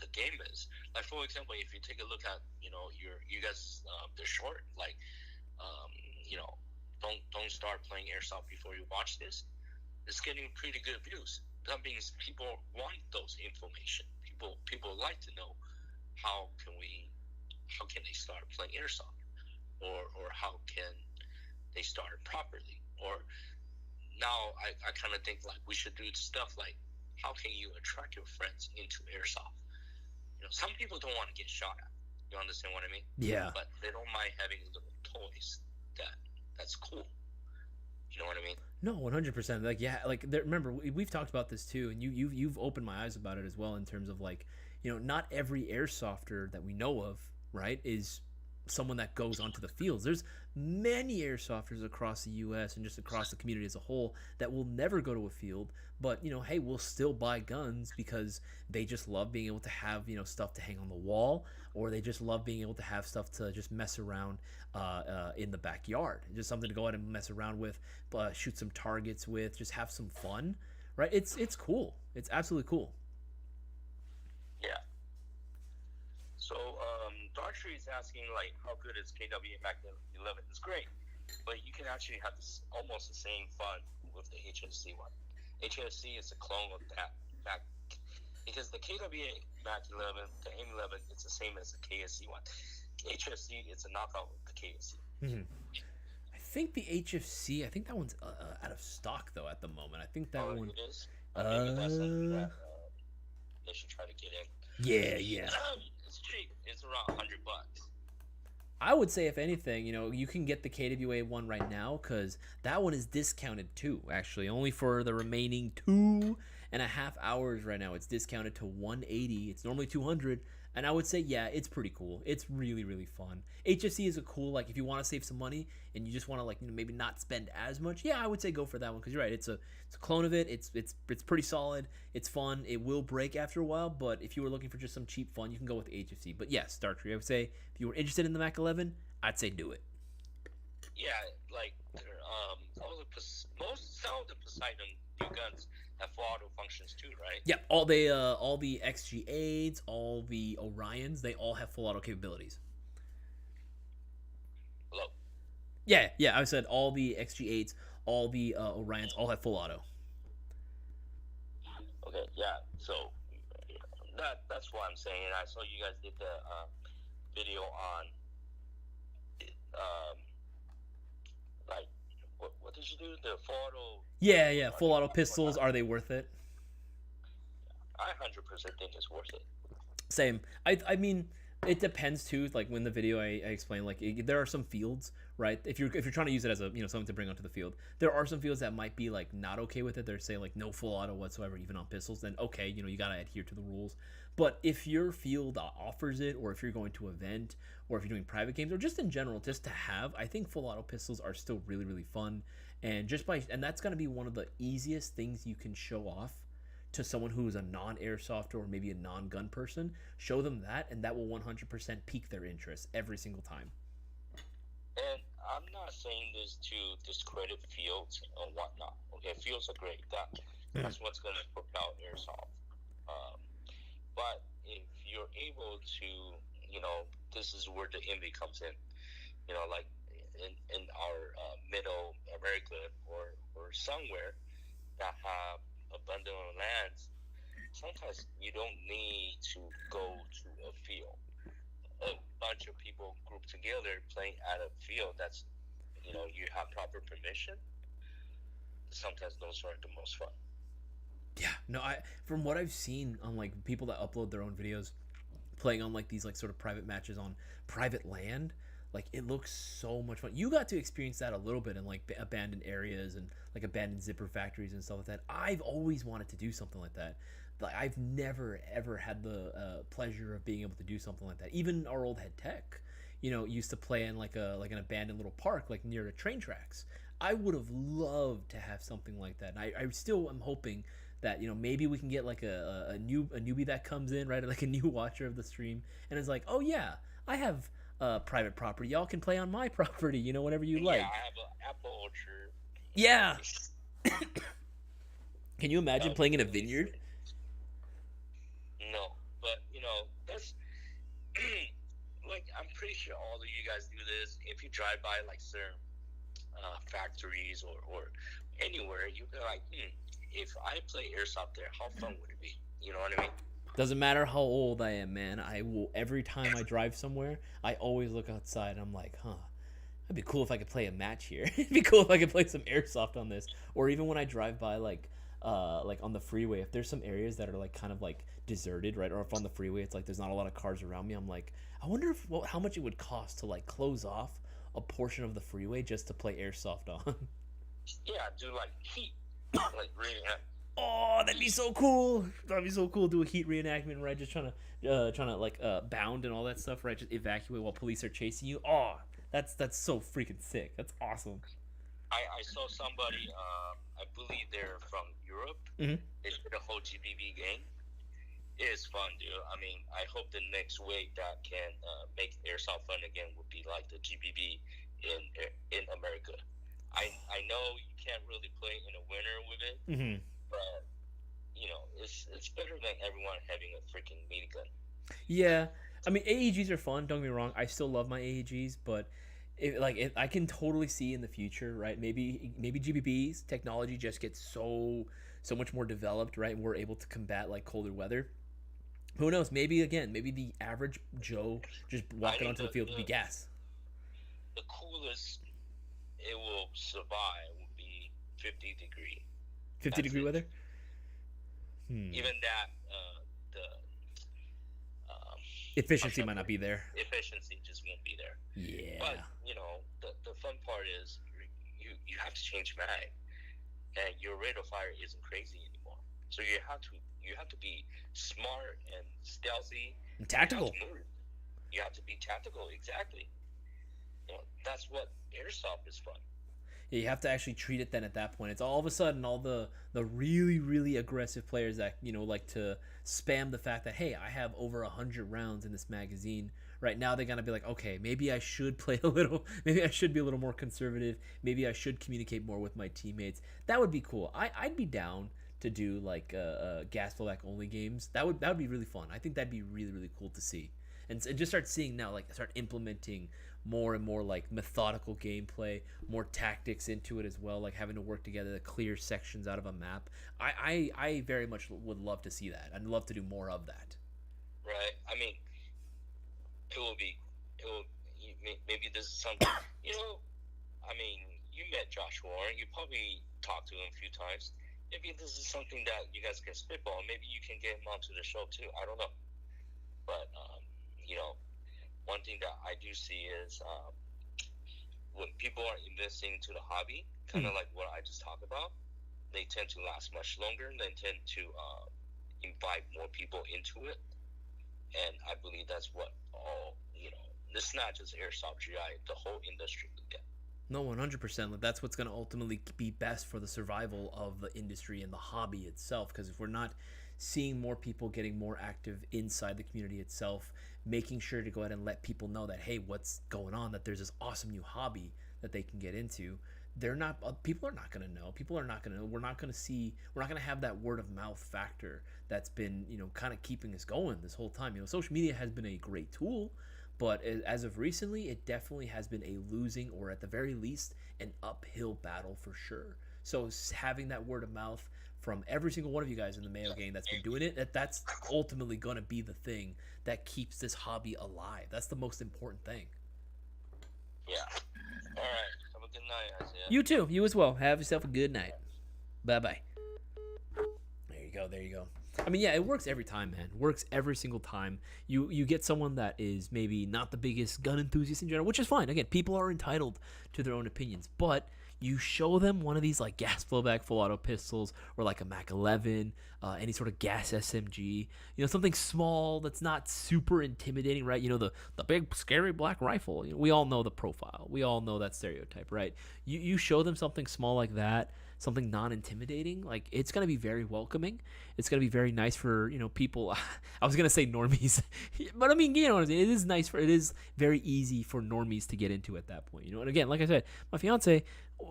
the game is. Like, for example, if you take a look at you guys the short, like don't start playing airsoft before you watch this. It's getting pretty good views. That means people want those information. People like to know how can they start playing airsoft, or how can they start properly. Or now I kind of think like we should do stuff like, how can you attract your friends into airsoft? Some people don't want to get shot at. You understand what I mean? Yeah. But they don't mind having little toys that's cool. You know what I mean? No, 100%. Like, yeah, like remember we've talked about this too, and you've opened my eyes about it as well, in terms of like, not every airsofter that we know of, right, is someone that goes onto the fields. There's many airsofters across the U.S. and just across the community as a whole that will never go to a field, but hey, we'll still buy guns because they just love being able to have stuff to hang on the wall, or they just love being able to have stuff to just mess around in the backyard, just something to go out and mess around with, shoot some targets with, just have some fun, right? It's cool. It's absolutely cool. Yeah. So, Dartree is asking, like, how good is KWA Mac 11? It's great, but you can actually have almost the same fun with the HSC one. HSC is a clone of that Mac, because the KWA Mac 11, the AIM 11, it's the same as the KSC one. HSC is a knockout of the KSC. Mm-hmm. I think the HFC, I think that one's out of stock, though, at the moment. I think that one... It is? Maybe that's something that they should try to get in. Yeah. It's cheap. It's around $100. I would say, if anything, you can get the KWA one right now, because that one is discounted too, actually. Only for the remaining 2.5 hours right now. It's discounted to $180. It's normally $200. And I would say, yeah, it's pretty cool. It's really, really fun. HFC is a cool, like, if you want to save some money and you just want to, like, maybe not spend as much, yeah, I would say go for that one, because you're right. It's a clone of it. It's pretty solid. It's fun. It will break after a while, but if you were looking for just some cheap fun, you can go with the HFC. But yes, Dartree, I would say if you were interested in the Mac 11, I'd say do it. Yeah, like some of the Poseidon new guns have full auto functions too, right? Yeah, all the XG8s, all the Orions, they all have full auto capabilities. Hello? Yeah, I said all the XG8s, all the Orions, all have full auto. Okay, yeah. So that's what I'm saying. I saw you guys did the video on like what did you do? The full auto. Yeah. Full auto pistols. Are they worth it? I 100% think it's worth it. Same. I mean, it depends too. Like, when the video I explained, like, there are some fields, right? If you're trying to use it as a something to bring onto the field, there are some fields that might be like not okay with it. They're saying like no full auto whatsoever, even on pistols. Then okay, you gotta adhere to the rules. But if your field offers it, or if you're going to an event, or if you're doing private games, or just in general, just to have, I think full auto pistols are still really, really fun. And that's gonna be one of the easiest things you can show off to someone who's a non-airsoft or maybe a non-gun person. Show them that, and that will 100% pique their interest every single time. And I'm not saying this to discredit fields and whatnot. Okay, fields are great. That's what's going to propel airsoft. But if you're able to, this is where the envy comes in. Like in our middle America or somewhere that have abundant lands, sometimes you don't need to go to a field. A bunch of people grouped together playing at a field that's, you have proper permission. Sometimes those are the most fun. Yeah, no, from what I've seen on like people that upload their own videos playing on like these like sort of private matches on private land, like, it looks so much fun. You got to experience that a little bit in like abandoned areas and like abandoned zipper factories and stuff like that. I've always wanted to do something like that. Like, I've never ever had the pleasure of being able to do something like that. Even our old head tech, used to play in like an abandoned little park, like near the train tracks. I would have loved to have something like that. And I still am hoping that maybe we can get like a newbie that comes in, right, like a new watcher of the stream, and is like, oh yeah, I have private property. Y'all can play on my property, whenever you like. Yeah, I have an apple orchard. Yeah. Can you imagine playing in a vineyard? No, but that's like, I'm pretty sure all of you guys do this. If you drive by like certain factories or anywhere, you go like, if I play airsoft there, how fun would it be? You know what I mean? Doesn't matter how old I am, man. I will, every time I drive somewhere, I always look outside and I'm like, it'd be cool if I could play a match here. It'd be cool if I could play some airsoft on this. Or even when I drive by like on the freeway, if there's some areas that are like kind of like deserted, right? Or if on the freeway it's like there's not a lot of cars around me, I'm like, I wonder how much it would cost to like close off a portion of the freeway just to play airsoft on. Yeah, do like heat, like really. Oh, that'd be so cool. That'd be so cool. Do a heat reenactment, right? Just trying to like bound and all that stuff, right? Just evacuate while police are chasing you. Oh, that's so freaking sick. That's awesome. I saw somebody, I believe they're from Europe. Mhm. They did a whole GBB game. It is fun, dude. I mean, I hope the next wave that can make airsoft fun again would be like the GBB in America. I know you can't really play in a winter with it, Mhm. but you know, it's better than everyone having a freaking minigun. Yeah, I mean AEGs are fun. Don't get me wrong. I still love my AEGs, but I can totally see in the future, right? Maybe GBB's technology just gets so much more developed, right? And we're able to combat like colder weather. Who knows? Maybe the average Joe just walking onto the field would be gas. The coolest it will survive would be 50-degree. 50-degree weather. Even that, the efficiency might not be there. Efficiency just won't be there. Yeah. But you know, the fun part is you have to change mag, and your rate of fire isn't crazy anymore. So you have to be smart and stealthy. And tactical. You have to be tactical, exactly. You know, that's what airsoft is fun. Yeah, you have to actually treat it then at that point. It's all of a sudden all the really, really aggressive players that, like to spam the fact that, hey, I have over 100 rounds in this magazine. Right now they're going to be like, okay, maybe I should play maybe I should be a little more conservative. Maybe I should communicate more with my teammates. That would be cool. I'd be down to do like gas flowback only games. That would be really fun. I think that'd be really, really cool to see. And just start seeing now, like start implementing more and more like methodical gameplay, more tactics into it as well, like having to work together to clear sections out of a map. I very much would love to see that. I'd love to do more of that. Right. I mean, maybe this is something, I mean, you met Josh Warren, you probably talked to him a few times. Maybe this is something that you guys can spitball. Maybe you can get him onto the show too. I don't know. But, one thing that I do see is when people are investing to the hobby, kind of like what I just talked about, they tend to last much longer. They tend to invite more people into it. And I believe that's what it's not just Airsoft GI, the whole industry will get. No, 100%. That's what's going to ultimately be best for the survival of the industry and the hobby itself. Because if we're not seeing more people getting more active inside the community itself, making sure to go ahead and let people know that, hey, what's going on, that there's this awesome new hobby that they can get into, people are not going to know. People are not going to, we're not going to have that word of mouth factor that's been, kind of keeping us going this whole time. Social media has been a great tool, but as of recently, it definitely has been a losing, or at the very least, an uphill battle for sure. So having that word of mouth from every single one of you guys in the Mayo Gang that's been doing it, that's ultimately going to be the thing that keeps this hobby alive. That's the most important thing. Yeah. All right. Have a good night, Isaiah. You too. You as well. Have yourself a good night. Bye-bye. There you go. I mean, yeah, it works every time, man. It works every single time. You get someone that is maybe not the biggest gun enthusiast in general, which is fine. Again, people are entitled to their own opinions, but you show them one of these like gas flowback full auto pistols, or like a Mac 11, any sort of gas SMG, something small that's not super intimidating, right? The big scary black rifle. We all know the profile. We all know that stereotype, right? You show them something small like that, something non-intimidating, like it's going to be very welcoming. It's going to be very nice for, people. I was going to say normies, but I mean, what I'm saying? It is very easy for normies to get into at that point, and again, like I said, my fiance,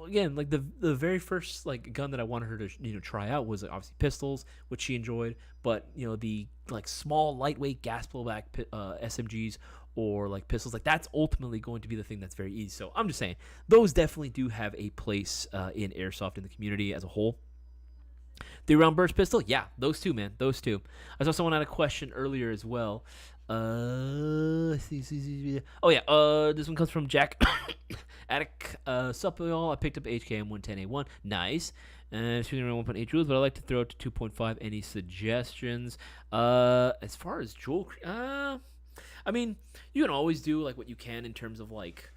again, like the very first like gun that I wanted her to, try out was obviously pistols, which she enjoyed, but the like small lightweight gas blowback SMGs, or like pistols, like that's ultimately going to be the thing that's very easy. So I'm just saying, those definitely do have a place in Airsoft in the community as a whole. 3-round burst pistol, yeah, those two, man, those two. I saw someone had a question earlier as well. Oh yeah, this one comes from Jack Attic. Sup y'all, I picked up HKM 110A1, nice. And shooting around 1.8 joules, but I like to throw it to 2.5. Any suggestions? As far as jewelry, I mean, you can always do like what you can in terms of like,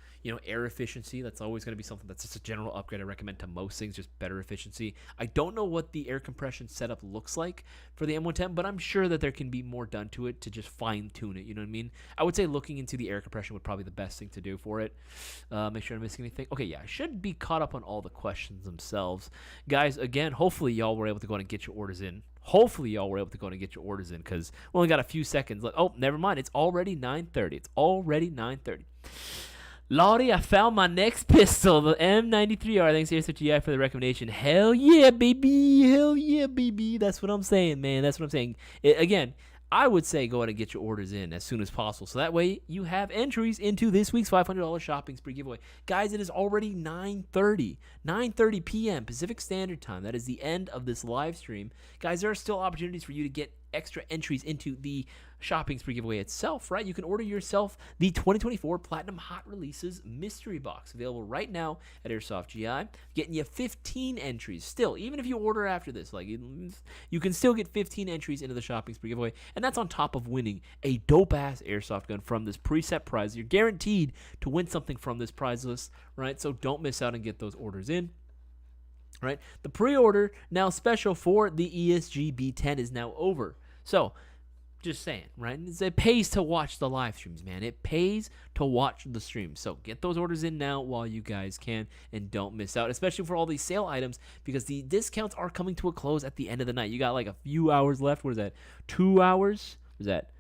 air efficiency. That's always going to be something that's just a general upgrade I recommend to most things, just better efficiency. I don't know what the air compression setup looks like for the M110, but I'm sure that there can be more done to it to just fine tune it. You know what I mean? I would say looking into the air compression would probably be the best thing to do for it. Make sure I'm missing anything. Okay, yeah, I should be caught up on all the questions themselves. Guys, again, hopefully y'all were able to go and get your orders in. Because we only got a few seconds left. Oh, never mind. It's already 9:30. Lottie, I found my next pistol, the M93R. Thanks, Airsoft GI, for the recommendation. Hell yeah, baby. That's what I'm saying, man. Again, I would say go ahead and get your orders in as soon as possible. So that way you have entries into this week's $500 shopping spree giveaway. Guys, it is already 9:30 p.m. Pacific Standard Time. That is the end of this live stream. Guys, there are still opportunities for you to get extra entries into the shopping spree giveaway itself, right? You can order yourself the 2024 Platinum Hot Releases Mystery Box, available right now at Airsoft GI, getting you 15 entries. Still, even if you order after this, you can still get 15 entries into the shopping spree giveaway, and that's on top of winning a dope-ass airsoft gun from this preset prize. You're guaranteed to win something from this prize list, right? So don't miss out and get those orders in. Right, the pre-order now special for the ESG B10 is now over. So, just saying, right? It pays to watch the live streams, man. It pays to watch the streams. So get those orders in now while you guys can, and don't miss out, especially for all these sale items, because the discounts are coming to a close at the end of the night. You got like a few hours left. What is that? 2 hours? What is that?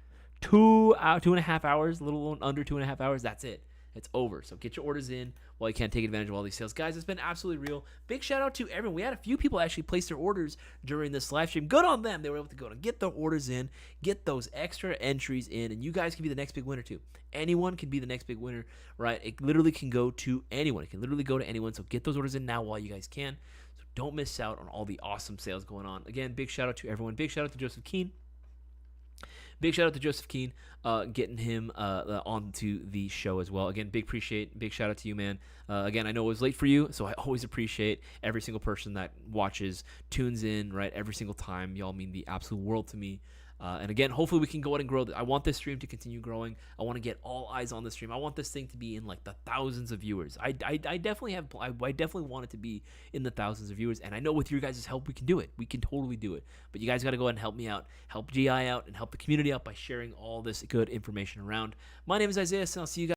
2.5 hours? A little under 2.5 hours. That's it. It's over. So get your orders in while you can take advantage of all these sales. Guys, it's been absolutely real. Big shout out to everyone. We had a few people actually place their orders during this live stream. Good on them. They were able to go and get their orders in, get those extra entries in, and you guys can be the next big winner too. Anyone can be the next big winner, right? It literally can go to anyone. So get those orders in now while you guys can. So don't miss out on all the awesome sales going on. Again, big shout out to everyone. Big shout out to Joseph Keene. Getting him onto the show as well. Again, big shout out to you, man. Again, I know it was late for you, so I always appreciate every single person that watches, tunes in, right? Every single time. Y'all mean the absolute world to me. And again, hopefully we can go ahead and grow. I want this stream to continue growing. I want to get all eyes on the stream. I want this thing to be in like the thousands of viewers. I definitely want it to be in the thousands of viewers. And I know with your guys' help, we can do it. We can totally do it. But you guys got to go ahead and help me out, help GI out, and help the community out by sharing all this good information around. My name is Isaiah, and I'll see you guys.